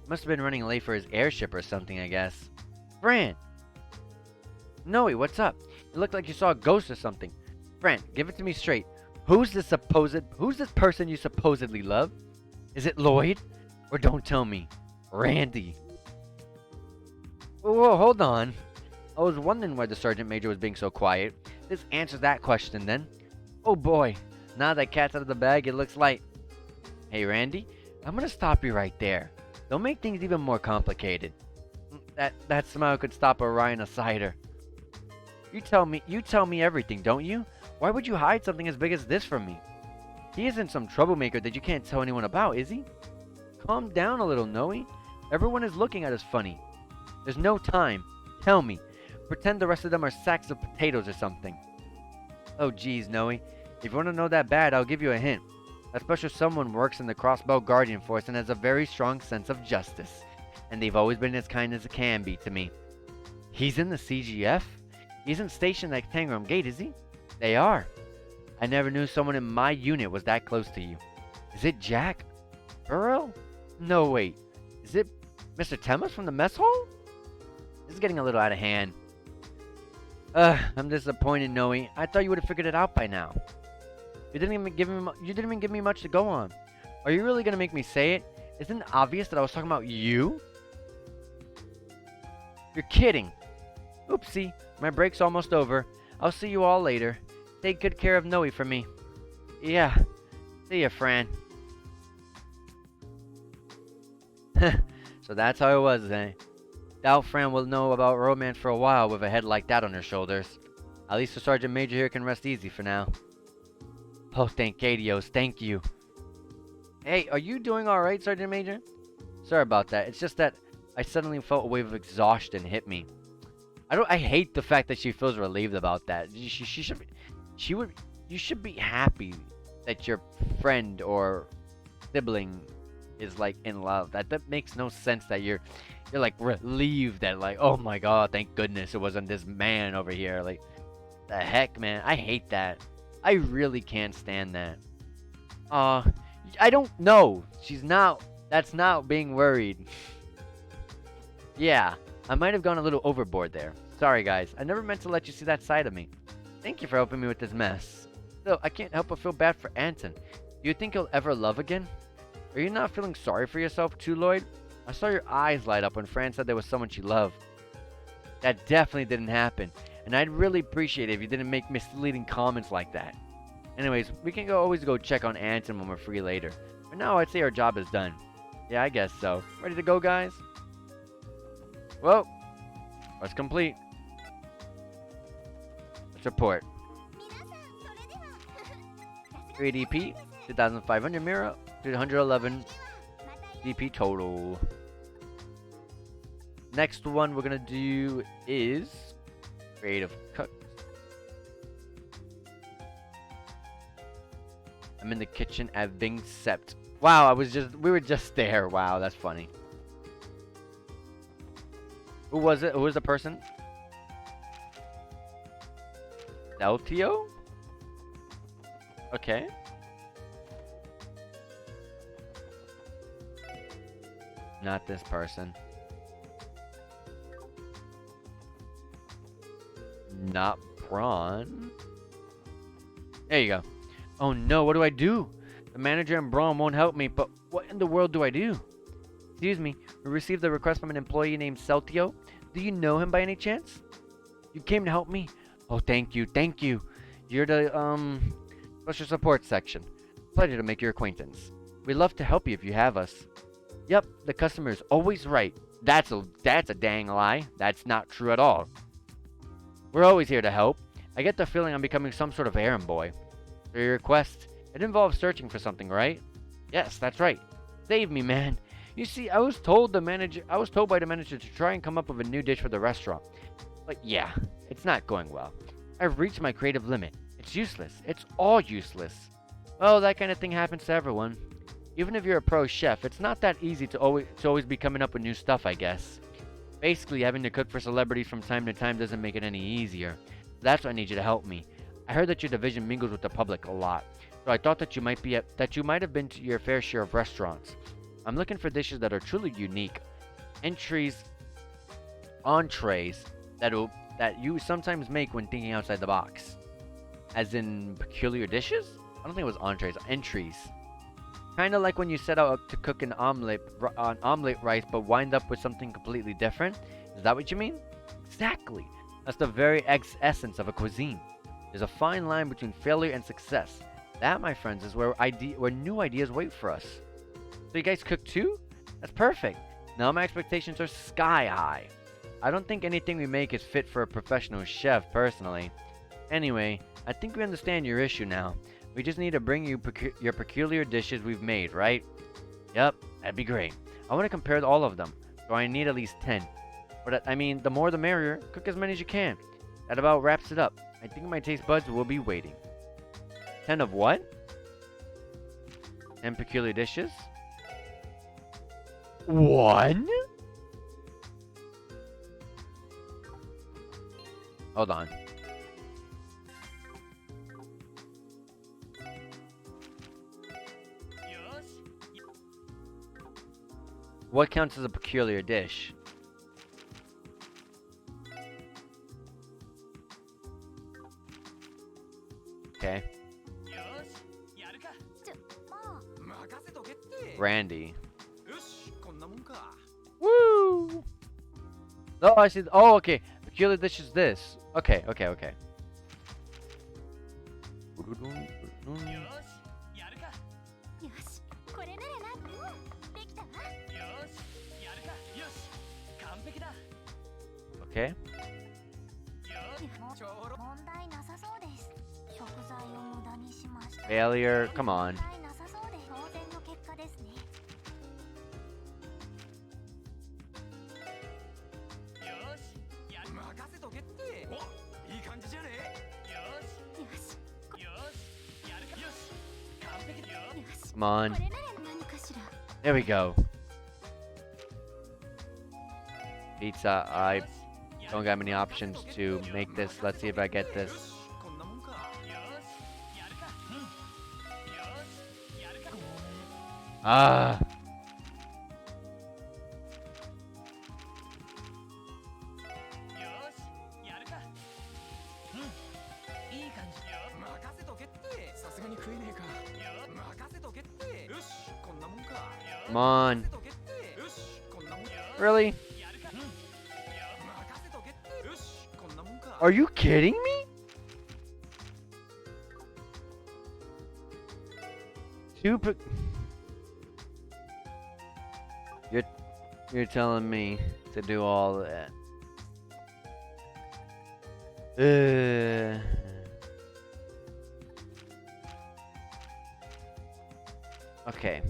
Must have been running late for his airship or something, I guess. Fran! Noe, what's up? It looked like you saw a ghost or something. Fran, give it to me straight. Who's this person you supposedly love? Is it Lloyd? Or don't tell me. Randy. Whoa, hold on. I was wondering why the Sergeant Major was being so quiet. This answers that question then. Oh boy. Now that cat's out of the bag, it looks like... Hey, Randy, I'm gonna stop you right there. Don't make things even more complicated. That smile could stop a Ryan a cider. You tell me everything, don't you? Why would you hide something as big as this from me? He isn't some troublemaker that you can't tell anyone about, is he? Calm down a little, Noe. Everyone is looking at us funny. There's no time. Tell me. Pretend the rest of them are sacks of potatoes or something. Oh geez, Noe. If you want to know that bad, I'll give you a hint. That special someone works in the Crossbow Guardian Force and has a very strong sense of justice. And they've always been as kind as it can be to me. He's in the CGF? He isn't stationed at Tangram Gate, is he? They are. I never knew someone in my unit was that close to you. Is it Jack? Earl? No, wait. Is it Mr. Temus from the mess hall? This is getting a little out of hand. I'm disappointed, Noe. I thought you would have figured it out by now. You didn't even give me much to go on. Are you really gonna make me say it? Isn't it obvious that I was talking about you? You're kidding. Oopsie, my break's almost over. I'll see you all later. Take good care of Noe for me. Yeah. See ya, Fran. So that's how it was, eh? Doubt Fran will know about romance for a while with a head like that on her shoulders. At least the Sergeant Major here can rest easy for now. Oh, thank KeA, thank you. Hey, are you doing alright, Sergeant Major? Sorry about that. It's just that I suddenly felt a wave of exhaustion hit me. I hate the fact that she feels relieved about that. You should be happy that your friend or sibling is like in love. That makes no sense that you're like relieved that like, oh my god, thank goodness it wasn't this man over here. Like, the heck, man, I hate that. I really can't stand that. I don't know. That's not being worried. Yeah, I might have gone a little overboard there. Sorry guys, I never meant to let you see that side of me. Thank you for helping me with this mess. Still, I can't help but feel bad for Anton. Do you think he'll ever love again? Are you not feeling sorry for yourself too, Lloyd? I saw your eyes light up when Fran said there was someone she loved. That definitely didn't happen, and I'd really appreciate it if you didn't make misleading comments like that. Anyways, we can always go check on Anton when we're free later. For now, I'd say our job is done. Yeah, I guess so. Ready to go, guys? Well, let's complete. Let's report. 3 DP, 2,500 mirror, 211 DP total. Next one we're gonna do is creative cut. I'm in the kitchen at Vincept. Wow, we were just there. Wow, that's funny. Who was it? Who was the person? Deltio? Okay. Not this person. Not Braun. There you go. Oh no, what do I do? The manager and Braun won't help me, but what in the world do I do? Excuse me, we received a request from an employee named Celtio. Do you know him by any chance? You came to help me? Oh, thank you, thank you. You're the, special support section. Pleasure to make your acquaintance. We'd love to help you if you have us. Yep, the customer is always right. That's a dang lie. That's not true at all. We're always here to help. I get the feeling I'm becoming some sort of errand boy. For your request, it involves searching for something, right? Yes, that's right. Save me, man. You see, I was told by the manager to try and come up with a new dish for the restaurant. But yeah, it's not going well. I've reached my creative limit. It's useless. It's all useless. Well, that kind of thing happens to everyone. Even if you're a pro chef, it's not that easy to always be coming up with new stuff, I guess. Basically, having to cook for celebrities from time to time doesn't make it any easier. That's why I need you to help me. I heard that your division mingles with the public a lot, so I thought that you might have been to your fair share of restaurants. I'm looking for dishes that are truly unique, entrees that you sometimes make when thinking outside the box. As in peculiar dishes? I don't think it was entrees, entries. Kind of like when you set out to cook an omelet rice, but wind up with something completely different. Is that what you mean? Exactly. That's the very essence of a cuisine. There's a fine line between failure and success. That, my friends, is where new ideas wait for us. So you guys cook too? That's perfect. Now my expectations are sky high. I don't think anything we make is fit for a professional chef, personally. Anyway, I think we understand your issue now. We just need to bring you your peculiar dishes we've made, right? Yep, that'd be great. I want to compare all of them, so I need at least 10. But I mean, the more the merrier. Cook as many as you can. That about wraps it up. I think my taste buds will be waiting. 10 of what? 10 peculiar dishes? 1? Hold on. What counts as a peculiar dish? Okay. Randy. Woo! Oh, I see. Oh, okay. Peculiar dish is this. Okay. Okay. Failure. Come on. Come on. There we go. Pizza. I don't got many options to make this. Let's see if I get this. Ah. Come on. Really? Are you kidding me? You're telling me to do all that. Okay.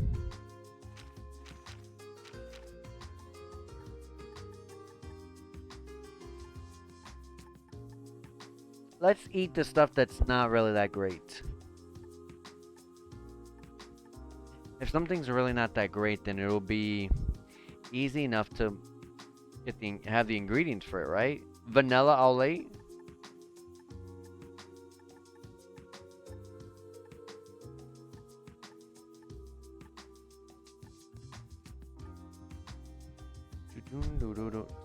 Let's eat the stuff that's not really that great. If something's really not that great, then it'll be easy enough to have the ingredients for it, right? Vanilla au lait.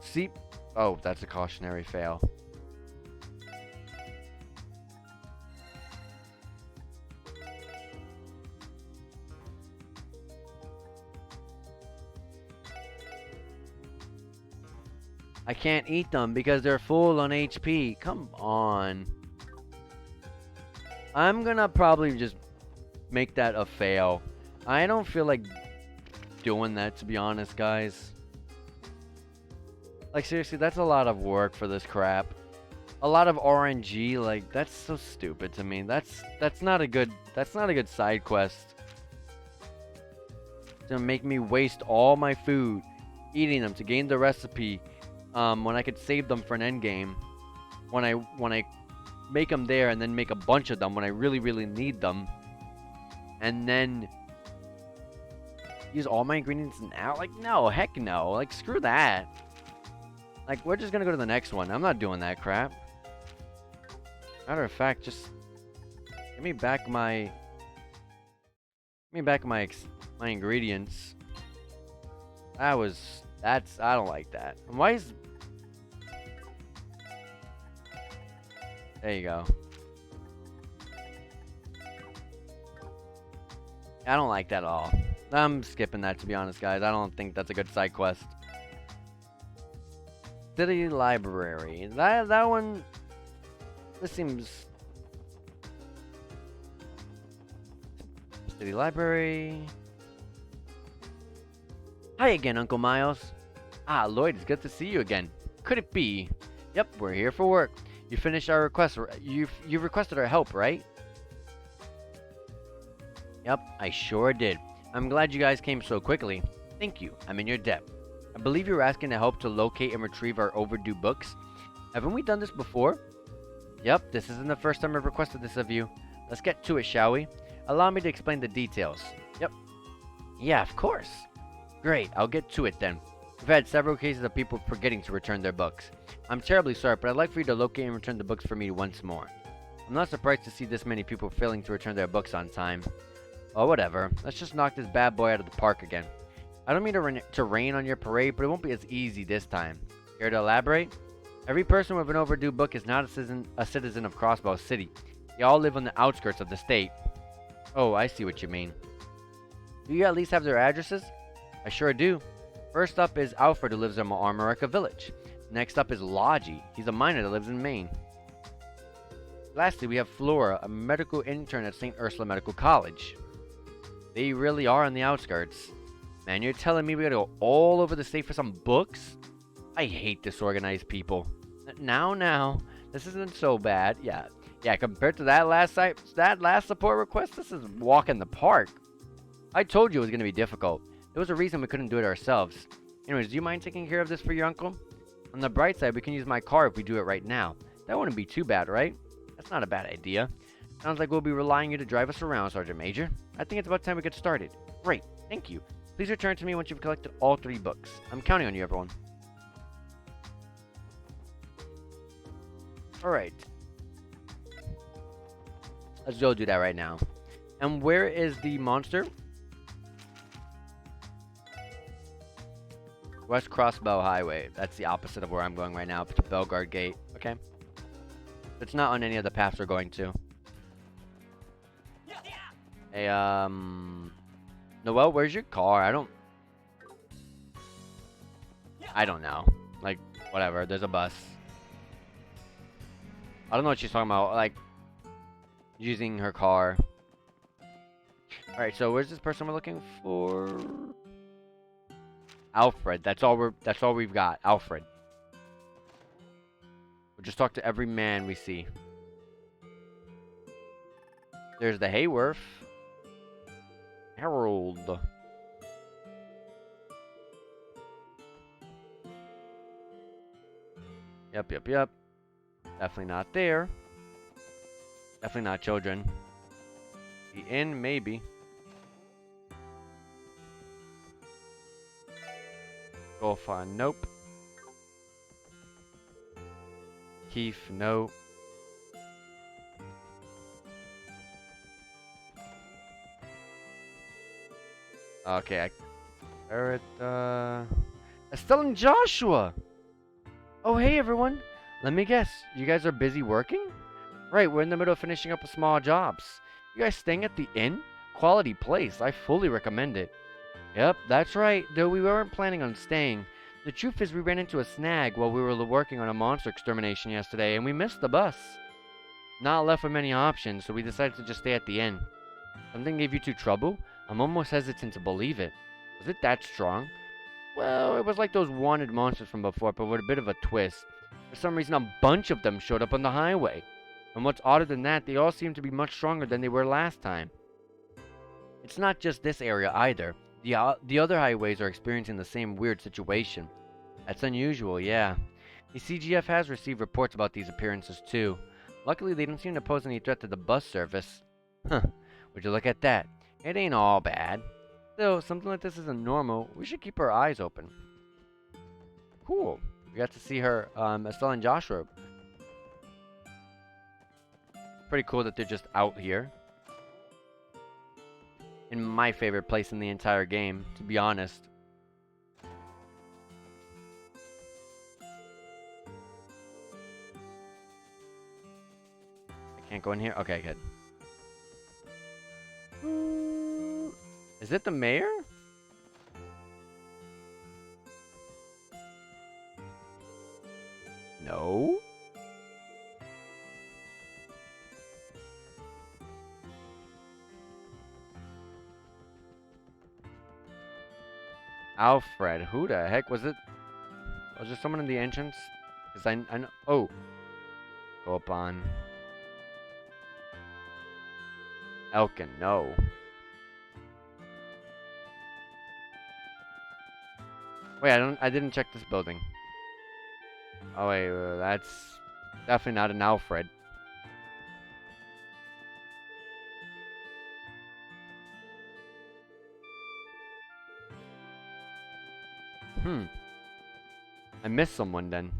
See? Oh, that's a cautionary fail. I can't eat them because they're full on HP. Come on. I'm gonna probably just make that a fail. I don't feel like doing that, to be honest, guys. Like, seriously, that's a lot of work for this crap. A lot of RNG, like, that's so stupid to me. That's not a good side quest. To make me waste all my food eating them to gain the recipe when I could save them for an end game. When I make them there and then make a bunch of them when I really need them. And then use all my ingredients now? Like, no, heck no. Like, screw that. Like, we're just gonna go to the next one. I'm not doing that crap. Matter of fact, just give me back my my ingredients. I don't like that. And why is... There you go. I don't like that at all. I'm skipping that, to be honest, guys. I don't think that's a good side quest. City Library. That one... This seems... City Library... Hi again, Uncle Miles. Ah, Lloyd, it's good to see you again. Could it be? Yep, we're here for work. You finished our request. You requested our help, right? Yep, I sure did. I'm glad you guys came so quickly. Thank you. I'm in your debt. I believe you were asking to help to locate and retrieve our overdue books. Haven't we done this before? Yep, this isn't the first time I've requested this of you. Let's get to it, shall we? Allow me to explain the details. Yep. Yeah, of course. Great, I'll get to it then. We've had several cases of people forgetting to return their books. I'm terribly sorry, but I'd like for you to locate and return the books for me once more. I'm not surprised to see this many people failing to return their books on time. Oh, whatever. Let's just knock this bad boy out of the park again. I don't mean to rain on your parade, but it won't be as easy this time. Care to elaborate? Every person with an overdue book is not a citizen of Crossbow City. They all live on the outskirts of the state. Oh, I see what you mean. Do you at least have their addresses? I sure do. First up is Alfred, who lives in Armorica Village. Next up is Logie. He's a miner that lives in Maine. Lastly, we have Flora, a medical intern at St. Ursula Medical College. They really are on the outskirts. Man, you're telling me we gotta go all over the state for some books? I hate disorganized people. Now, this isn't so bad. Yeah, compared to that last support request, this is walk in the park. I told you it was gonna be difficult. There was a reason we couldn't do it ourselves. Anyways, do you mind taking care of this for your uncle? On the bright side, we can use my car if we do it right now. That wouldn't be too bad, right? That's not a bad idea. Sounds like we'll be relying on you to drive us around, Sergeant Major. I think it's about time we get started. Great, thank you. Please return to me once you've collected all 3 books. I'm counting on you, everyone. Alright. Let's go do that right now. And where is the monster? West Crossbow Highway. That's the opposite of where I'm going right now. To Belgard Gate. Okay. It's not on any of the paths we're going to. Hey, Noelle, where's your car? I don't know. Like, whatever. There's a bus. I don't know what she's talking about. Like, using her car. Alright, so where's this person we're looking for? Alfred. That's all we've got. Alfred. We'll just talk to every man we see. There's the Hayworth. Harold. Yep. Definitely not there. Definitely not children. The inn, maybe. Golfon, nope. Keith, no. Okay, Estelle and Joshua! Oh, hey everyone! Let me guess, you guys are busy working? Right, we're in the middle of finishing up with small jobs. You guys staying at the inn? Quality place, I fully recommend it. Yep, that's right, though we weren't planning on staying. The truth is, we ran into a snag while we were working on a monster extermination yesterday, and we missed the bus. Not left with many options, so we decided to just stay at the inn. Something gave you two trouble? I'm almost hesitant to believe it. Was it that strong? Well, it was like those wanted monsters from before, but with a bit of a twist. For some reason, a bunch of them showed up on the highway. And what's odder than that, they all seem to be much stronger than they were last time. It's not just this area either. The other highways are experiencing the same weird situation. That's unusual, yeah. The CGF has received reports about these appearances too. Luckily, they don't seem to pose any threat to the bus service. Huh, would you look at that? It ain't all bad. Still, something like this isn't normal. We should keep our eyes open. Cool. We got to see her, Estelle and Joshua. Pretty cool that they're just out here. In my favorite place in the entire game, to be honest. I can't go in here? Okay, good. Is it the mayor? No. Alfred. Who the heck was it? Was there someone in the entrance? Because I know. Oh. Go up on. Elkin. No. Wait, I didn't check this building. Oh wait, that's definitely not an Alfred. I missed someone then.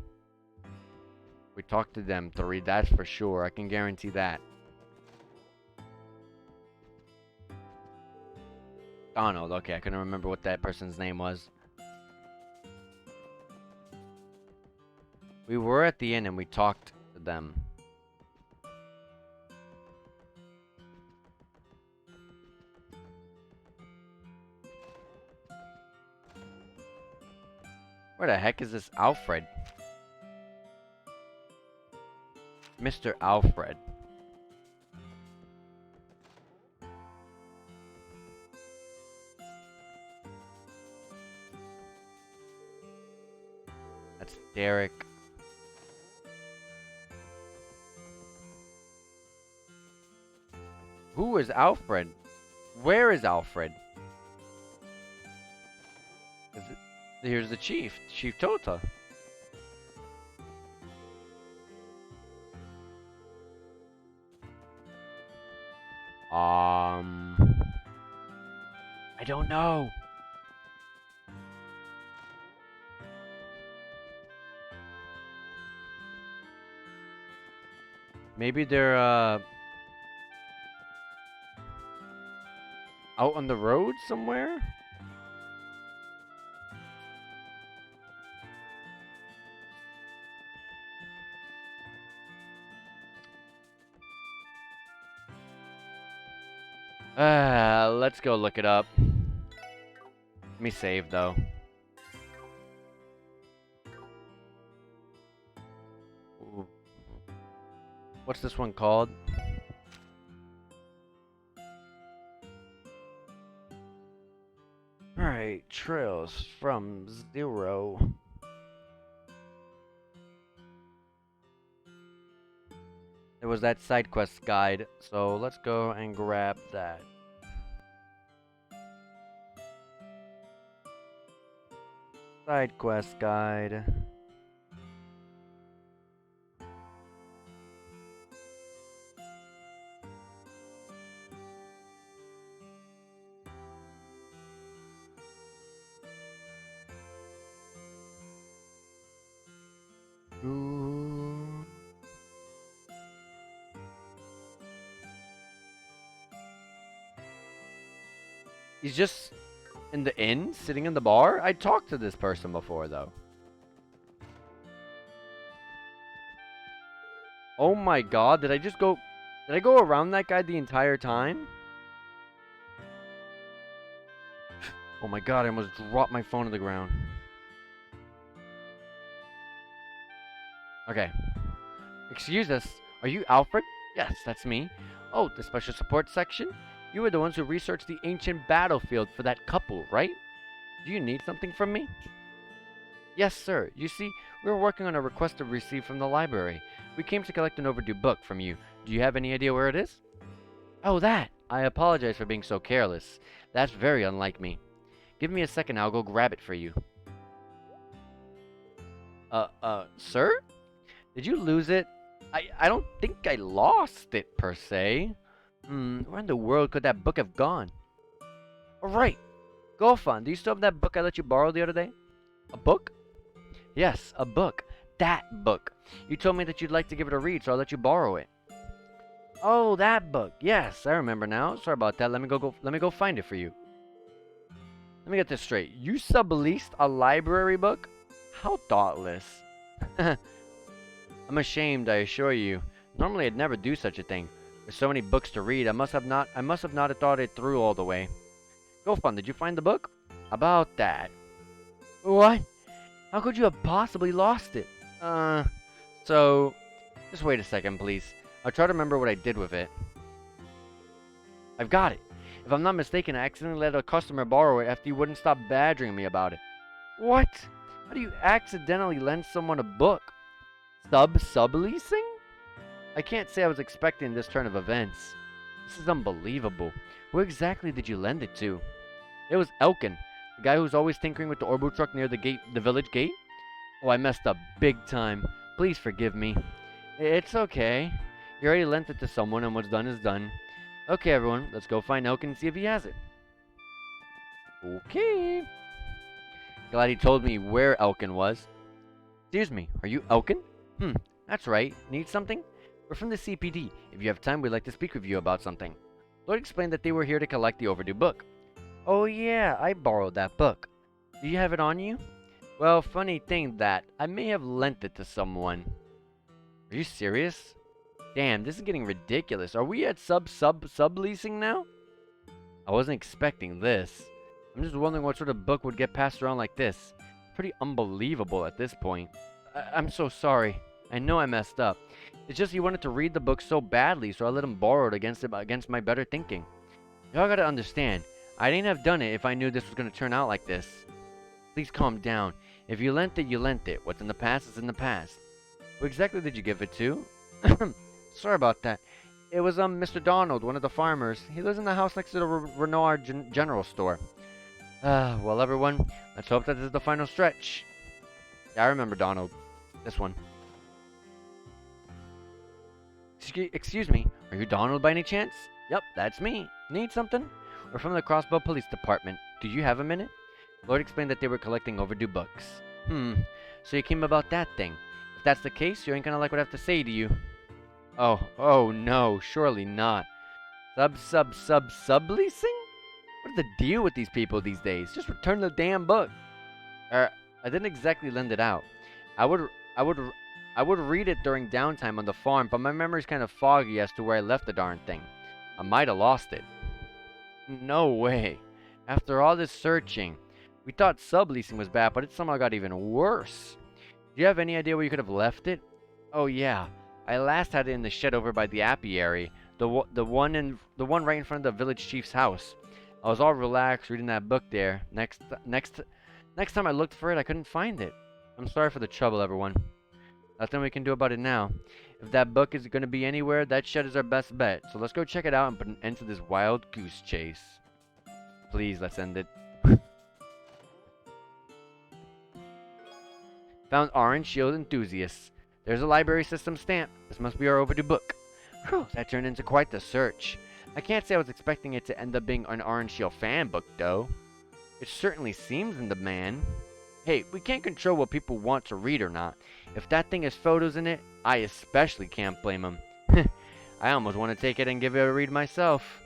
We talked to them 3, that's for sure. I can guarantee that. Donald, okay, I couldn't remember what that person's name was. We were at the inn and we talked to them. Where the heck is this Alfred? Mr. Alfred. That's Derek. Who is Alfred? Where is Alfred? Here's the chief, Chief Tota. I don't know. Maybe they're out on the road somewhere? Let's go look it up. Let me save though. Ooh. What's this one called? Alright, trails from 0. There was that side quest guide, so let's go and grab that. Side quest guide. Ooh. He's just in the inn, sitting in the bar? I talked to this person before, though. Oh my god, did I go around that guy the entire time? Oh my god, I almost dropped my phone to the ground. Okay. Excuse us. Are you Alfred? Yes, that's me. Oh, the special support section? You were the ones who researched the ancient battlefield for that couple, right? Do you need something from me? Yes, sir. You see, we were working on a request to receive from the library. We came to collect an overdue book from you. Do you have any idea where it is? Oh, that! I apologize for being so careless. That's very unlike me. Give me a second, I'll go grab it for you. Sir? Did you lose it? I don't think I lost it, per se. Where in the world could that book have gone? Alright. Gofan, do you still have that book I let you borrow the other day? A book? Yes, a book. That book. You told me that you'd like to give it a read, so I'll let you borrow it. Oh, that book. Yes, I remember now. Sorry about that. Let me go find it for you. Let me get this straight. You subleased a library book? How thoughtless. I'm ashamed, I assure you. Normally I'd never do such a thing. There's so many books to read. I must have not thought it through all the way. Gofun, did you find the book? About that. What? How could you have possibly lost it? So just wait a second, please. I'll try to remember what I did with it. I've got it. If I'm not mistaken, I accidentally let a customer borrow it after he wouldn't stop badgering me about it. What? How do you accidentally lend someone a book? Subleasing? I can't say I was expecting this turn of events. This is unbelievable. Who exactly did you lend it to? It was Elkin, the guy who's always tinkering with the Orbu truck near the village gate. Oh, I messed up big time. Please forgive me. It's okay. You already lent it to someone, and what's done is done. Okay, everyone, let's go find Elkin and see if he has it. Okay. Glad he told me where Elkin was. Excuse me, are you Elkin? That's right. Need something? We're from the CPD. If you have time, we'd like to speak with you about something. Lloyd explained that they were here to collect the overdue book. Oh yeah, I borrowed that book. Do you have it on you? Well, funny thing that I may have lent it to someone. Are you serious? Damn, this is getting ridiculous. Are we at subleasing now? I wasn't expecting this. I'm just wondering what sort of book would get passed around like this. Pretty unbelievable at this point. I'm so sorry. I know I messed up. It's just he wanted to read the book so badly, so I let him borrow it against my better thinking. Y'all gotta understand, I didn't have done it if I knew this was gonna turn out like this. Please calm down. If you lent it, you lent it. What's in the past is in the past. Who exactly did you give it to? Sorry about that. It was Mr. Donald, one of the farmers. He lives in the house next to the Renard General Store. Well, everyone, let's hope that this is the final stretch. Yeah, I remember Donald. This one. Excuse me, are you Donald by any chance? Yep, that's me. Need something? We're from the Crossbow Police Department. Do you have a minute? Lloyd explained that they were collecting overdue books. So you came about that thing. If that's the case, you ain't gonna like what I have to say to you. Oh no, surely not. Subleasing? What is the deal with these people these days? Just return the damn book. I didn't exactly lend it out. I would read it during downtime on the farm, but my memory's kind of foggy as to where I left the darn thing. I might have lost it. No way. After all this searching, we thought subleasing was bad, but it somehow got even worse. Do you have any idea where you could have left it? Oh yeah, I last had it in the shed over by the apiary, the one right in front of the village chief's house. I was all relaxed reading that book there. Next time I looked for it, I couldn't find it. I'm sorry for the trouble, everyone. Nothing we can do about it now. If that book is going to be anywhere, that shed is our best bet. So let's go check it out and put an end to this wild goose chase. Please, let's end it. Found Orange Shield Enthusiasts. There's a library system stamp. This must be our overdue book. Whew, that turned into quite the search. I can't say I was expecting it to end up being an Orange Shield fan book, though. It certainly seems in demand. Hey, we can't control what people want to read or not. If that thing has photos in it, I especially can't blame them. I almost want to take it and give it a read myself.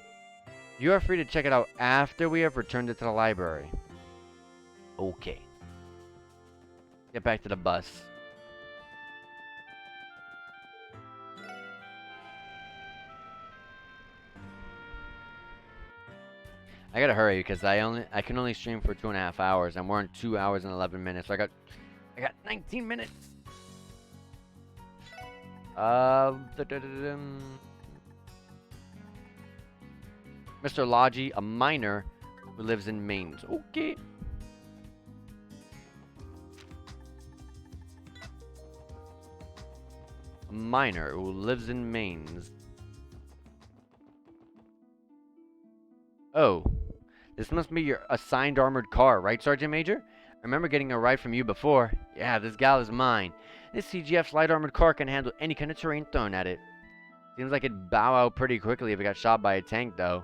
You are free to check it out after we have returned it to the library. Okay. Get back to the bus. I gotta hurry because I can only stream for 2.5 hours, and we're in 2 hours and 11 minutes. So I got 19 minutes. Mr. Logi, a miner who lives in Mainz. Okay. A miner who lives in Mainz. Oh, this must be your assigned armored car, right, Sergeant Major? I remember getting a ride from you before. Yeah, this gal is mine. This CGF light armored car can handle any kind of terrain thrown at it. Seems like it'd bow out pretty quickly if it got shot by a tank, though.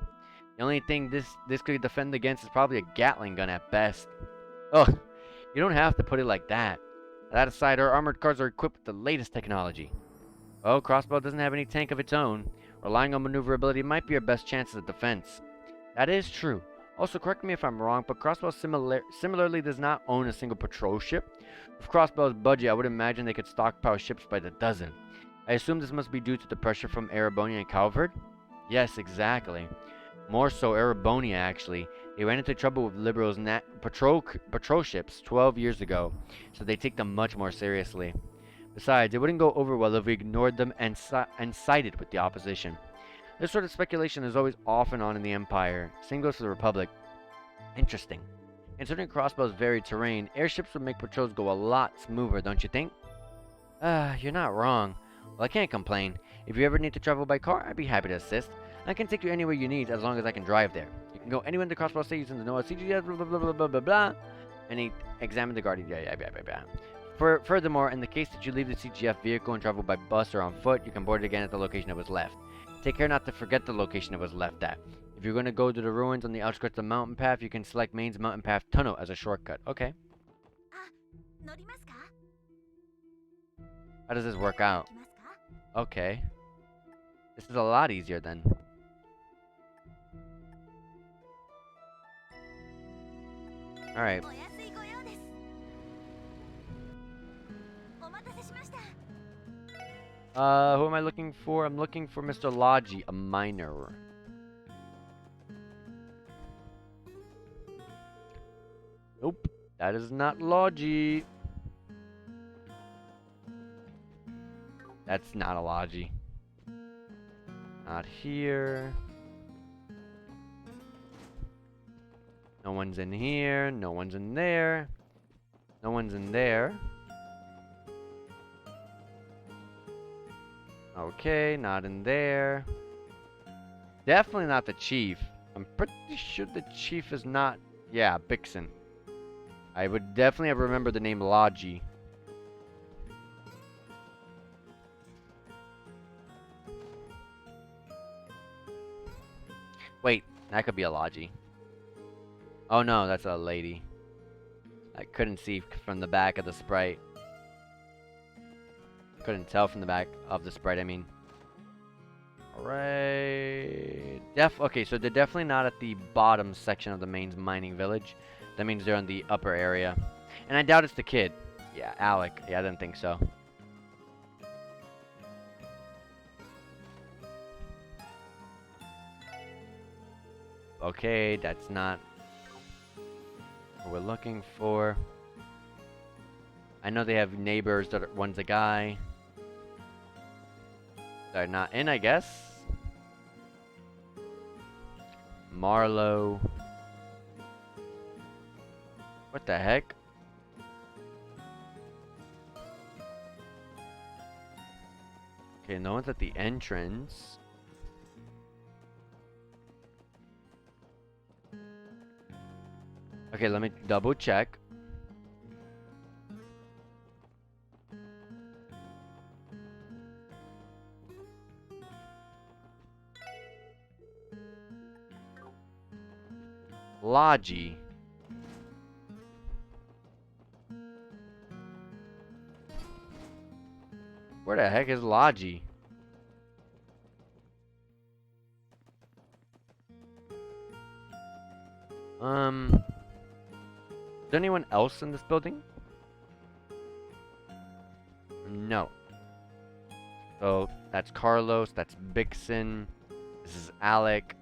The only thing this could defend against is probably a Gatling gun at best. Ugh, you don't have to put it like that. That aside, our armored cars are equipped with the latest technology. Well, Crossbow doesn't have any tank of its own. Relying on maneuverability might be our best chance at defense. That is true. Also, correct me if I'm wrong, but Crossbow similarly does not own a single patrol ship. With Crossbow's budget, I would imagine they could stockpile ships by the dozen. I assume this must be due to the pressure from Erebonia and Calvert? Yes, exactly. More so Erebonia, actually. They ran into trouble with Liberals' patrol ships 12 years ago, so they take them much more seriously. Besides, it wouldn't go over well if we ignored them and sided with the opposition. This sort of speculation is always off and on in the Empire. Same goes for the Republic. Interesting. Considering Crossbow's varied terrain, airships would make patrols go a lot smoother, don't you think? You're not wrong. Well, I can't complain. If you ever need to travel by car, I'd be happy to assist. I can take you anywhere you need as long as I can drive there. You can go anywhere in the Crossbow State using the NOAA CGS, blah, blah, blah, blah, blah, blah, blah. And he examined the guardian. Yeah, blah, blah, blah. Furthermore, in the case that you leave the CGF vehicle and travel by bus or on foot, you can board it again at the location it was left. Take care not to forget the location it was left at. If you're going to go to the ruins on the outskirts of the mountain path, you can select Maine's mountain path tunnel as a shortcut. Okay. How does this work out? Okay. This is a lot easier then. Alright. Who am I looking for? I'm looking for Mr. Logi, a miner. Nope, that is not Logi. That's not a Logi. Not here. No one's in here. No one's in there. No one's in there. Okay, not in there. Definitely not the chief. I'm pretty sure the chief is not... Yeah, Bixen. I would definitely have remembered the name Logi. Wait, that could be a Logi. Oh no, that's a lady. I couldn't see from the back of the sprite. Couldn't tell from the back of the sprite, I mean. Alright. Okay, so they're definitely not at the bottom section of the main mining village. That means they're in the upper area. And I doubt it's the kid. Yeah, Alec. Yeah, I didn't think so. Okay, that's not what we're looking for. I know they have neighbors that are, one's a guy. They're not in, I guess. Marlowe. What the heck? Okay, no one's at the entrance. Okay, let me double check. Logi. Where the heck is Logi? Is there anyone else in this building? No. So that's Carlos, that's Bixen, this is Alec.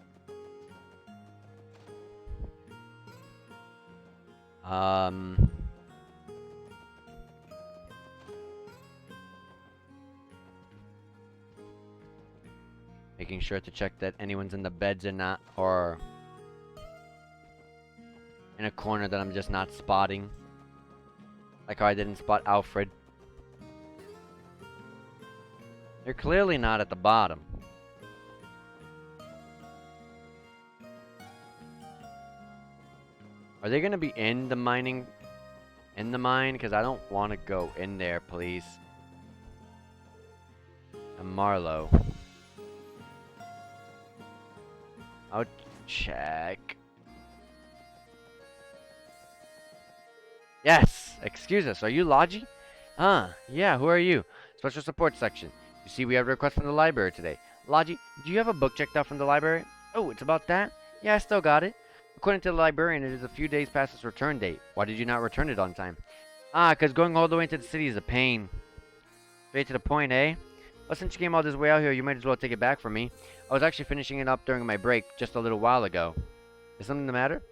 making sure to check that anyone's in the beds or not, or in a corner that I'm just not spotting. Like how I didn't spot Alfred. They're clearly not at the bottom. Are they gonna be in the mine? Because I don't want to go in there, please. And Marlowe. I'll check. Yes! Excuse us, are you Logi? Yeah, who are you? Special support section. You see we have a request from the library today. Logi, do you have a book checked out from the library? Oh, it's about that? Yeah, I still got it. According to the librarian, it is a few days past its return date. Why did you not return it on time? Because going all the way into the city is a pain. Straight to the point, eh? Well, since you came all this way out here, you might as well take it back from me. I was actually finishing it up during my break just a little while ago. Is something the matter?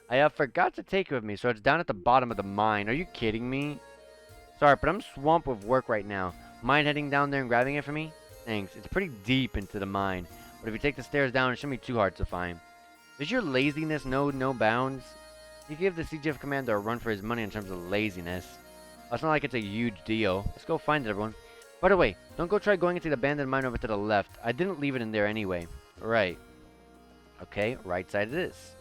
I forgot to take it with me, so it's down at the bottom of the mine. Are you kidding me? Sorry, but I'm swamped with work right now. Mind heading down there and grabbing it for me? Thanks. It's pretty deep into the mine, but if you take the stairs down, it shouldn't be too hard to find. Does your laziness know no bounds? You give the CGF commander a run for his money in terms of laziness. It's not like it's a huge deal. Let's go find it, everyone. By the way, don't go try going into the abandoned mine over to the left. I didn't leave it in there anyway. Right. Okay, right side it is.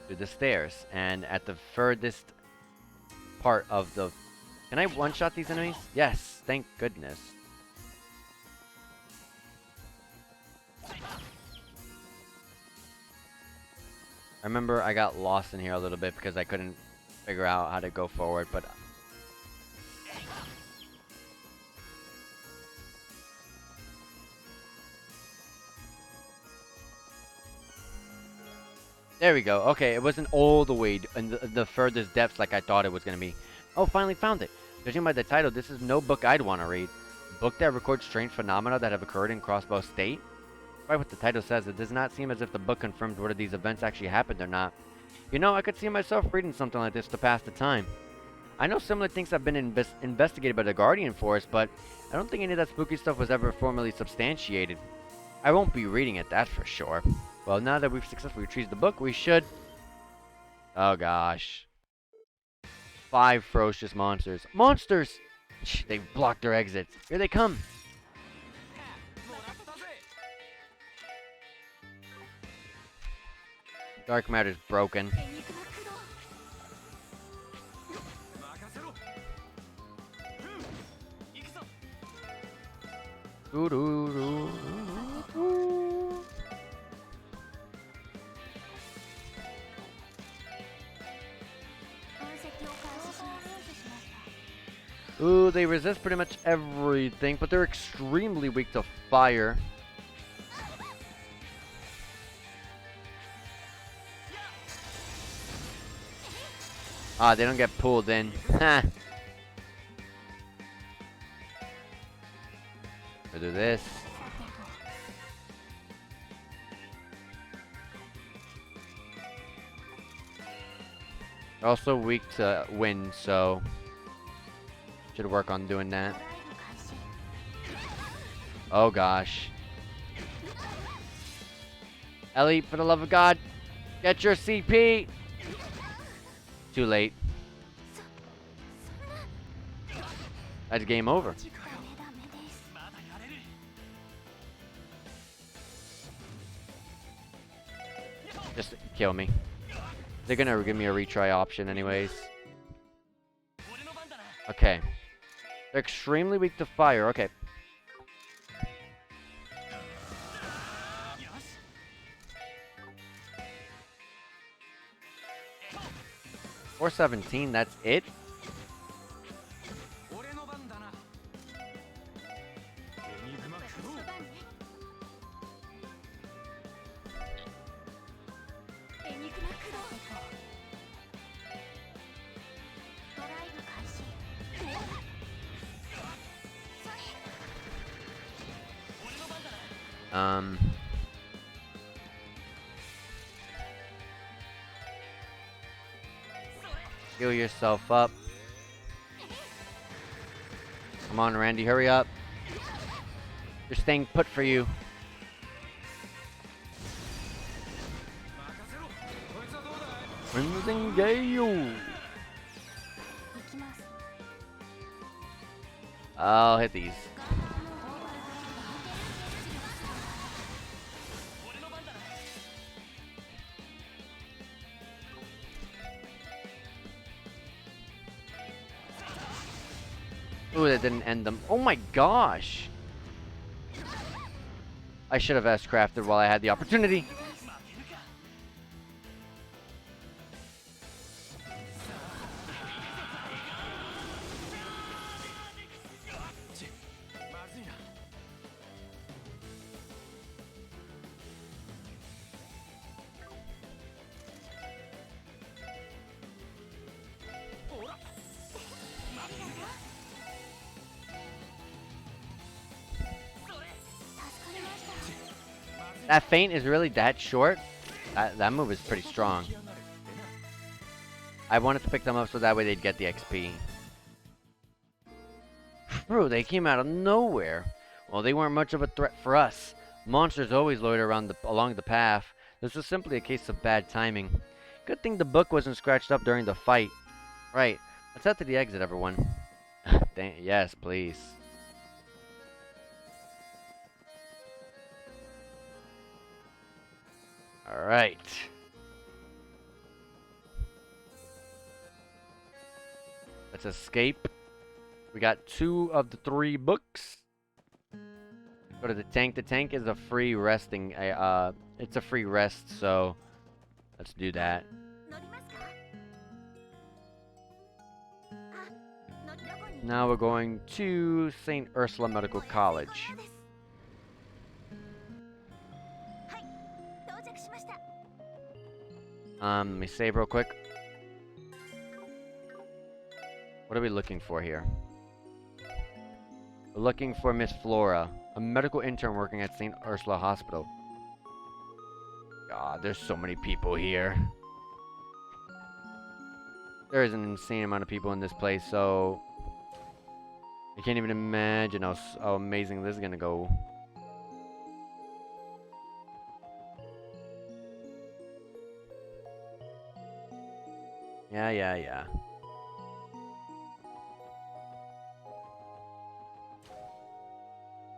Through the stairs. And at the furthest part of the... Can I one-shot these enemies? Yes, thank goodness. I remember I got lost in here a little bit because I couldn't figure out how to go forward, but... There we go. Okay, it wasn't all the way in the furthest depths like I thought it was going to be. Oh, finally found it. Judging by the title, this is no book I'd want to read. A book that records strange phenomena that have occurred in Crossbow State? Despite what the title says, it does not seem as if the book confirms whether these events actually happened or not. You know, I could see myself reading something like this to pass the time. I know similar things have been investigated by the Guardian Force, but I don't think any of that spooky stuff was ever formally substantiated. I won't be reading it, that's for sure. Well, now that we've successfully retrieved the book, we should... Oh, gosh. 5 ferocious monsters. Monsters! They've blocked their exits. Here they come. Dark matter's broken. Ooh, they resist pretty much everything, but they're extremely weak to fire. They don't get pulled in. Ha! We'll do this. They're also weak to wind, so should work on doing that. Oh gosh. Ellie, for the love of God, get your CP! Too late. That's game over. Just kill me. They're gonna give me a retry option anyways. Okay. They're extremely weak to fire. Okay. .417, that's it? Heal yourself up. Come on, Randy, hurry up. You're staying put for you. Crimson Gale. I'll hit these. Ooh, that didn't end them. Oh my gosh! I should have S-crafted while I had the opportunity. That feint is really that short? That move is pretty strong. I wanted to pick them up so that way they'd get the XP. Bro, they came out of nowhere. Well, they weren't much of a threat for us. Monsters always loiter along the path. This was simply a case of bad timing. Good thing the book wasn't scratched up during the fight. Right, let's head to the exit, everyone. Yes, please. Alright. Let's escape. We got 2 of the 3 books. Go to the tank. The tank is a free resting. It's a free rest, so let's do that. Now we're going to St. Ursula Medical College. Let me save real quick. What are we looking for here? We're looking for Miss Flora, a medical intern working at St. Ursula Hospital. God, there's so many people here. There is an insane amount of people in this place, so I can't even imagine how amazing this is gonna go. Yeah.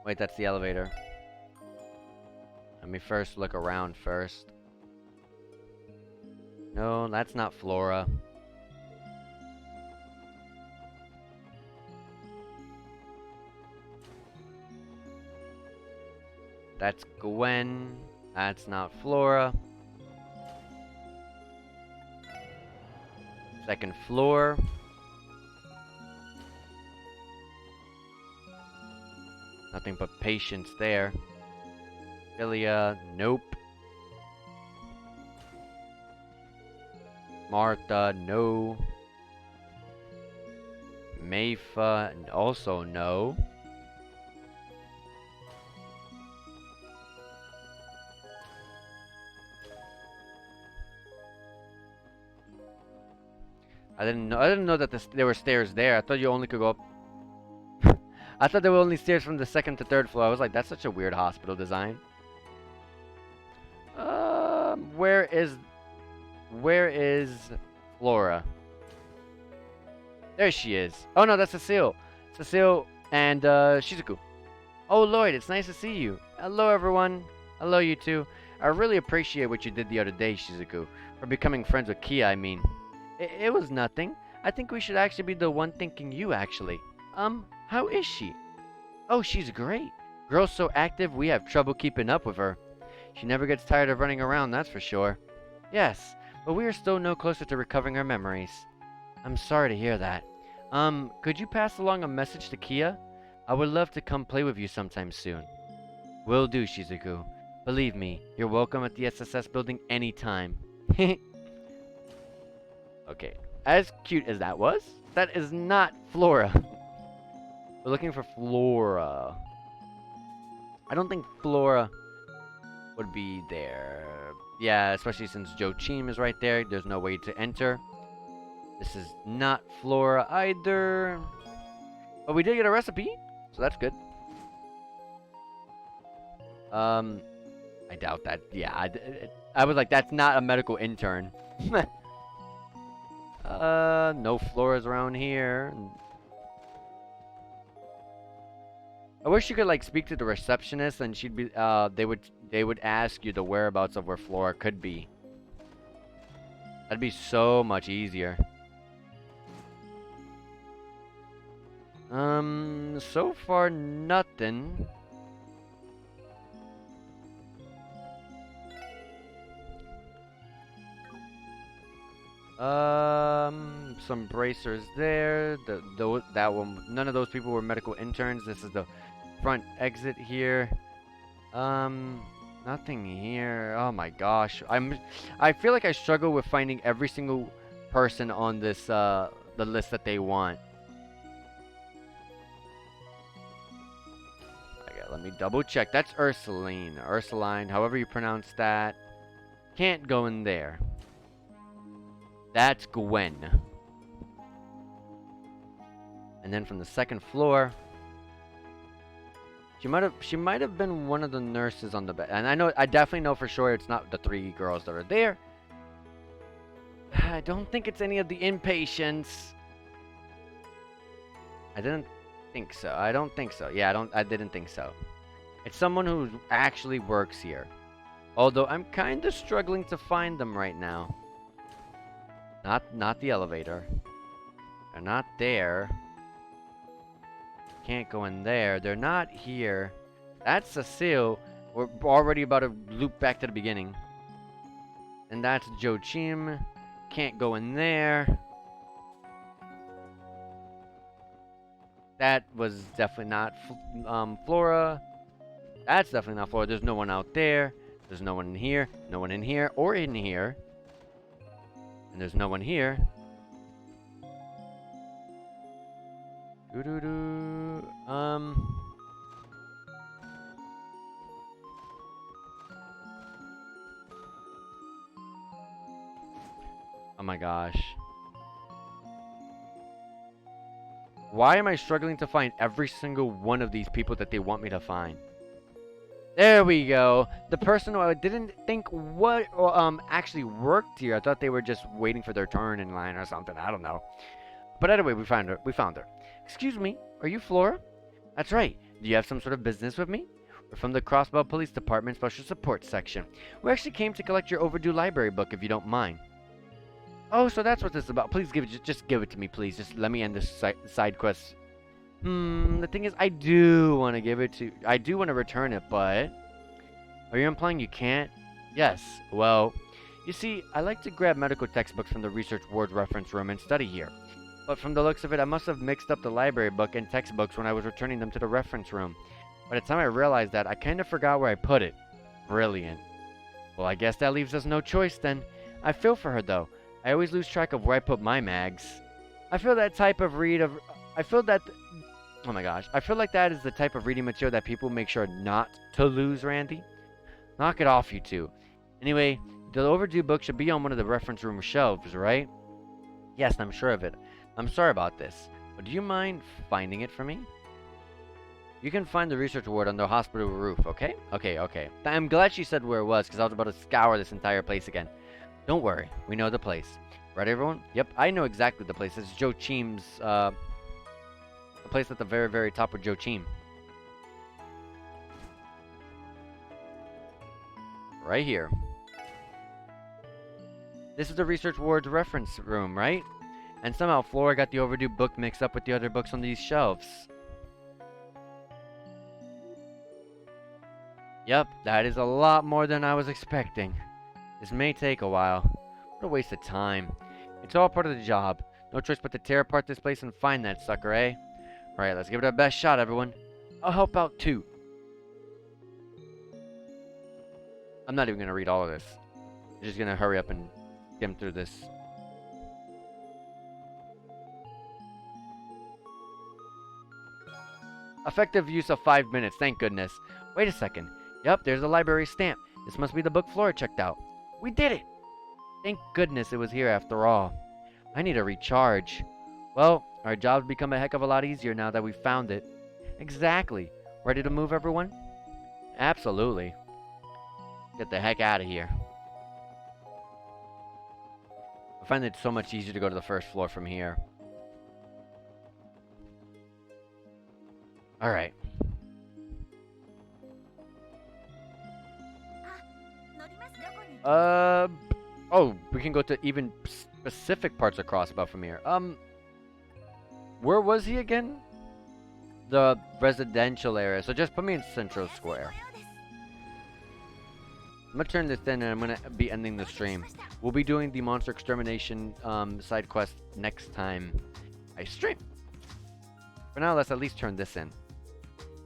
Wait, that's the elevator. Let me first look around first. No, that's not Flora. That's Gwen. That's not Flora. Second floor. Nothing but patients there. KeA, nope. Martha, no. Mayfa, also no. I didn't know that there were stairs there. I thought you only could go up. I thought there were only stairs from the 2nd to 3rd floor. I was like, that's such a weird hospital design. Where is Flora? There she is. Oh no, that's Cecile. Cecile and Shizuku. Oh Lloyd, it's nice to see you. Hello everyone. Hello you two. I really appreciate what you did the other day, Shizuku. For becoming friends with KeA, I mean. It was nothing. I think we should actually be the one thanking you, actually. How is she? Oh, she's great. Girl's so active, we have trouble keeping up with her. She never gets tired of running around, that's for sure. Yes, but we are still no closer to recovering her memories. I'm sorry to hear that. Could you pass along a message to KeA? I would love to come play with you sometime soon. Will do, Shizuku. Believe me, you're welcome at the SSS building anytime. Okay, as cute as that was, that is not Flora. We're looking for Flora. I don't think Flora would be there. Yeah, especially since Joe Cheem is right there. There's no way to enter. This is not Flora either. But we did get a recipe, so that's good. I doubt that. Yeah, I was like, that's not a medical intern. No floors around here. I wish you could like speak to the receptionist and she'd be they would ask you the whereabouts of where Flora could be. That'd be so much easier. So far nothing. Some bracers there. That one. None of those people were medical interns. This is the front exit here. Nothing here. Oh my gosh. I feel like I struggle with finding every single person on this the list that they want. Okay, let me double check. That's Ursuline, however you pronounce that. Can't go in there. That's Gwen. And then from the second floor, she might have been one of the nurses on the bed. And I definitely know for sure it's not the 3 girls that are there. I don't think it's any of the inpatients. I didn't think so. I don't think so. Yeah, I didn't think so. It's someone who actually works here. Although I'm kind of struggling to find them right now. Not the elevator. They're not there. Can't go in there. They're not here. That's Cecile. We're already about to loop back to the beginning. And that's Joe Chim. Can't go in there. That was definitely not Flora. That's definitely not Flora. There's no one out there. There's no one in here. No one in here or in here. And there's no one here. Oh my gosh. Why am I struggling to find every single one of these people that they want me to find? There we go. The person who I didn't think what actually worked here. I thought they were just waiting for their turn in line or something. I don't know. But anyway, we found her. Excuse me, are you Flora? That's right. Do you have some sort of business with me? We're from the Crossbell Police Department Special Support Section. We actually came to collect your overdue library book, if you don't mind. Oh, so that's what this is about. Please just give it to me, please. Just let me end this side quest. The thing is, I do want to return it, but... Are you implying you can't? Yes. Well, you see, I like to grab medical textbooks from the research ward reference room and study here. But from the looks of it, I must have mixed up the library book and textbooks when I was returning them to the reference room. By the time I realized that, I kind of forgot where I put it. Brilliant. Well, I guess that leaves us no choice then. I feel for her, though. I always lose track of where I put my mags. I feel like that is the type of reading material that people make sure not to lose, Randy. Knock it off, you two. Anyway, the overdue book should be on one of the reference room shelves, right? Yes, I'm sure of it. I'm sorry about this, but do you mind finding it for me? You can find the research ward on the hospital roof, okay? Okay. I'm glad she said where it was, because I was about to scour this entire place again. Don't worry, we know the place. Right, everyone? Yep, I know exactly the place. It's Joe Chim's, the place at the very, very top of Joe Chim. Right here. This is the research ward's reference room, right? And somehow Flora got the overdue book mixed up with the other books on these shelves. Yep, that is a lot more than I was expecting. This may take a while. What a waste of time. It's all part of the job. No choice but to tear apart this place and find that sucker, eh? Alright, let's give it our best shot, everyone. I'll help out too. I'm not even going to read all of this. I'm just going to hurry up and skim through this. Effective use of 5 minutes, thank goodness. Wait a second. Yep, there's a library stamp. This must be the book Flora checked out. We did it! Thank goodness it was here after all. I need a recharge. Well, our job's become a heck of a lot easier now that we found it. Exactly. Ready to move, everyone? Absolutely. Get the heck out of here. I find it so much easier to go to the first floor from here. Alright. Oh, we can go to even specific parts of Crossbow from here. Where was he again? The residential area. So just put me in Central Square. I'm gonna turn this in and I'm gonna be ending the stream. We'll be doing the monster extermination side quest next time I stream. For now, let's at least turn this in.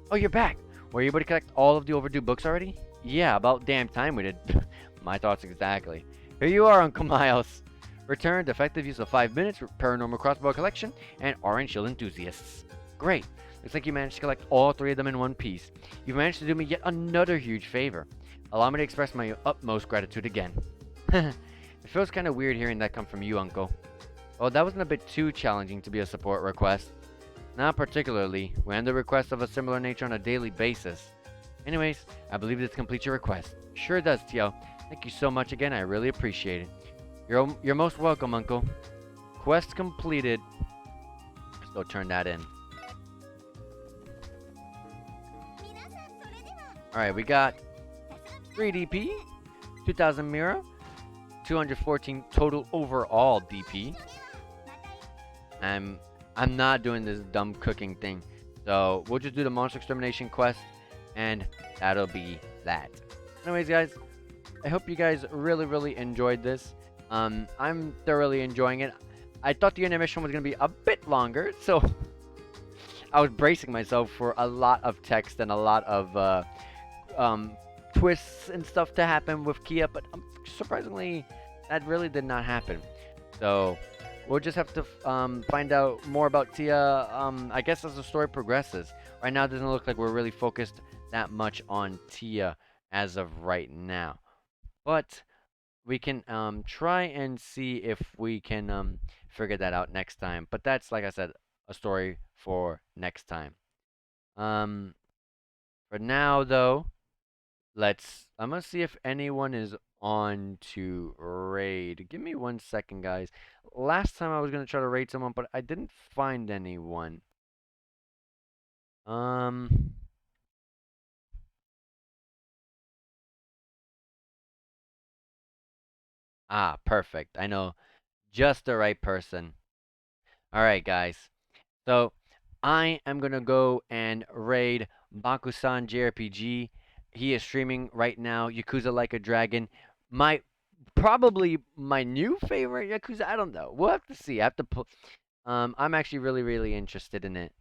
Oh, you're back! Were you able to collect all of the overdue books already? Yeah, about damn time we did. My thoughts exactly. Here you are, Uncle Miles. Returned, effective use of 5 minutes, paranormal crossbow collection, and orange shield enthusiasts. Great. Looks like you managed to collect all 3 of them in one piece. You've managed to do me yet another huge favor. Allow me to express my utmost gratitude again. It feels kind of weird hearing that come from you, Uncle. Well, that wasn't a bit too challenging to be a support request. Not particularly. We handle requests of a similar nature on a daily basis. Anyways, I believe this completes your request. Sure does, Tio. Thank you so much again. I really appreciate it. You're most welcome, Uncle. Quest completed. Let's go turn that in. Alright, we got 3 DP, 2000 Mira, 214 total overall DP. I'm not doing this dumb cooking thing. So we'll just do the monster extermination quest and that'll be that. Anyways, guys, I hope you guys really enjoyed this. I'm thoroughly enjoying it. I thought the intermission was going to be a bit longer, so I was bracing myself for a lot of text and a lot of twists and stuff to happen with KeA, but surprisingly, that really did not happen. So we'll just have to find out more about Tia, I guess, as the story progresses. Right now, it doesn't look like we're really focused that much on Tia as of right now. But we can try and see if we can figure that out next time. But that's, like I said, a story for next time. For now, though, I'm gonna see if anyone is on to raid. Give me 1 second, guys. Last time I was gonna try to raid someone, but I didn't find anyone. Ah, perfect. I know just the right person. Alright, guys. So, I am gonna go and raid Bakusan JRPG. He is streaming right now, Yakuza Like a Dragon. Probably my new favorite Yakuza. I don't know. We'll have to see. I have to put. I'm actually really interested in it.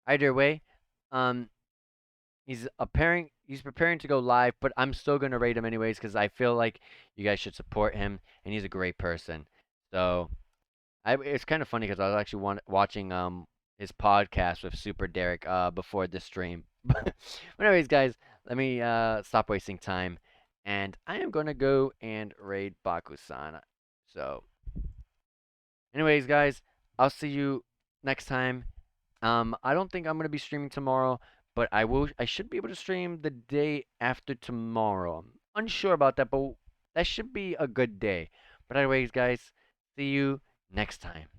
Either way, um, he's preparing to go live, but I'm still gonna rate him anyways because I feel like you guys should support him, and he's a great person. So, it's kind of funny because I was actually watching his podcast with Super Derek before this stream. But anyways, guys, let me stop wasting time, and I am gonna go and raid Bakusan. So, anyways, guys, I'll see you next time. I don't think I'm gonna be streaming tomorrow, but I should be able to stream the day after tomorrow. I'm unsure about that, but that should be a good day. But anyways, guys, see you next time.